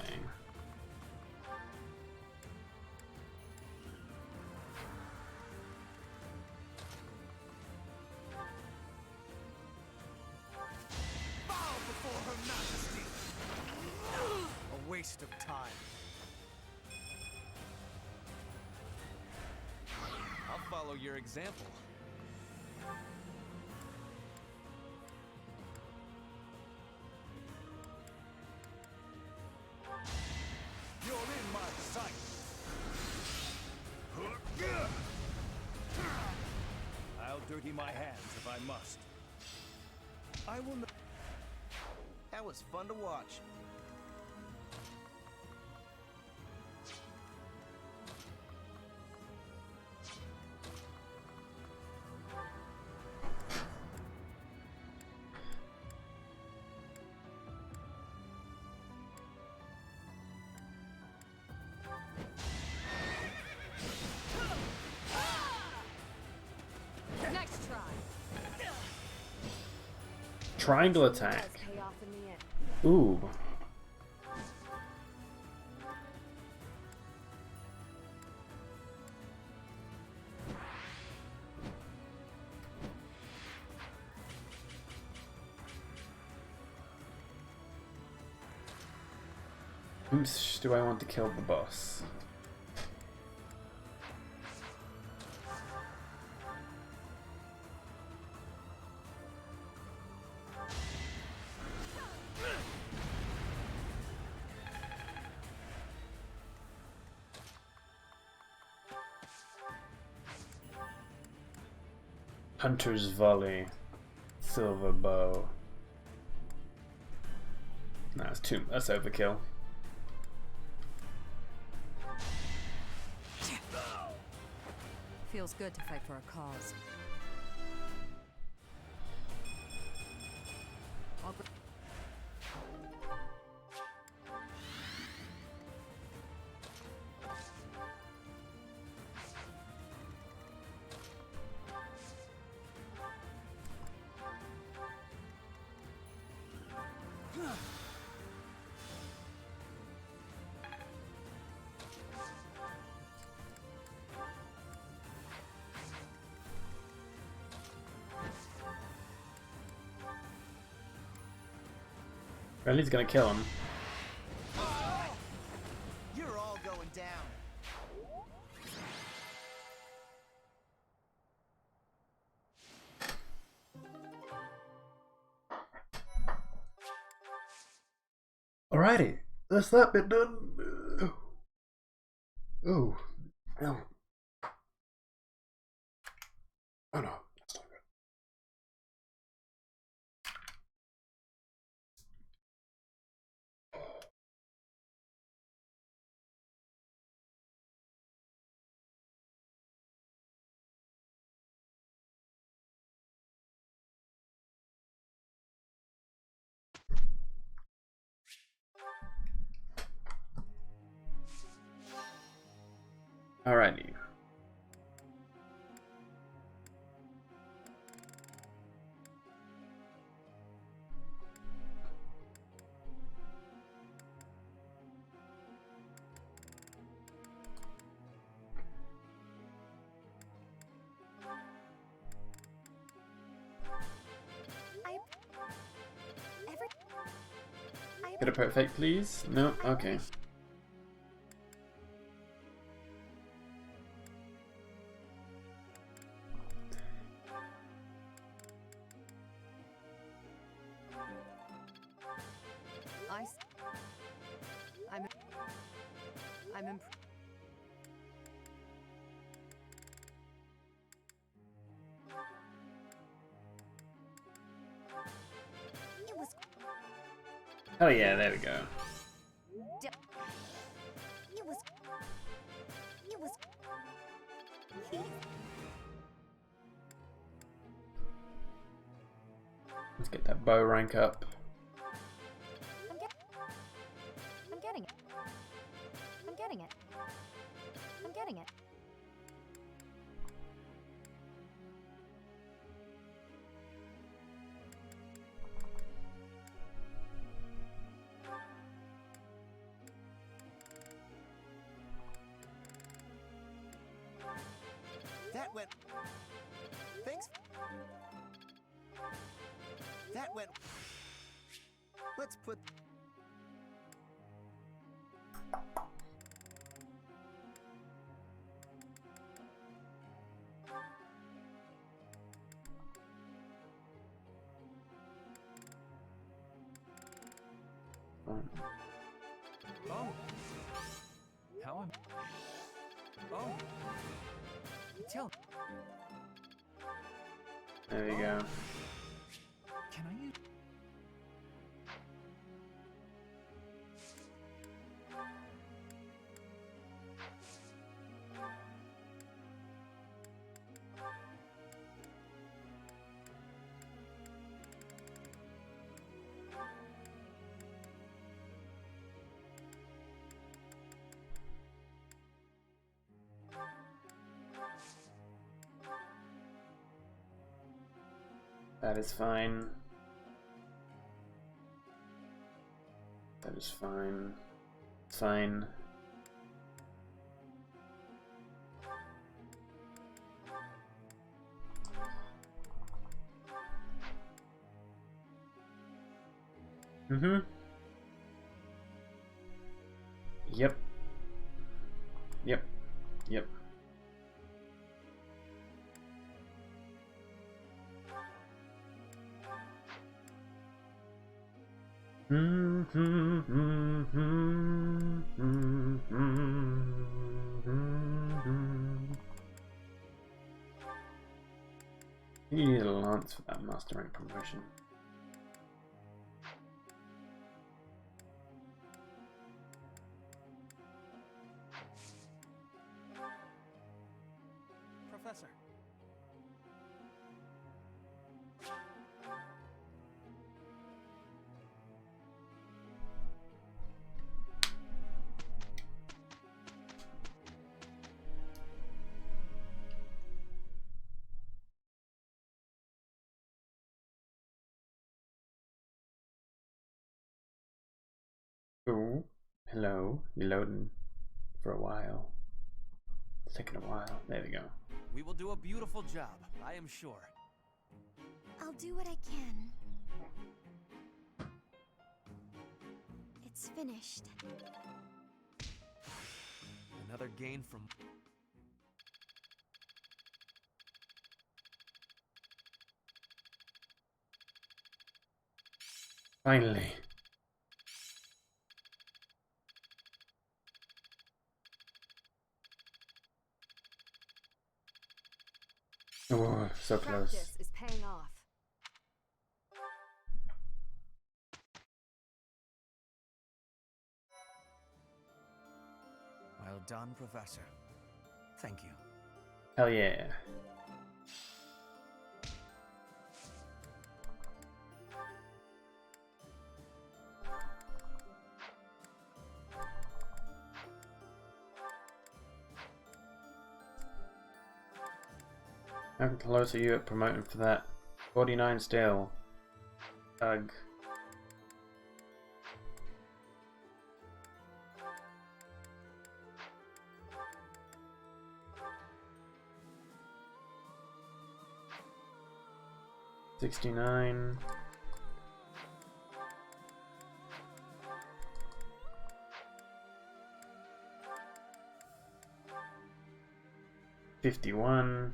Bow before her majesty. A waste of time. I'll follow your example. You're in my sight. I'll dirty my hands if I must. I will not. That was fun to watch. Next try. Trying to attack. Ooh. Oops, do I want to kill the boss? Hunter's Volley. Silver Bow. That's overkill. Feels good to fight for a cause. Riley's gonna kill him. You're all going down. Alrighty, that's that bit done. Oh, no. Oh no, that's not good. Alrighty. Get a perfect, please? No? Okay. I'm Oh yeah, there we go. Let's get that bow rank up. I'm getting it. I'm getting it. I'm getting it. That went... Thanks. That went... Let's put... Oh. How am... Oh. Tell... There we go. Can I use... That is fine. That is fine. Fine. Mm-hmm. Yep. Yep. Yep. master rank promotion. Professor. Ooh, hello. You're loading for a while. It's taking a while. There we go. We will do a beautiful job, I am sure. I'll do what I can. It's finished. Another gain from... Finally. Oh, so close. Practice is paying off. Well done, Professor. Thank you. Hell yeah. How close are you at promoting for that? 49 still. Ugh. $69. $51.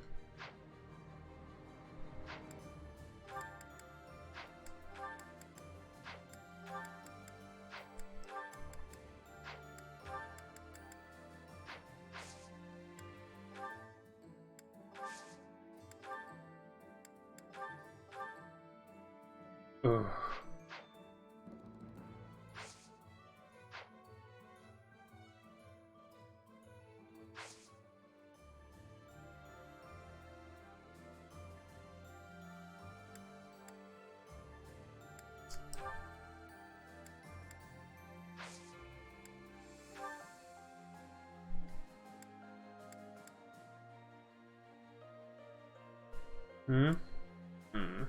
Ooh. Hmm? Hmm.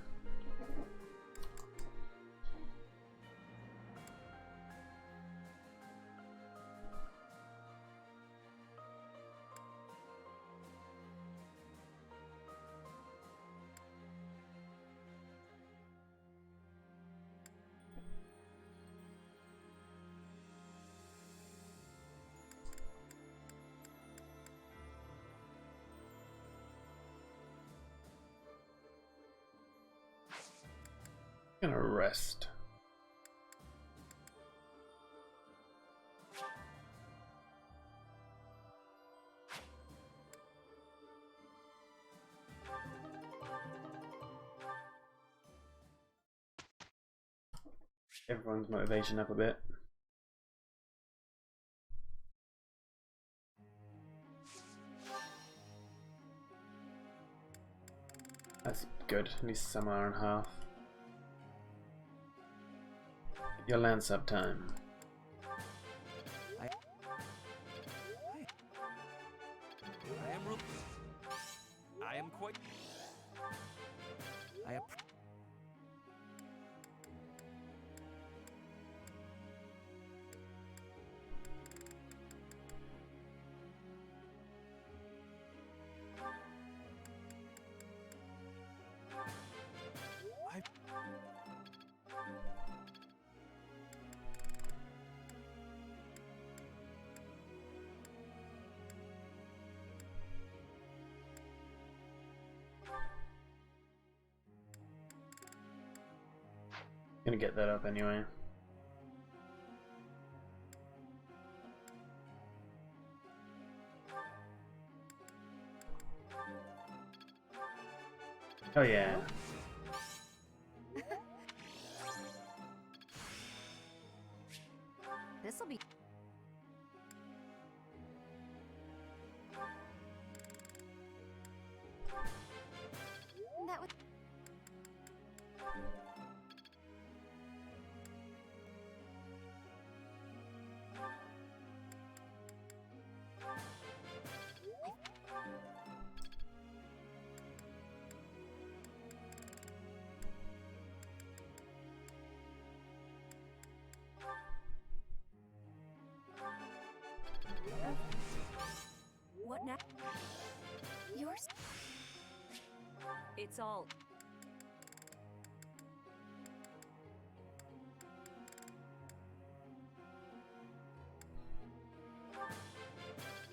Gonna rest. Everyone's motivation up a bit. That's good, at least some hour and a half. Your lance up time. I am quite... Gonna get that up anyway. Oh yeah. be. That was. What now? Yours? It's all...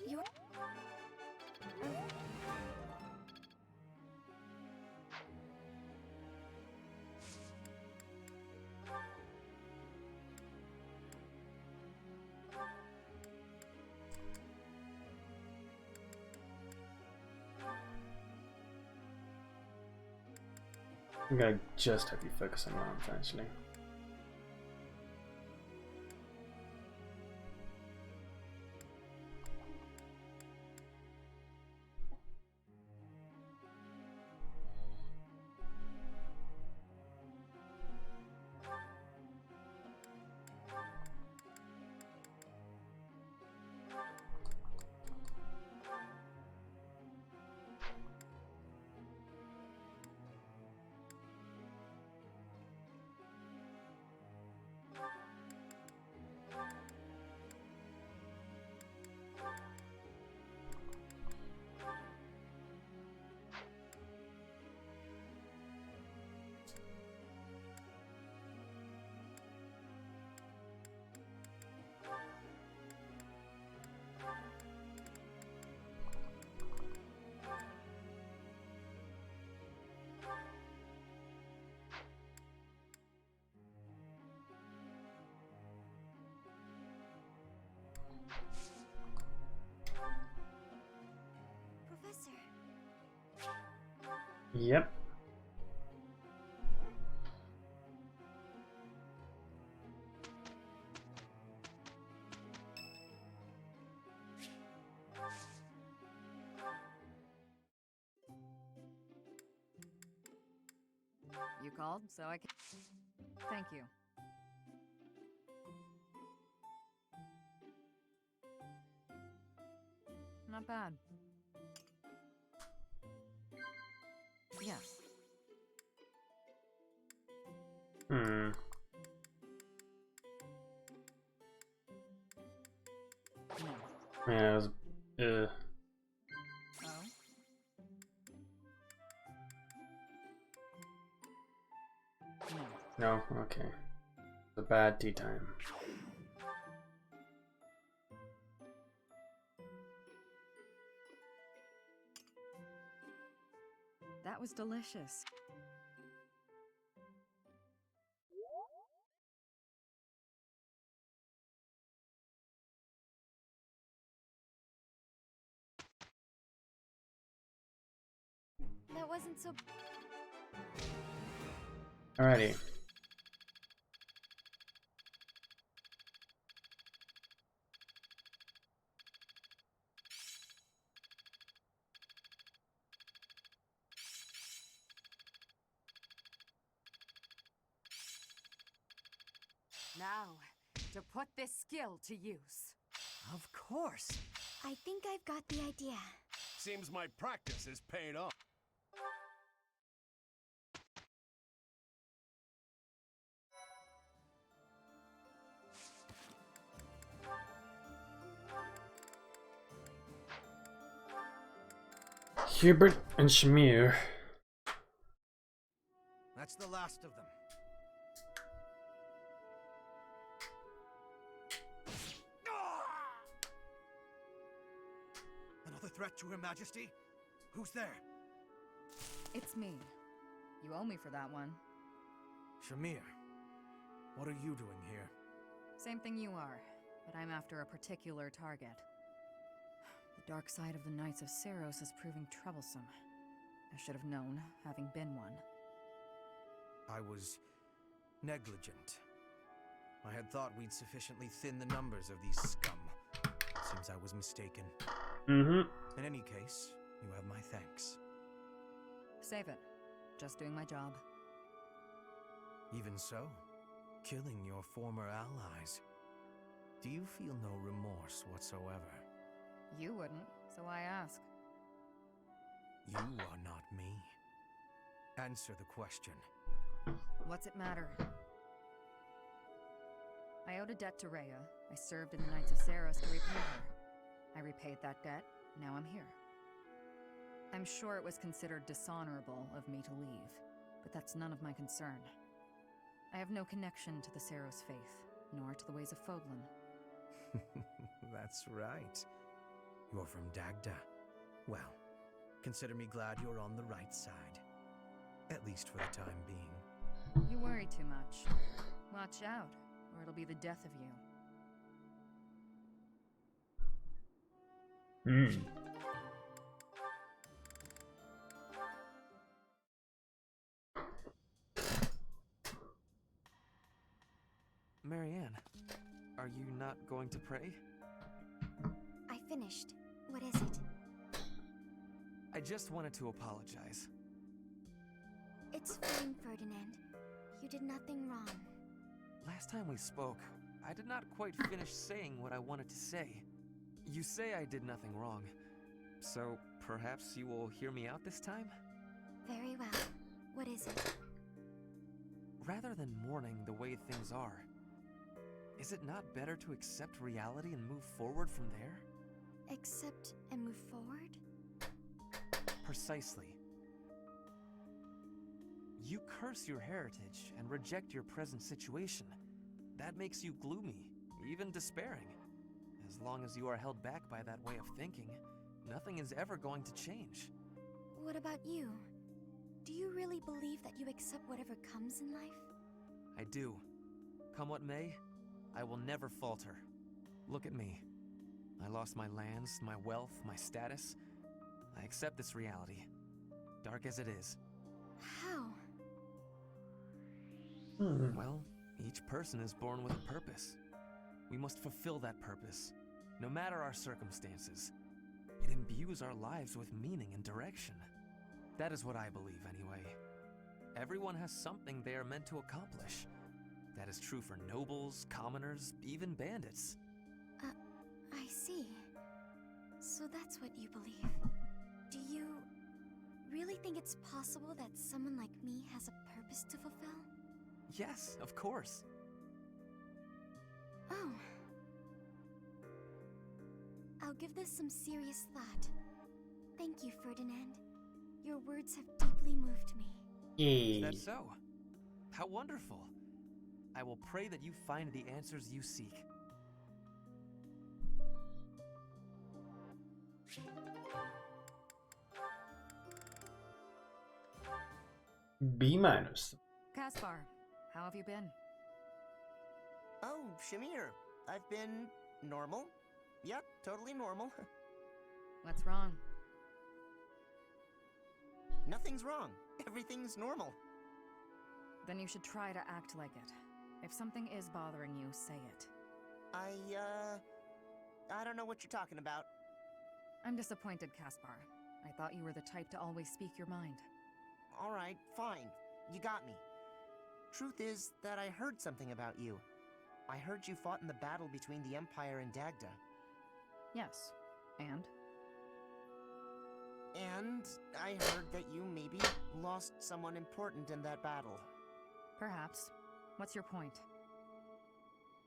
Your... I'm gonna just have you focus on arms, actually. Professor. Yep. You called, so I can. Thank you. Not bad. Yes. Hmm. Yeah, it was. Oh? No, okay. It's a bad tea time. That was delicious. That wasn't so. Alrighty. Now, to put this skill to use. Of course. I think I've got the idea. Seems my practice is paid off. Hubert and Shamir. That's the last of them. Another threat to Her Majesty? Who's there? It's me. You owe me for that one. Shamir, what are you doing here? Same thing you are, but I'm after a particular target. The dark side of the Knights of Seros is proving troublesome. I should have known, having been one. I was negligent. I had thought we'd sufficiently thin the numbers of these scum. Seems I was mistaken. Mm-hmm. In any case, you have my thanks. Save it. Just doing my job. Even so, killing your former allies. Do you feel no remorse whatsoever? You wouldn't, so I ask. You are not me. Answer the question. What's it matter? I owed a debt to Rhea. I served in the Knights of Saros to repay her. I repaid that debt, now I'm here. I'm sure it was considered dishonorable of me to leave, but that's none of my concern. I have no connection to the Saros faith, nor to the ways of Fodlan. That's right. You're from Dagda. Well, consider me glad you're on the right side. At least for the time being. You worry too much. Watch out, or it'll be the death of you. Hmm. Marianne, are you not going to pray? I finished. What is it? I just wanted to apologize. It's fine, Ferdinand. You did nothing wrong. Last time we spoke, I did not quite finish saying what I wanted to say. You say I did nothing wrong, so perhaps you will hear me out this time? Very well. What is it? Rather than mourning the way things are, is it not better to accept reality and move forward from there? Accept and move forward? Precisely. You curse your heritage and reject your present situation. That makes you gloomy, even despairing. As long as you are held back by that way of thinking, nothing is ever going to change. What about you? Do you really believe that you accept whatever comes in life? I do. Come what may, I will never falter. Look at me. I lost my lands, my wealth, my status. I accept this reality, dark as it is. How? Well, each person is born with a purpose. We must fulfill that purpose, no matter our circumstances. It imbues our lives with meaning and direction. That is what I believe, anyway. Everyone has something they are meant to accomplish. That is true for nobles, commoners, even bandits. I see. So that's what you believe. Do you really think it's possible that someone like me has a purpose to fulfill? Yes, of course. Oh. I'll give this some serious thought. Thank you, Ferdinand. Your words have deeply moved me. Is that so? How wonderful. I will pray that you find the answers you seek. B minus. Caspar, how have you been? Oh, Shamir. I've been normal. Yep, totally normal. What's wrong? Nothing's wrong. Everything's normal. Then you should try to act like it. If something is bothering you, say it. I don't know what you're talking about. I'm disappointed, Caspar. I thought you were the type to always speak your mind. Alright, fine. You got me. Truth is that I heard something about you. I heard you fought in the battle between the Empire and Dagda. Yes. And? And I heard that you maybe lost someone important in that battle. Perhaps. What's your point?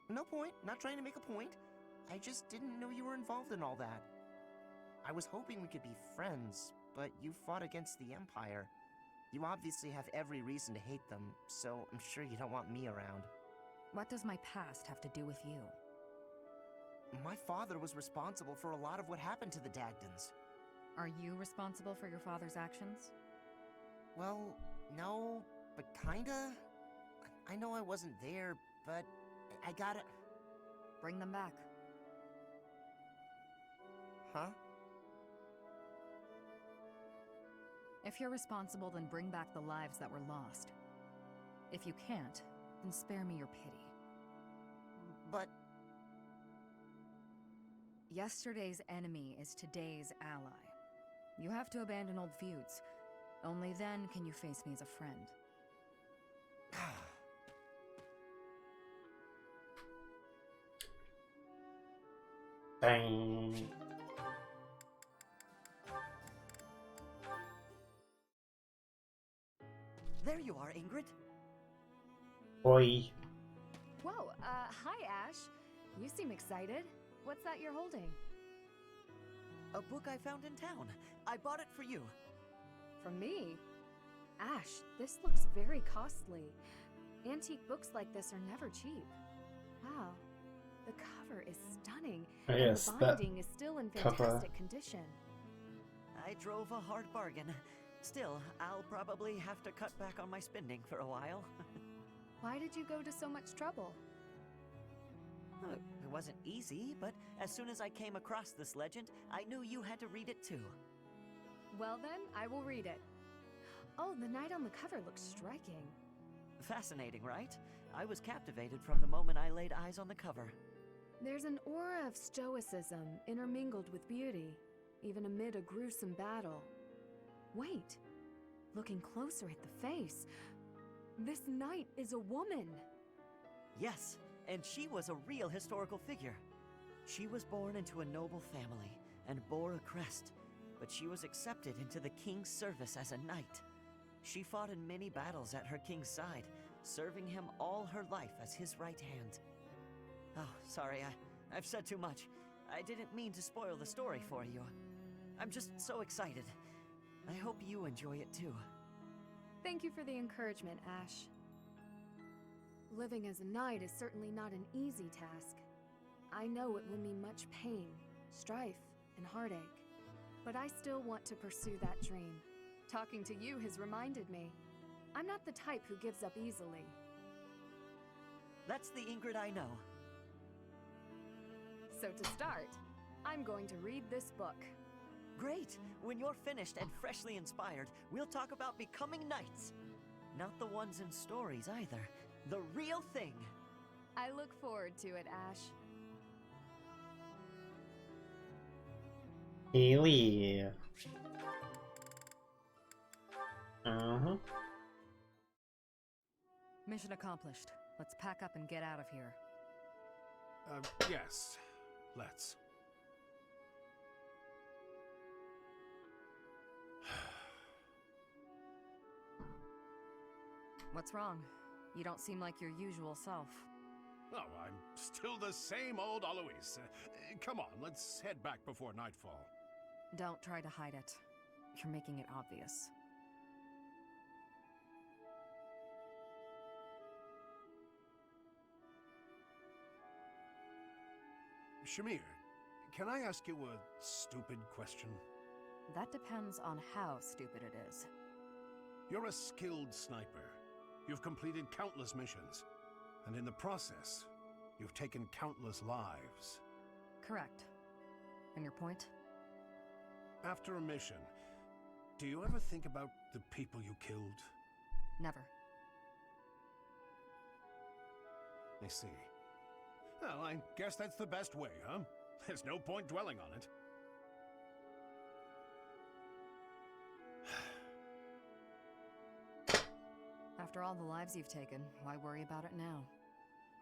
No point. Not trying to make a point. I just didn't know you were involved in all that. I was hoping we could be friends, but you fought against the Empire. You obviously have every reason to hate them, so I'm sure you don't want me around. What does my past have to do with you? My father was responsible for a lot of what happened to the Dagdans. Are you responsible for your father's actions? Well, no, but kinda. I know I wasn't there, but I gotta... Bring them back. Huh? If you're responsible, then bring back the lives that were lost. If you can't, then spare me your pity. But... Yesterday's enemy is today's ally. You have to abandon old feuds. Only then can you face me as a friend. Bang. There you are, Ingrid. Oi. Whoa, hi Ash. You seem excited. What's that you're holding? A book I found in town. I bought it for you. From me? Ash, this looks very costly. Antique books like this are never cheap. Wow. The cover is stunning, Yes, and the binding is still in fantastic condition. I drove a hard bargain. Still, I'll probably have to cut back on my spending for a while. Why did you go to so much trouble? It wasn't easy, but as soon as I came across this legend, I knew you had to read it too. Well then, I will read it. Oh, the knight on the cover looks striking. Fascinating, right? I was captivated from the moment I laid eyes on the cover. There's an aura of stoicism intermingled with beauty, even amid a gruesome battle. Wait, looking closer at the face, this knight is a woman. Yes, and she was a real historical figure. She was born into a noble family and bore a crest, but she was accepted into the king's service as a knight. She fought in many battles at her king's side, serving him all her life as his right hand. Oh, sorry, I've said too much. I didn't mean to spoil the story for you. I'm just so excited. I hope you enjoy it too. Thank you for the encouragement, Ash. Living as a knight is certainly not an easy task. I know it will mean much pain, strife, and heartache. But I still want to pursue that dream. Talking to you has reminded me. I'm not the type who gives up easily. That's the Ingrid I know. So to start, I'm going to read this book. Great! When you're finished and freshly inspired, we'll talk about becoming knights. Not the ones in stories either. The real thing. I look forward to it, Ash. Haley. Mission accomplished. Let's pack up and get out of here. Yes. Let's. What's wrong? You don't seem like your usual self. Oh, I'm still the same old Alois. Come on, let's head back before nightfall. Don't try to hide it. You're making it obvious. Shamir, can I ask you a stupid question? That depends on how stupid it is. You're a skilled sniper. You've completed countless missions, and in the process, you've taken countless lives. Correct. And your point? After a mission, do you ever think about the people you killed? Never. I see. Well, I guess that's the best way, huh? There's no point dwelling on it. After all the lives you've taken, why worry about it now?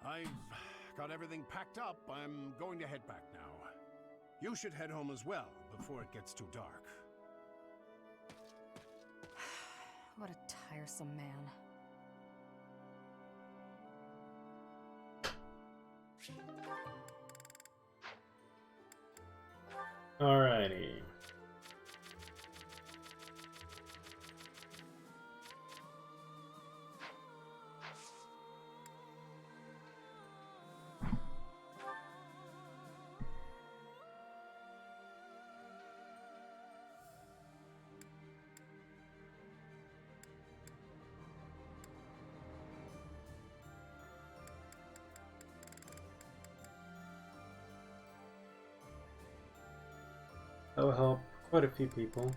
I've got everything packed up. I'm going to head back now. You should head home as well, before it gets too dark. What a tiresome man. Alrighty. That will help quite a few people.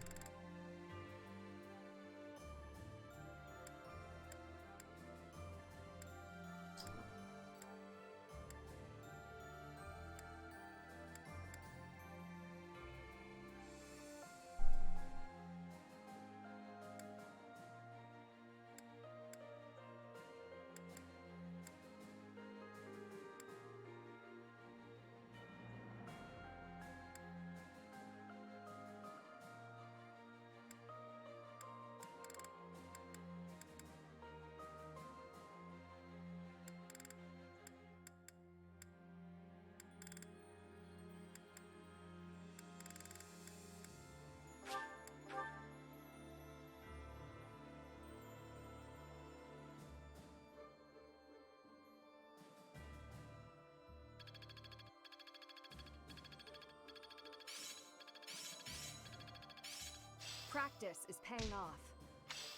Practice is paying off.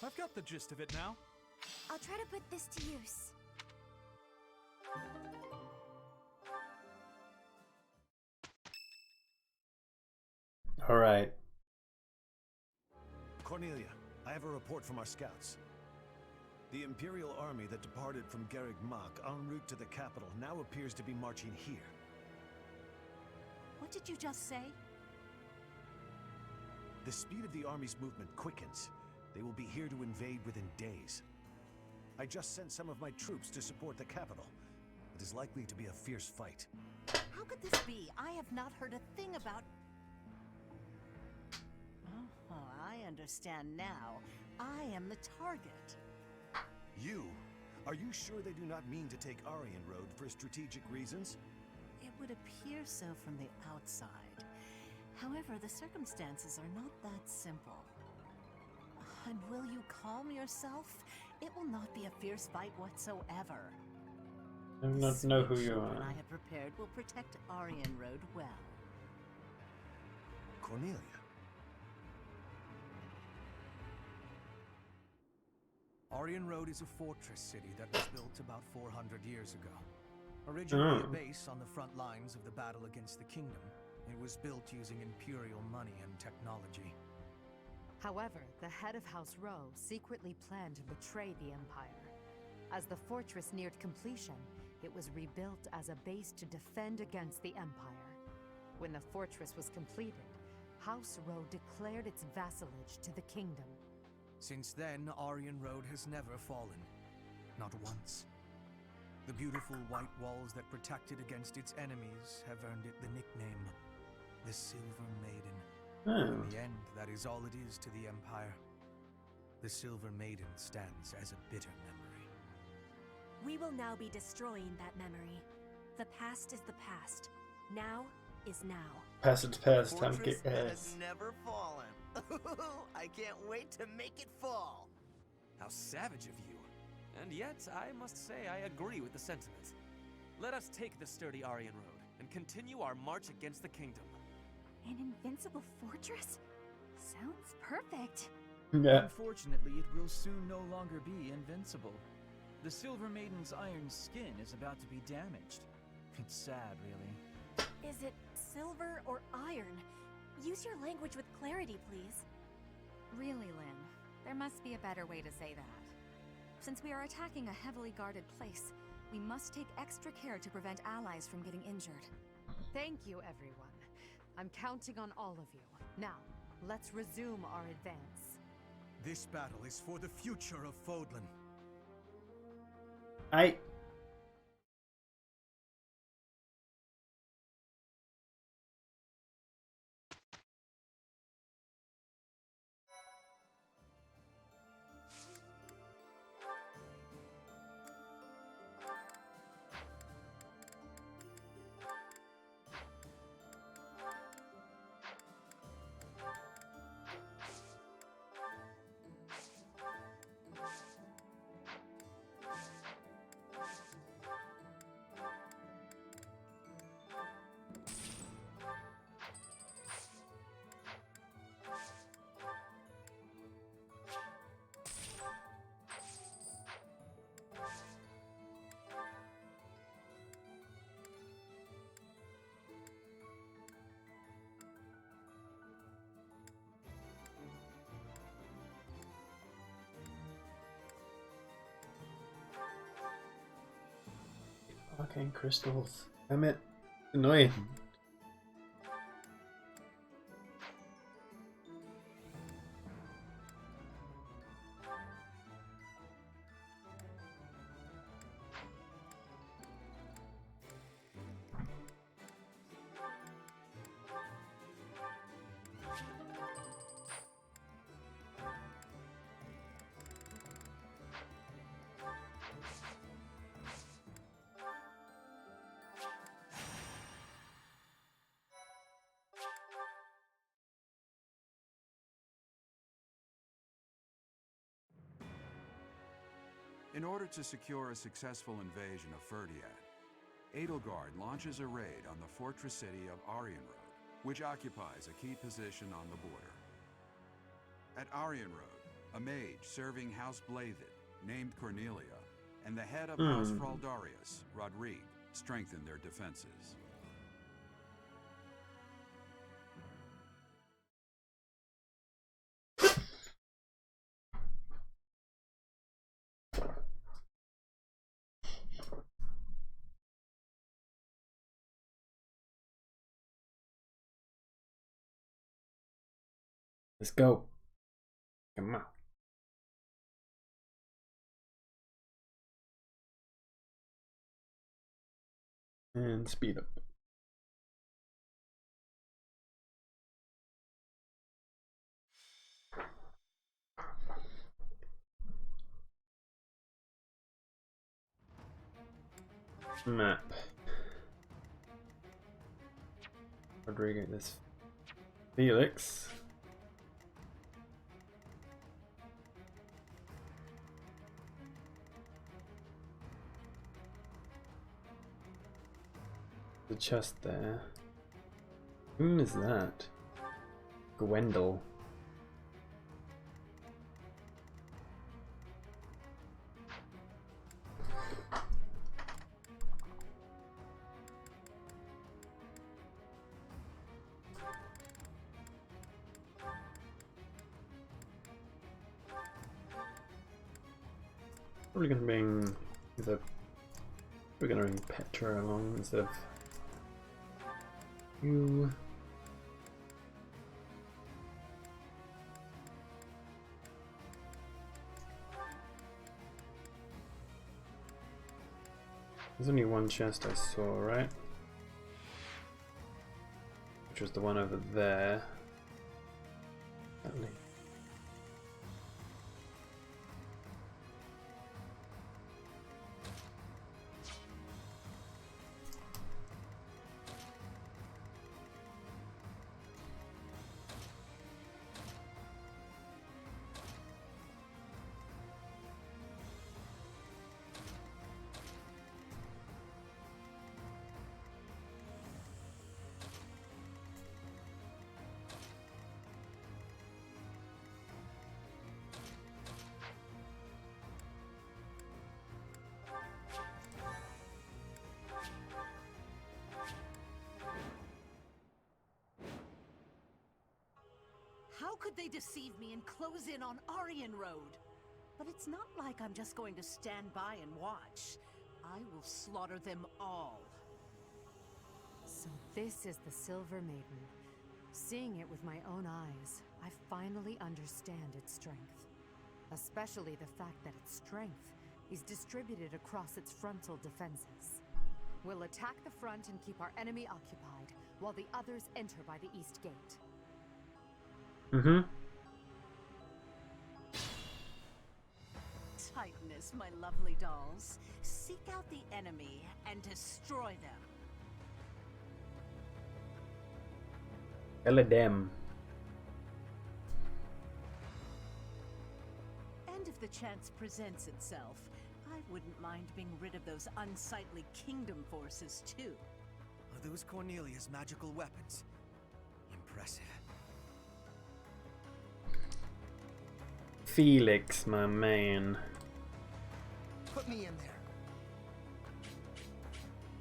I've got the gist of it now. I'll try to put this to use. All right. Cornelia, I have a report from our scouts. The Imperial army that departed from Garreg Mach en route to the capital now appears to be marching here. What did you just say? The speed of the army's movement quickens. They will be here to invade within days. I just sent some of my troops to support the capital. It is likely to be a fierce fight. How could this be? I have not heard a thing about... Oh, I understand now. I am the target. You? Are you sure they do not mean to take Aryan Road for strategic reasons? It would appear so from the outside. However, the circumstances are not that simple. And will you calm yourself? It will not be a fierce fight whatsoever. I do not know who you What are. I have prepared will protect Aryan Road well. Cornelia. Aryan Road is a fortress city that was built about 400 years ago. Originally a base on the front lines of the battle against the kingdom, it was built using Imperial money and technology. However, the head of House Rowe secretly planned to betray the Empire. As the fortress neared completion, it was rebuilt as a base to defend against the Empire. When the fortress was completed, House Rowe declared its vassalage to the kingdom. Since then, Aryan Road has never fallen. Not once. The beautiful white walls that protected against its enemies have earned it the nickname, the Silver Maiden. In the end, that is all it is to the Empire. The Silver Maiden stands as a bitter memory. We will now be destroying that memory. The past is the past. Now is now. Past its past, time to Fortress kick that ass. has never fallen. I can't wait to make it fall. How savage of you. And yet, I must say I agree with the sentiment. Let us take the sturdy Aryan Road and continue our march against the kingdom. An invincible fortress? Sounds perfect. Yeah. Unfortunately, it will soon no longer be invincible. The Silver Maiden's iron skin is about to be damaged. It's sad, really. Is it silver or iron? Use your language with clarity, please. Really, Lynn, there must be a better way to say that. Since we are attacking a heavily guarded place, we must take extra care to prevent allies from getting injured. Thank you, everyone. I'm counting on all of you. Now, let's resume our advance. This battle is for the future of Fodlan. Arcane crystals. Damn it. Annoying. In order to secure a successful invasion of Ferdiad, Edelgard launches a raid on the fortress city of Aryan Road, which occupies a key position on the border. At Aryan Road, a mage serving House Blathed, named Cornelia, and the head of House Fraldarius, Rodrigue, strengthened their defenses. Let's go. Come on. And speed up. Map. Rodrigo, this Felix. The chest there. Who is that? Gwendol. Probably gonna bring either. We're gonna bring Petra along instead of you. There's only one chest I saw, right? Which was the one over there. How could they deceive me and close in on Aryan Road? But it's not like I'm just going to stand by and watch. I will slaughter them all. So this is the Silver Maiden. Seeing it with my own eyes, I finally understand its strength. Especially the fact that its strength is distributed across its frontal defenses. We'll attack the front and keep our enemy occupied, while the others enter by the east gate. Tightness, my lovely dolls. Seek out the enemy and destroy them. Eladem. And if the chance presents itself, I wouldn't mind being rid of those unsightly kingdom forces too. Are those Cornelia's magical weapons? Impressive. Felix, my man. Put me in there.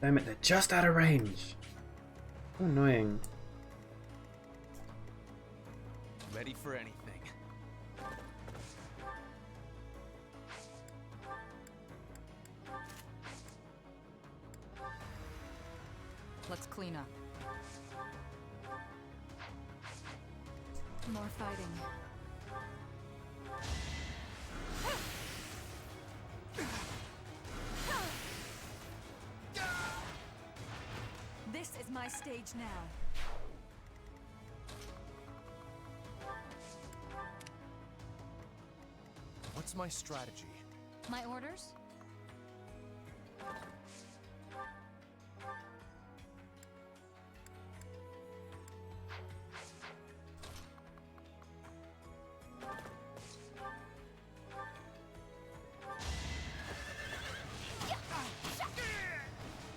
Damn it, they're just out of range. So annoying. Ready for anything. Let's clean up. More fighting. This is my stage now. What's my strategy? My orders?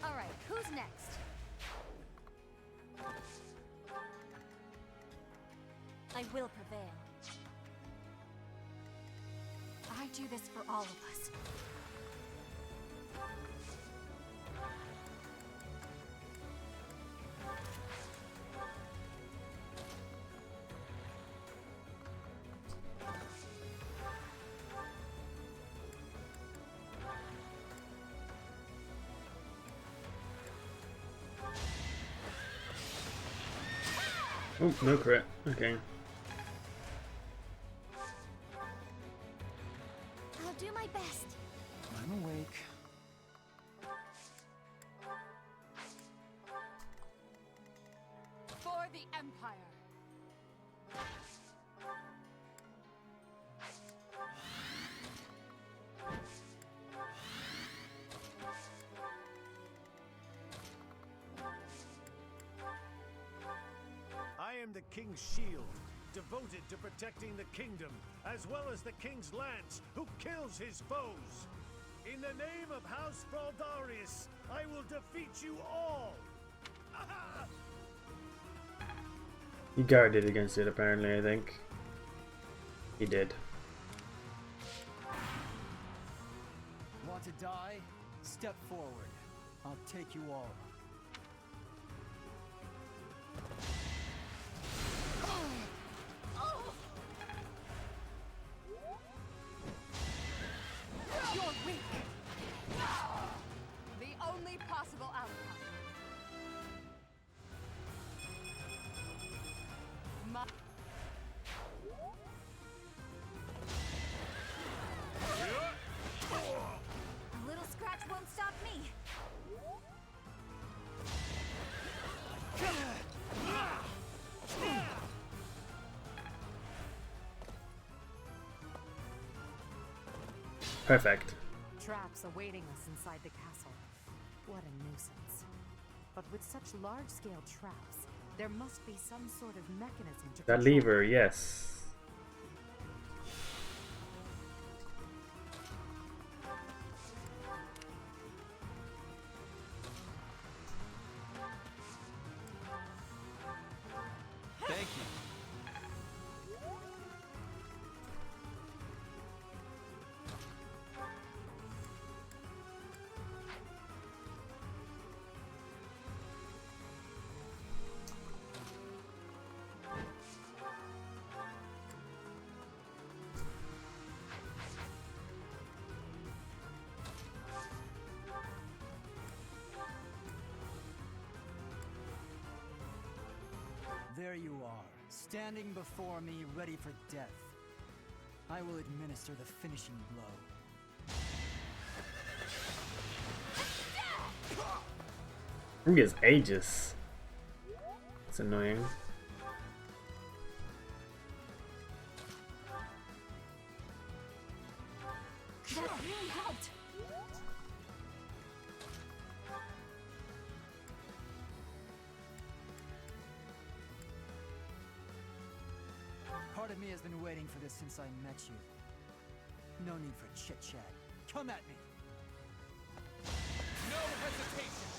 All right, who's next? I will prevail. do this for all of us. Oh, no crit. Okay. I'll do my best. I'm awake. For the Empire. I am the King's shield, devoted to protecting the kingdom, as well as the King's lance, who kills his foes. In the name of House Fraldarius, I will defeat you all! He guarded against it, apparently, I think. He did. Want to die? Step forward. I'll take you all. You're weak. The only possible outcome. A little scratch won't stop me. Perfect. Traps awaiting us inside the castle. What a nuisance. But with such large-scale traps, there must be some sort of mechanism to That control lever, yes. Thank you. There you are, standing before me, ready for death. I will administer the finishing blow. He has ages. It's annoying. That really helped. Part of me has been waiting for this since I met you. No need for chit-chat. Come at me. No hesitation.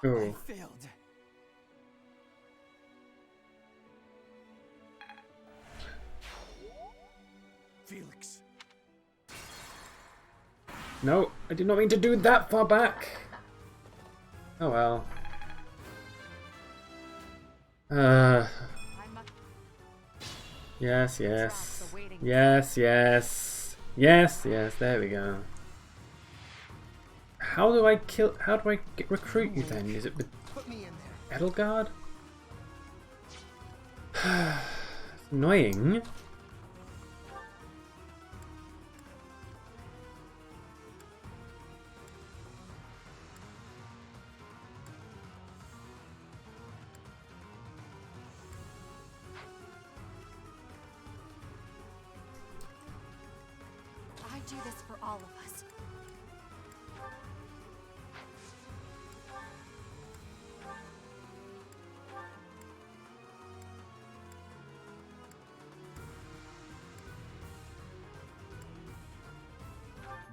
Oh. I failed. Felix. No, I did not mean to do that far back. Oh well. Yes, yes. Yes, yes. Yes, yes, there we go. How do I recruit you then? Is it with Edelgard? Annoying. I do this for all of us.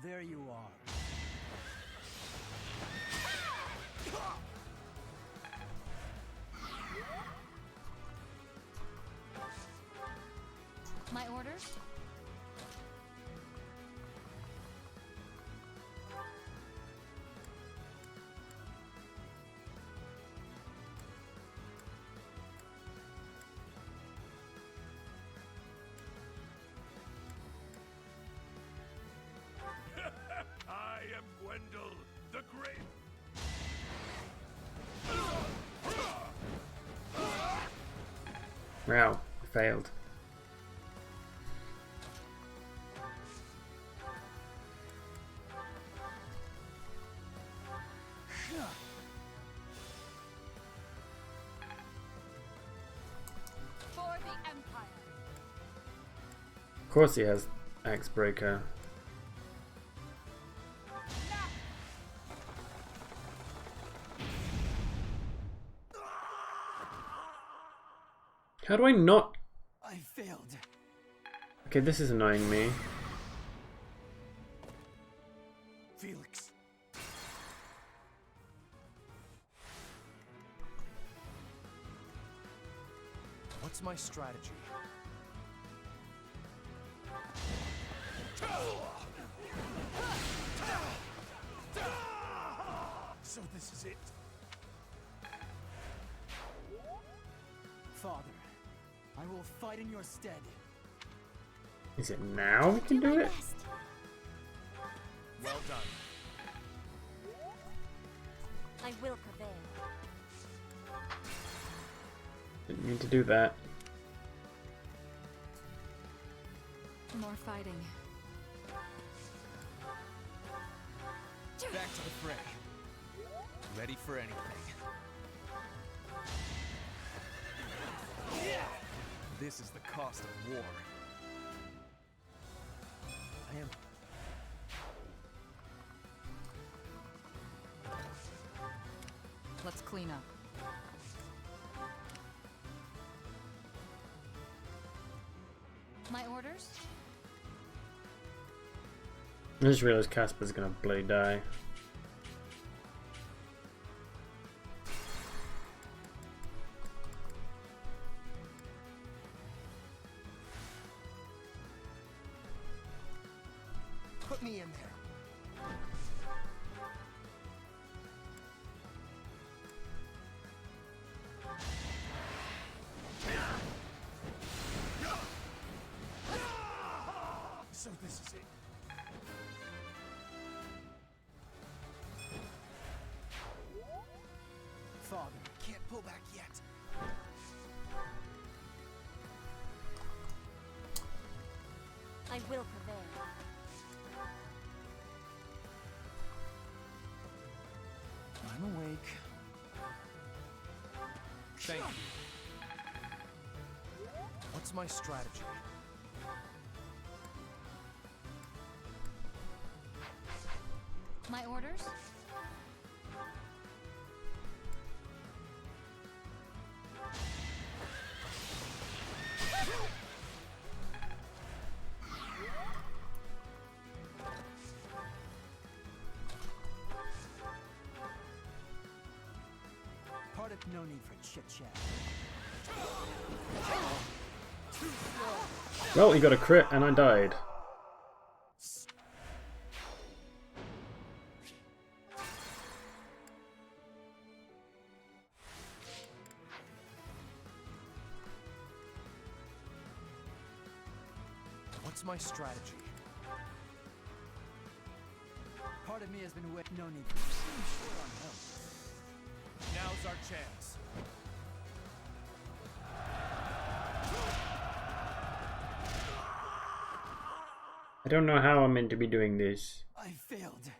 There you are. Wow, failed. For the Empire. Of course he has Axe Breaker. How do I not? I failed. Okay, this is annoying me. Felix. What's my strategy? So this is it. Father, I will fight in your stead. Is it now we can do it? Well done. I will prevail. Didn't mean to do that. More fighting. Back to the fray. Ready for anything. This is the cost of war. I am. Let's clean up. My orders? I just realized Casper's gonna bloody die. Put me in there. So this is it. Father, can't pull back yet. I will prevail. I'm awake. Thank you. What's my strategy? My orders? Part of no need for chit-chat. Well, he got a crit and I died. What's my strategy? Part of me has been wet. No need for short on help. Now's our chance. I don't know how I'm meant to be doing this. I failed.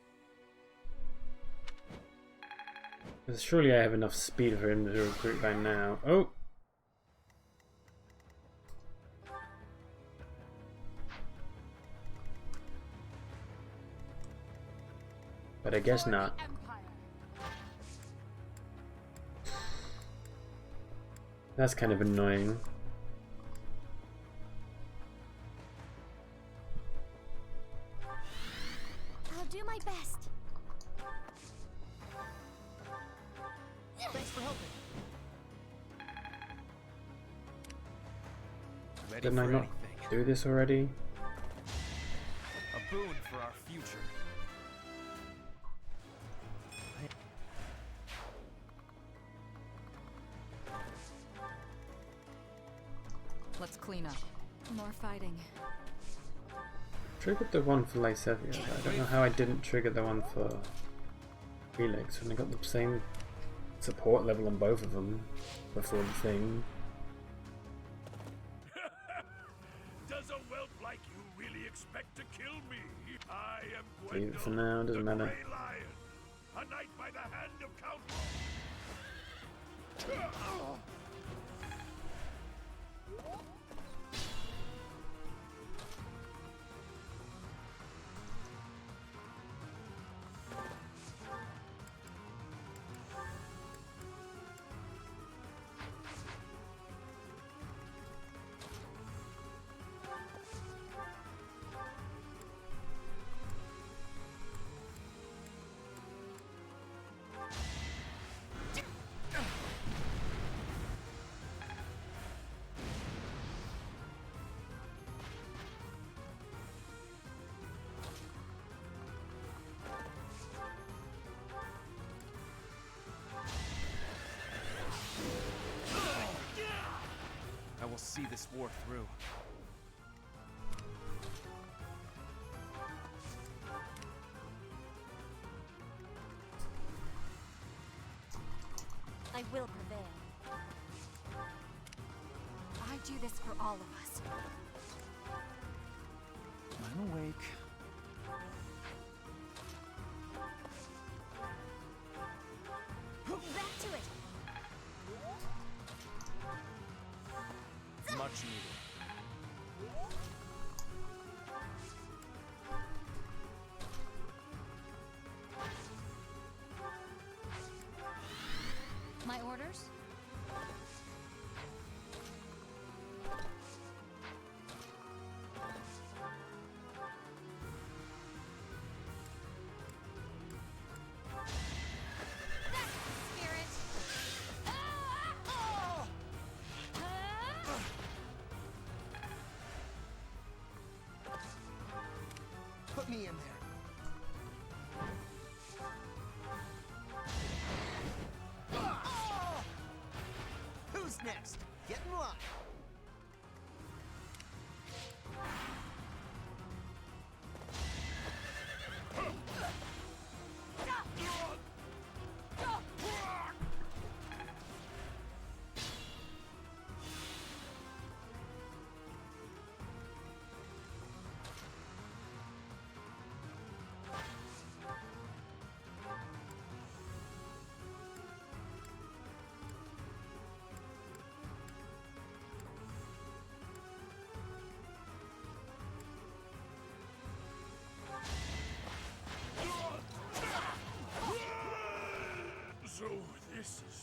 Surely I have enough speed for him to recruit by now. Oh! But I guess not. That's kind of annoying. I'll do my best. Thanks for helping. Ready Didn't I for not anything. do this already? A boon for our future. Let's clean up. More fighting. Triggered the one for Lysevia, but I don't know how I didn't trigger the one for Felix when I got the same support level on both of them before the thing. leave it for now, doesn't matter. A knight by the hand of Count. I will see this war through. I will prevail. I do this for all of us. I'm awake. Back to it. Much needed. My orders? Put me in there. Who's next? Get in line. So this is...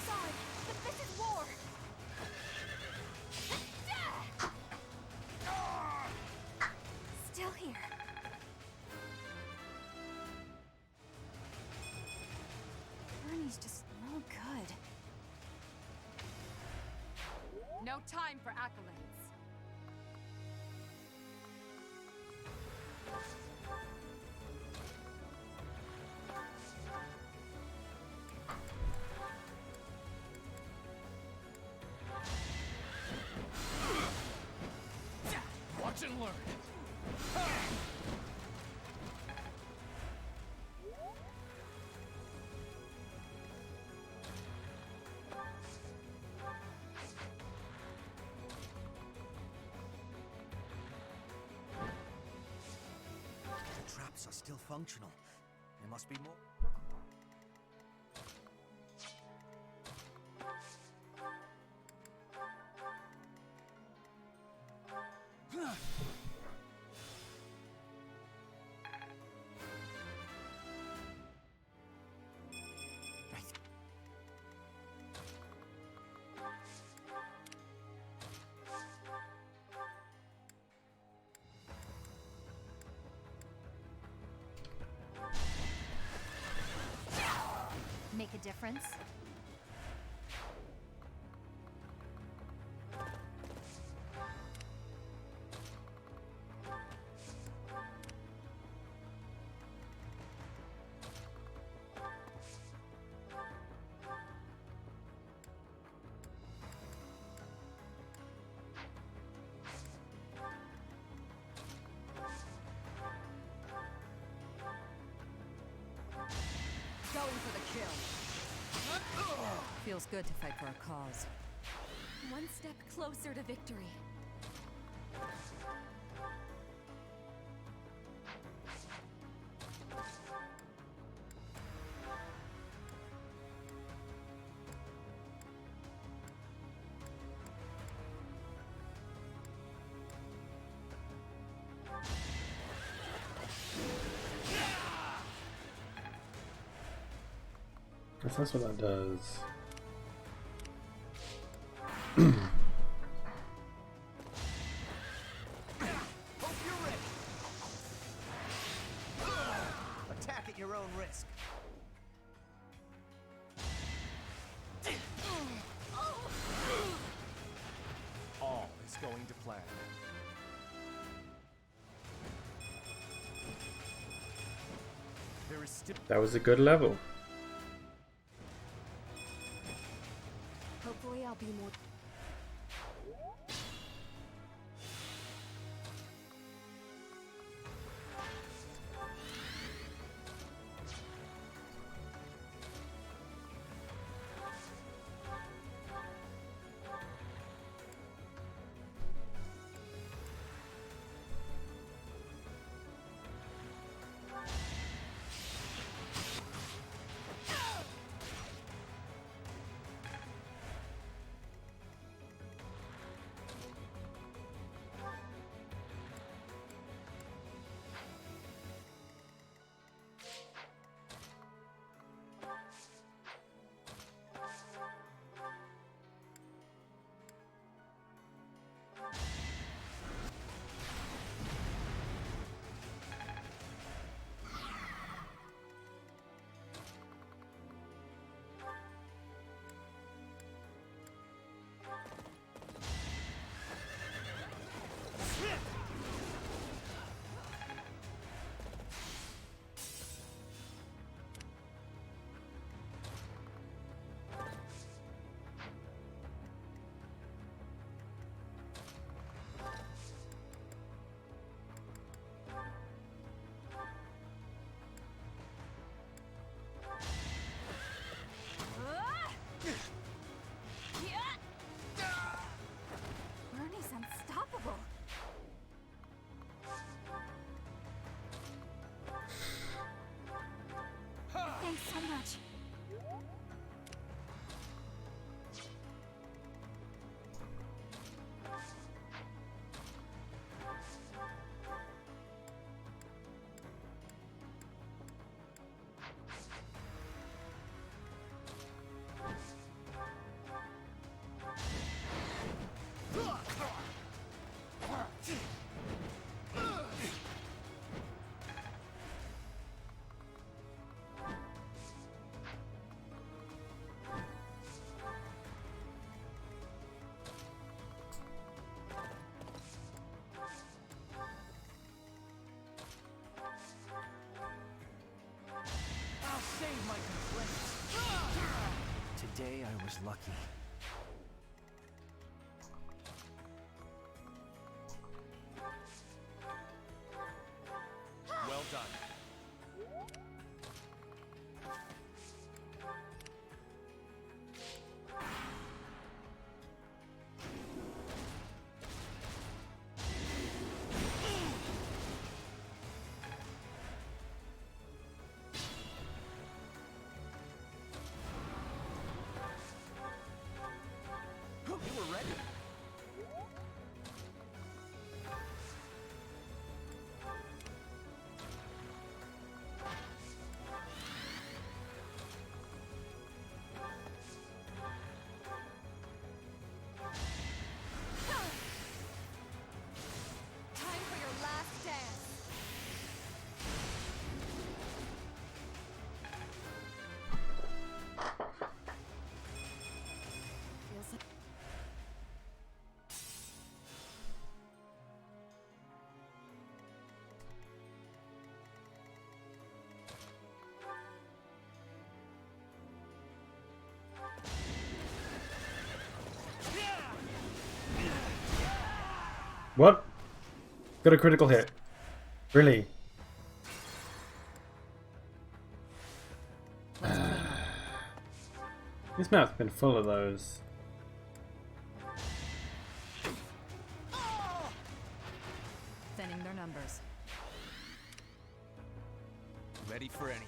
Sorry, but this is war. Still here. Ernie's just no good. No time for accolades. Watch and learn. The traps are still functional. There must be more. Make a difference? Feels good to fight for a cause. One step closer to victory. Guess that's what that does. Hope you're ready. Attack at your own risk. All is going to plan. There is still. That was a good level. Hopefully I'll be more... Bernie's unstoppable. Thanks so much. I'll save my complaints. Today I was lucky. Well done. You were ready. Time for your last dance. Feels like... What? Got a critical hit. Really? This map's been full of those. Thinning their numbers. Ready for anything.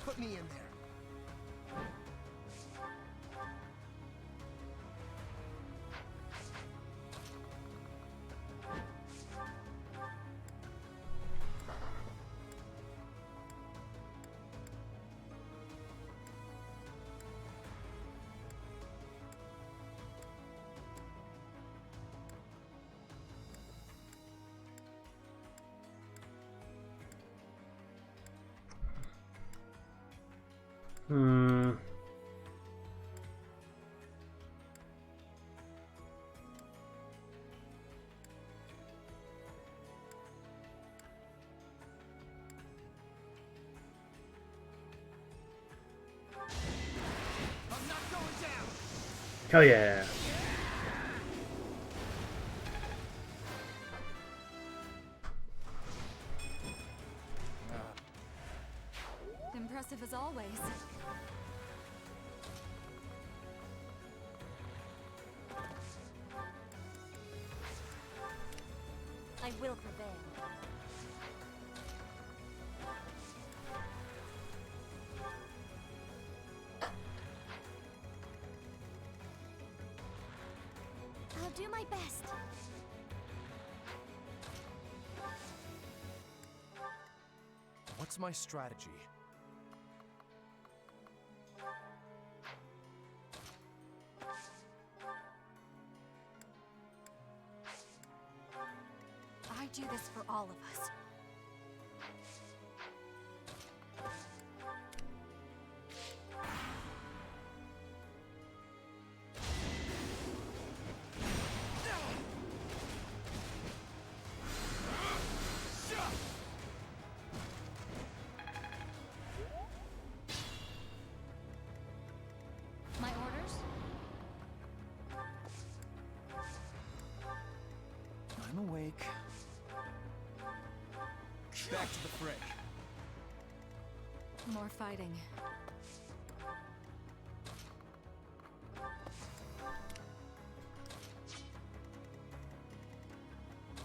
Put me in there. Hell yeah. Impressive as always. I will prevail. I'll do my best. What's my strategy? I do this for all of us. My orders? I'm awake. Back to the fray. More fighting.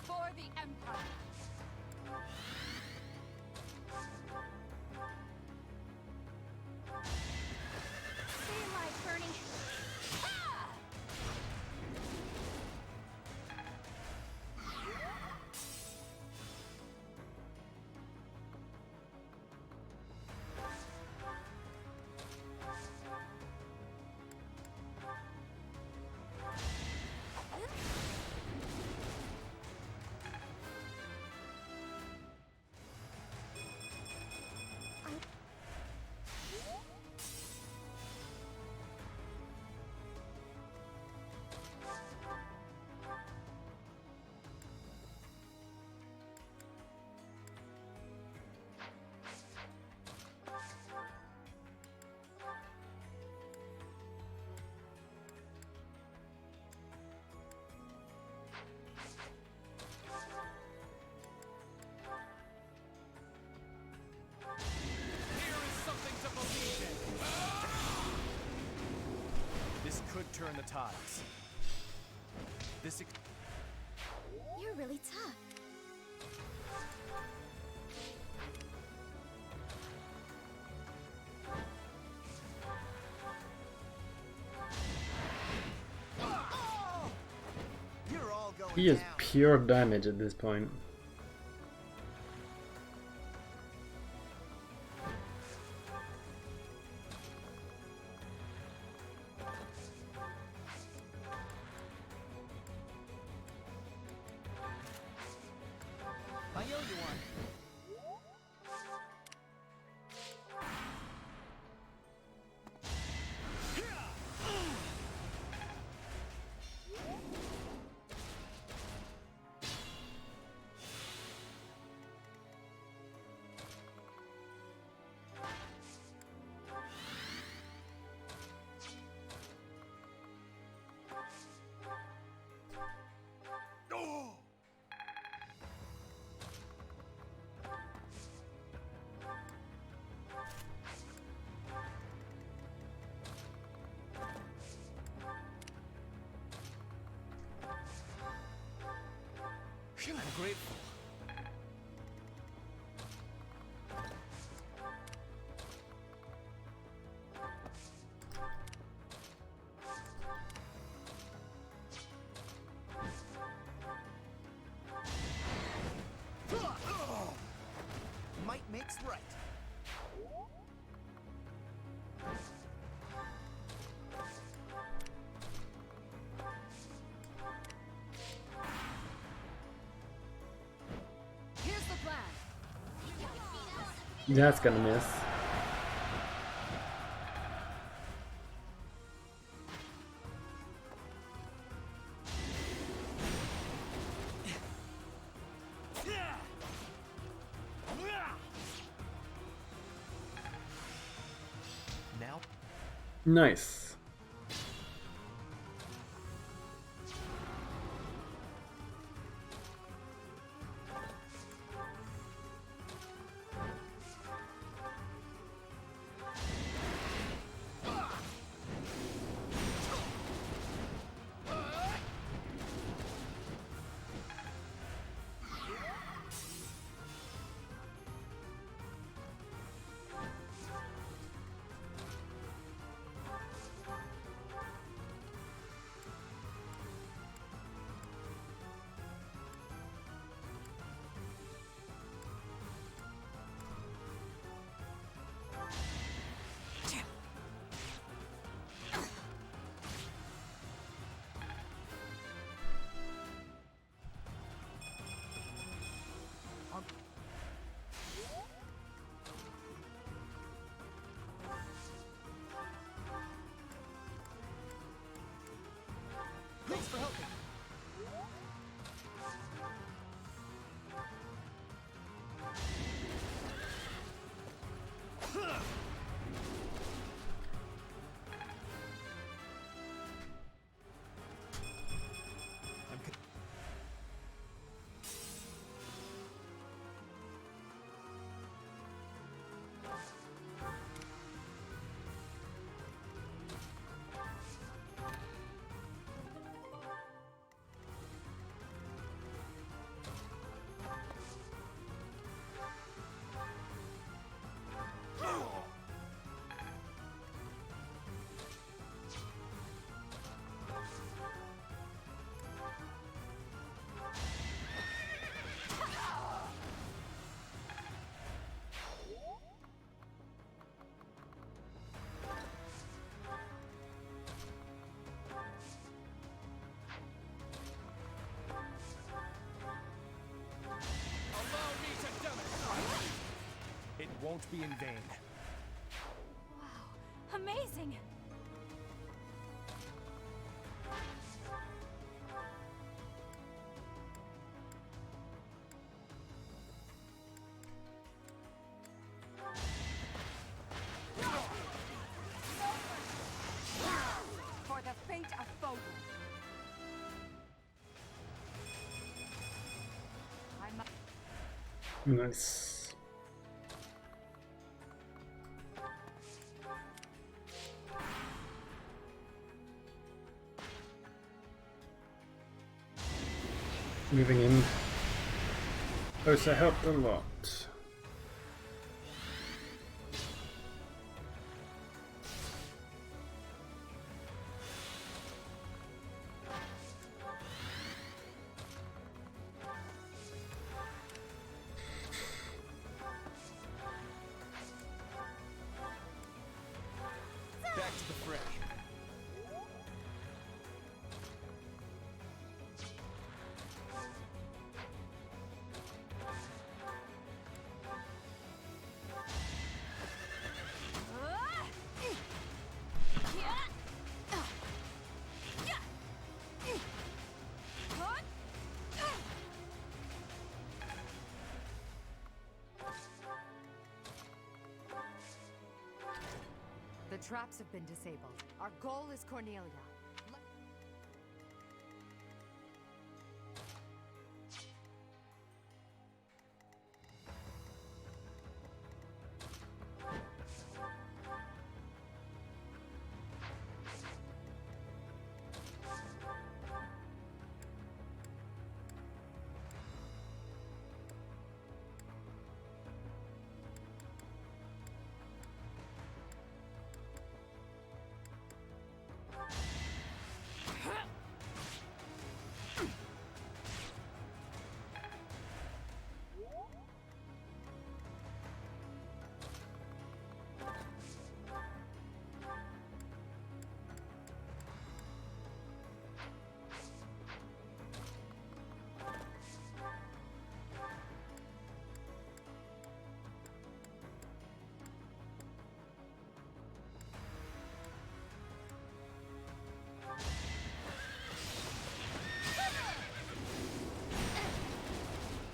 For the Empire. Stay alive, Bernie. Ah! This could turn the tides. This You're really tough. You're all going He is down. pure damage at this point. I owe you one. grateful. Might makes right. Here's the plan. That's gonna miss. Now? Nice. Thanks for helping. It won't be in vain. Wow, amazing! For the fate of Foden. Nice. Moving in. Also helped a lot. Back to the fray. The traps have been disabled. Our goal is Cornelia.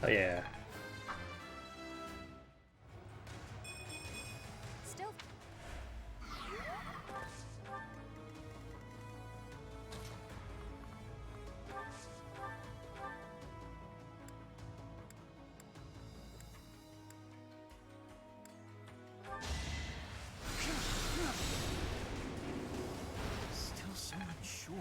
Oh yeah. Still. Still so unsure.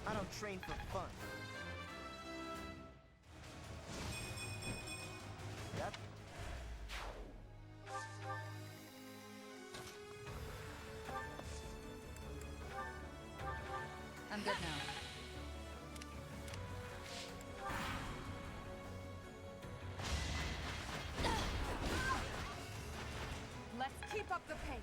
I don't train for fun. Yep. I'm good now. Let's keep up the pace.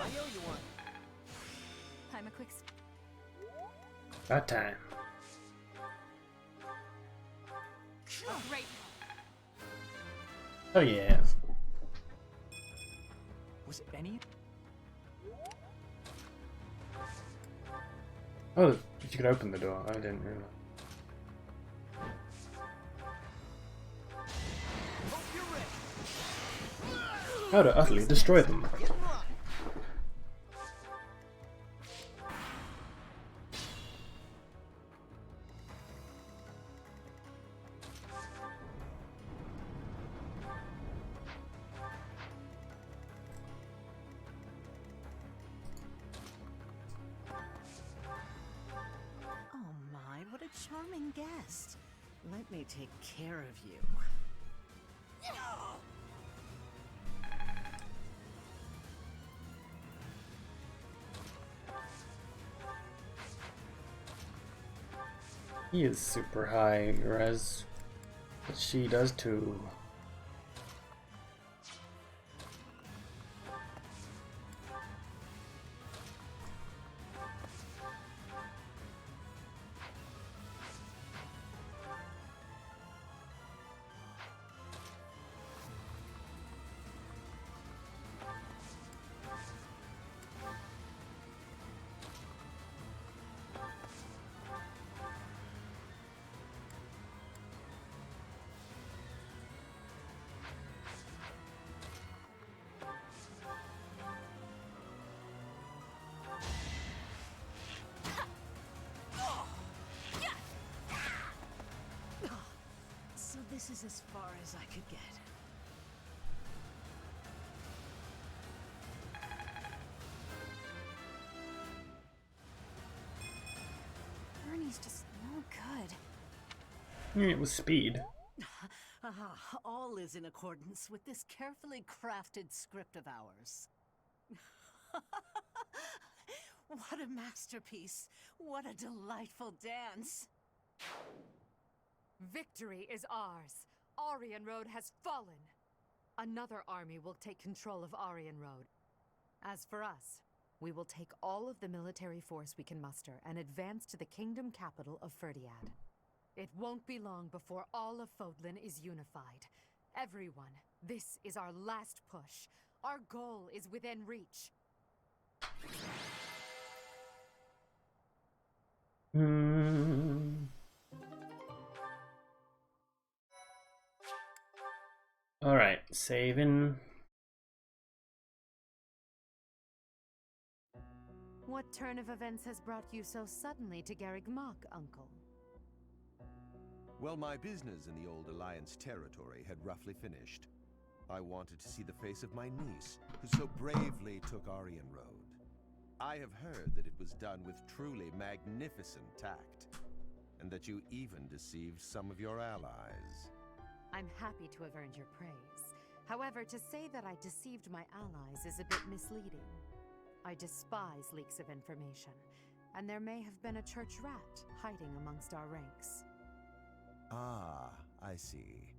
I owe you one. I'm a quick. That time. A great. Oh yeah. Was any? Oh, you could open the door. I didn't realize. How to utterly destroy them. Oh my, what a charming guest. Let me take care of you. He is super high res, but she does too. So this is as far as I could get. Ernie's just no good. It was speed. All is in accordance with this carefully crafted script of ours. What a masterpiece! What a delightful dance! Victory is ours. Aryan Road has fallen. Another army will take control of Aryan Road. As for us, we will take all of the military force we can muster and advance to the kingdom capital of Ferdiad. It won't be long before all of Fodlan is unified. Everyone, this is our last push. Our goal is within reach. Alright, saving. What turn of events has brought you so suddenly to Garreg Mach, Uncle? Well, my business in the old Alliance territory had roughly finished. I wanted to see the face of my niece, who so bravely took Aryan Road. I have heard that it was done with truly magnificent tact, and that you even deceived some of your allies. I'm happy to have earned your praise. However, to say that I deceived my allies is a bit misleading. I despise leaks of information, and there may have been a church rat hiding amongst our ranks. Ah, I see.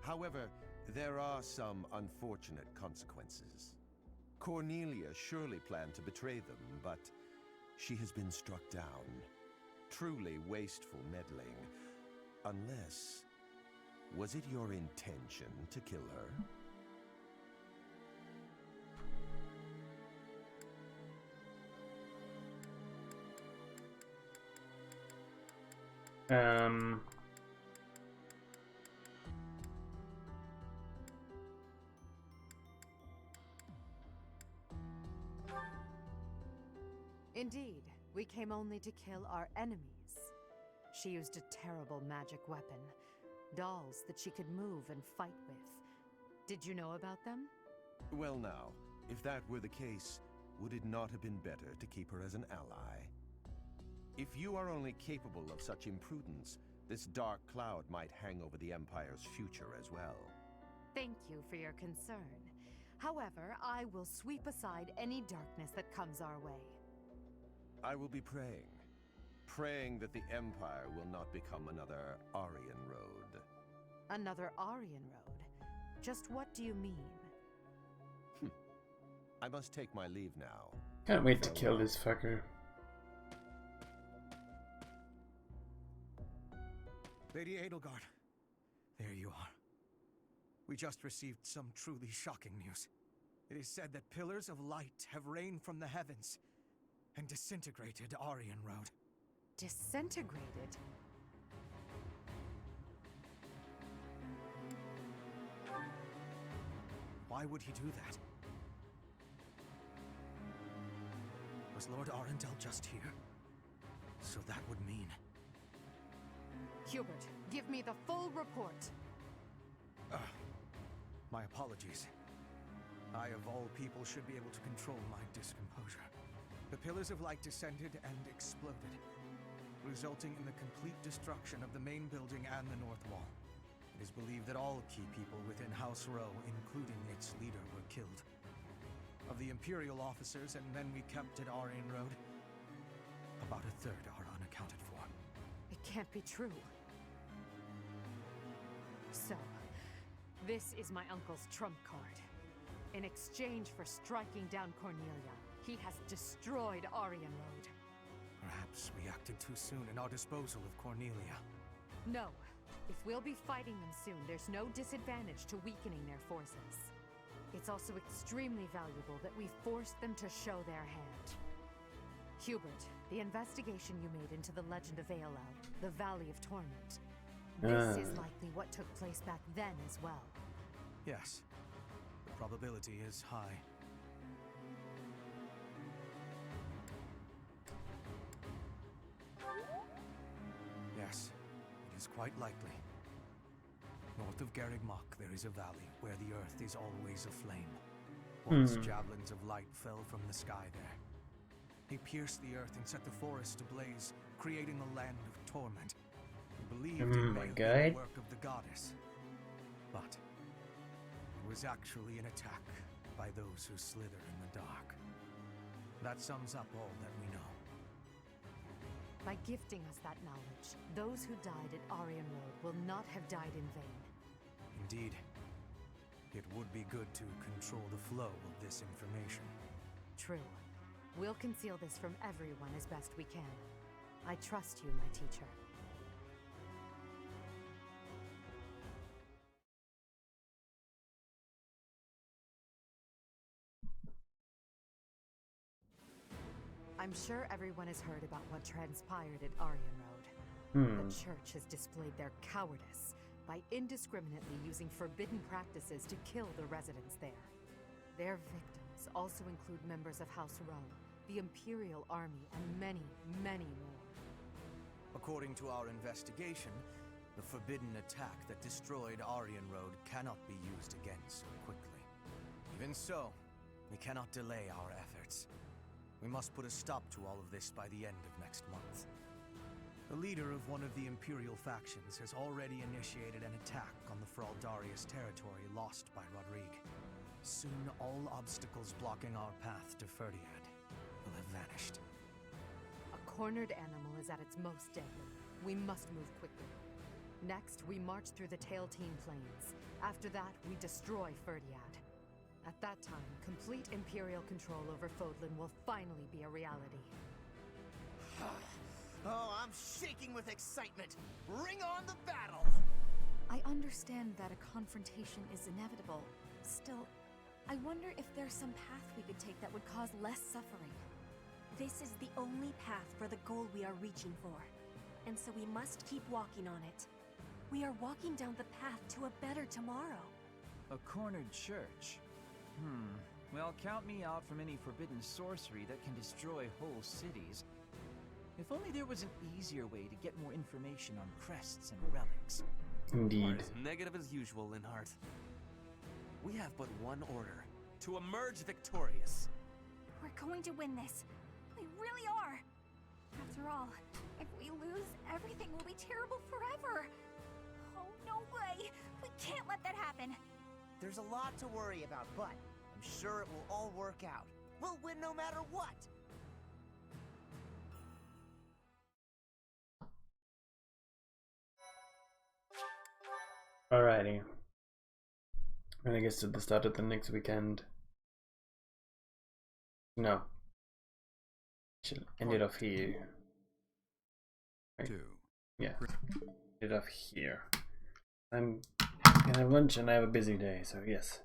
However, there are some unfortunate consequences. Cornelia surely planned to betray them, but she has been struck down. Truly wasteful meddling. Unless... was it your intention to kill her? Indeed, we came only to kill our enemies. She used a terrible magic weapon, dolls that she could move and fight with. Did you know about them? Well now, if that were the case, would it not have been better to keep her as an ally? If you are only capable of such imprudence, this dark cloud might hang over the Empire's future as well. Thank you for your concern. However, I will sweep aside any darkness that comes our way. I will be praying. Praying that the Empire will not become another Aryan Road. Another Aryan Road? Just what do you mean? I must take my leave now. Can't wait to kill this fucker. Lady Edelgard, there you are. We just received some truly shocking news. It is said that pillars of light have rained from the heavens and disintegrated Aryan Road. Disintegrated? Why would he do that? Was Lord Arundel just here? So that would mean... Hubert, give me the full report. My apologies. I, of all people, should be able to control my discomposure. The pillars of light descended and exploded, resulting in the complete destruction of the main building and the north wall. It is believed that all key people within House Row, including its leader, were killed. Of the Imperial officers and men we kept at Aryan Road, about a third are unaccounted for. It can't be true. So, this is my uncle's trump card. In exchange for striking down Cornelia, he has destroyed Aryan Road. Perhaps we acted too soon in our disposal of Cornelia. No. If we'll be fighting them soon, there's no disadvantage to weakening their forces. It's also extremely valuable that we force them to show their hand. Hubert, the investigation you made into the legend of Aelel, the Valley of Torment, this is likely what took place back then as well. Yes. The probability is high. Yes, it is quite likely. North of Garreg Mach, there is a valley where the earth is always aflame. Once javelins of light fell from the sky there. They pierced the earth and set the forest ablaze, creating a land of torment. We believed it may have been the work of the goddess. But it was actually an attack by those who slither in the dark. That sums up all that we know. By gifting us that knowledge, those who died at Aryan Road will not have died in vain. Indeed. It would be good to control the flow of this information. True. We'll conceal this from everyone as best we can. I trust you, my teacher. I'm sure everyone has heard about what transpired at Aryan Road. The church has displayed their cowardice by indiscriminately using forbidden practices to kill the residents there. Their victims also include members of House Row, the Imperial Army, and many, many more. According to our investigation, the forbidden attack that destroyed Aryan Road cannot be used again so quickly. Even so, we cannot delay our efforts. We must put a stop to all of this by the end of next month. The leader of one of the Imperial factions has already initiated an attack on the Fraldarius territory lost by Rodrigue. Soon all obstacles blocking our path to Ferdiad will have vanished. A cornered animal is at its most deadly. We must move quickly. Next, we march through the Tailtean Plains. After that, we destroy Ferdiad. At that time, complete Imperial control over Fodlan will finally be a reality. Oh, I'm shaking with excitement! Bring on the battle! I understand that a confrontation is inevitable. Still, I wonder if there's some path we could take that would cause less suffering. This is the only path for the goal we are reaching for. And so we must keep walking on it. We are walking down the path to a better tomorrow. A cornered church? Well, count me out from any forbidden sorcery that can destroy whole cities. If only there was an easier way to get more information on crests and relics. Indeed. As negative as usual, Linhart. We have but one order: to emerge victorious. We're going to win this. We really are. After all, if we lose, everything will be terrible forever. Oh, no way. We can't let that happen. There's a lot to worry about, but I'm sure it will all work out. We'll win no matter what! Alrighty. And I guess at the start of the next weekend. No. Should end it off here. Right. Yeah. End it off here. I'm gonna have lunch and I have a busy day, so yes.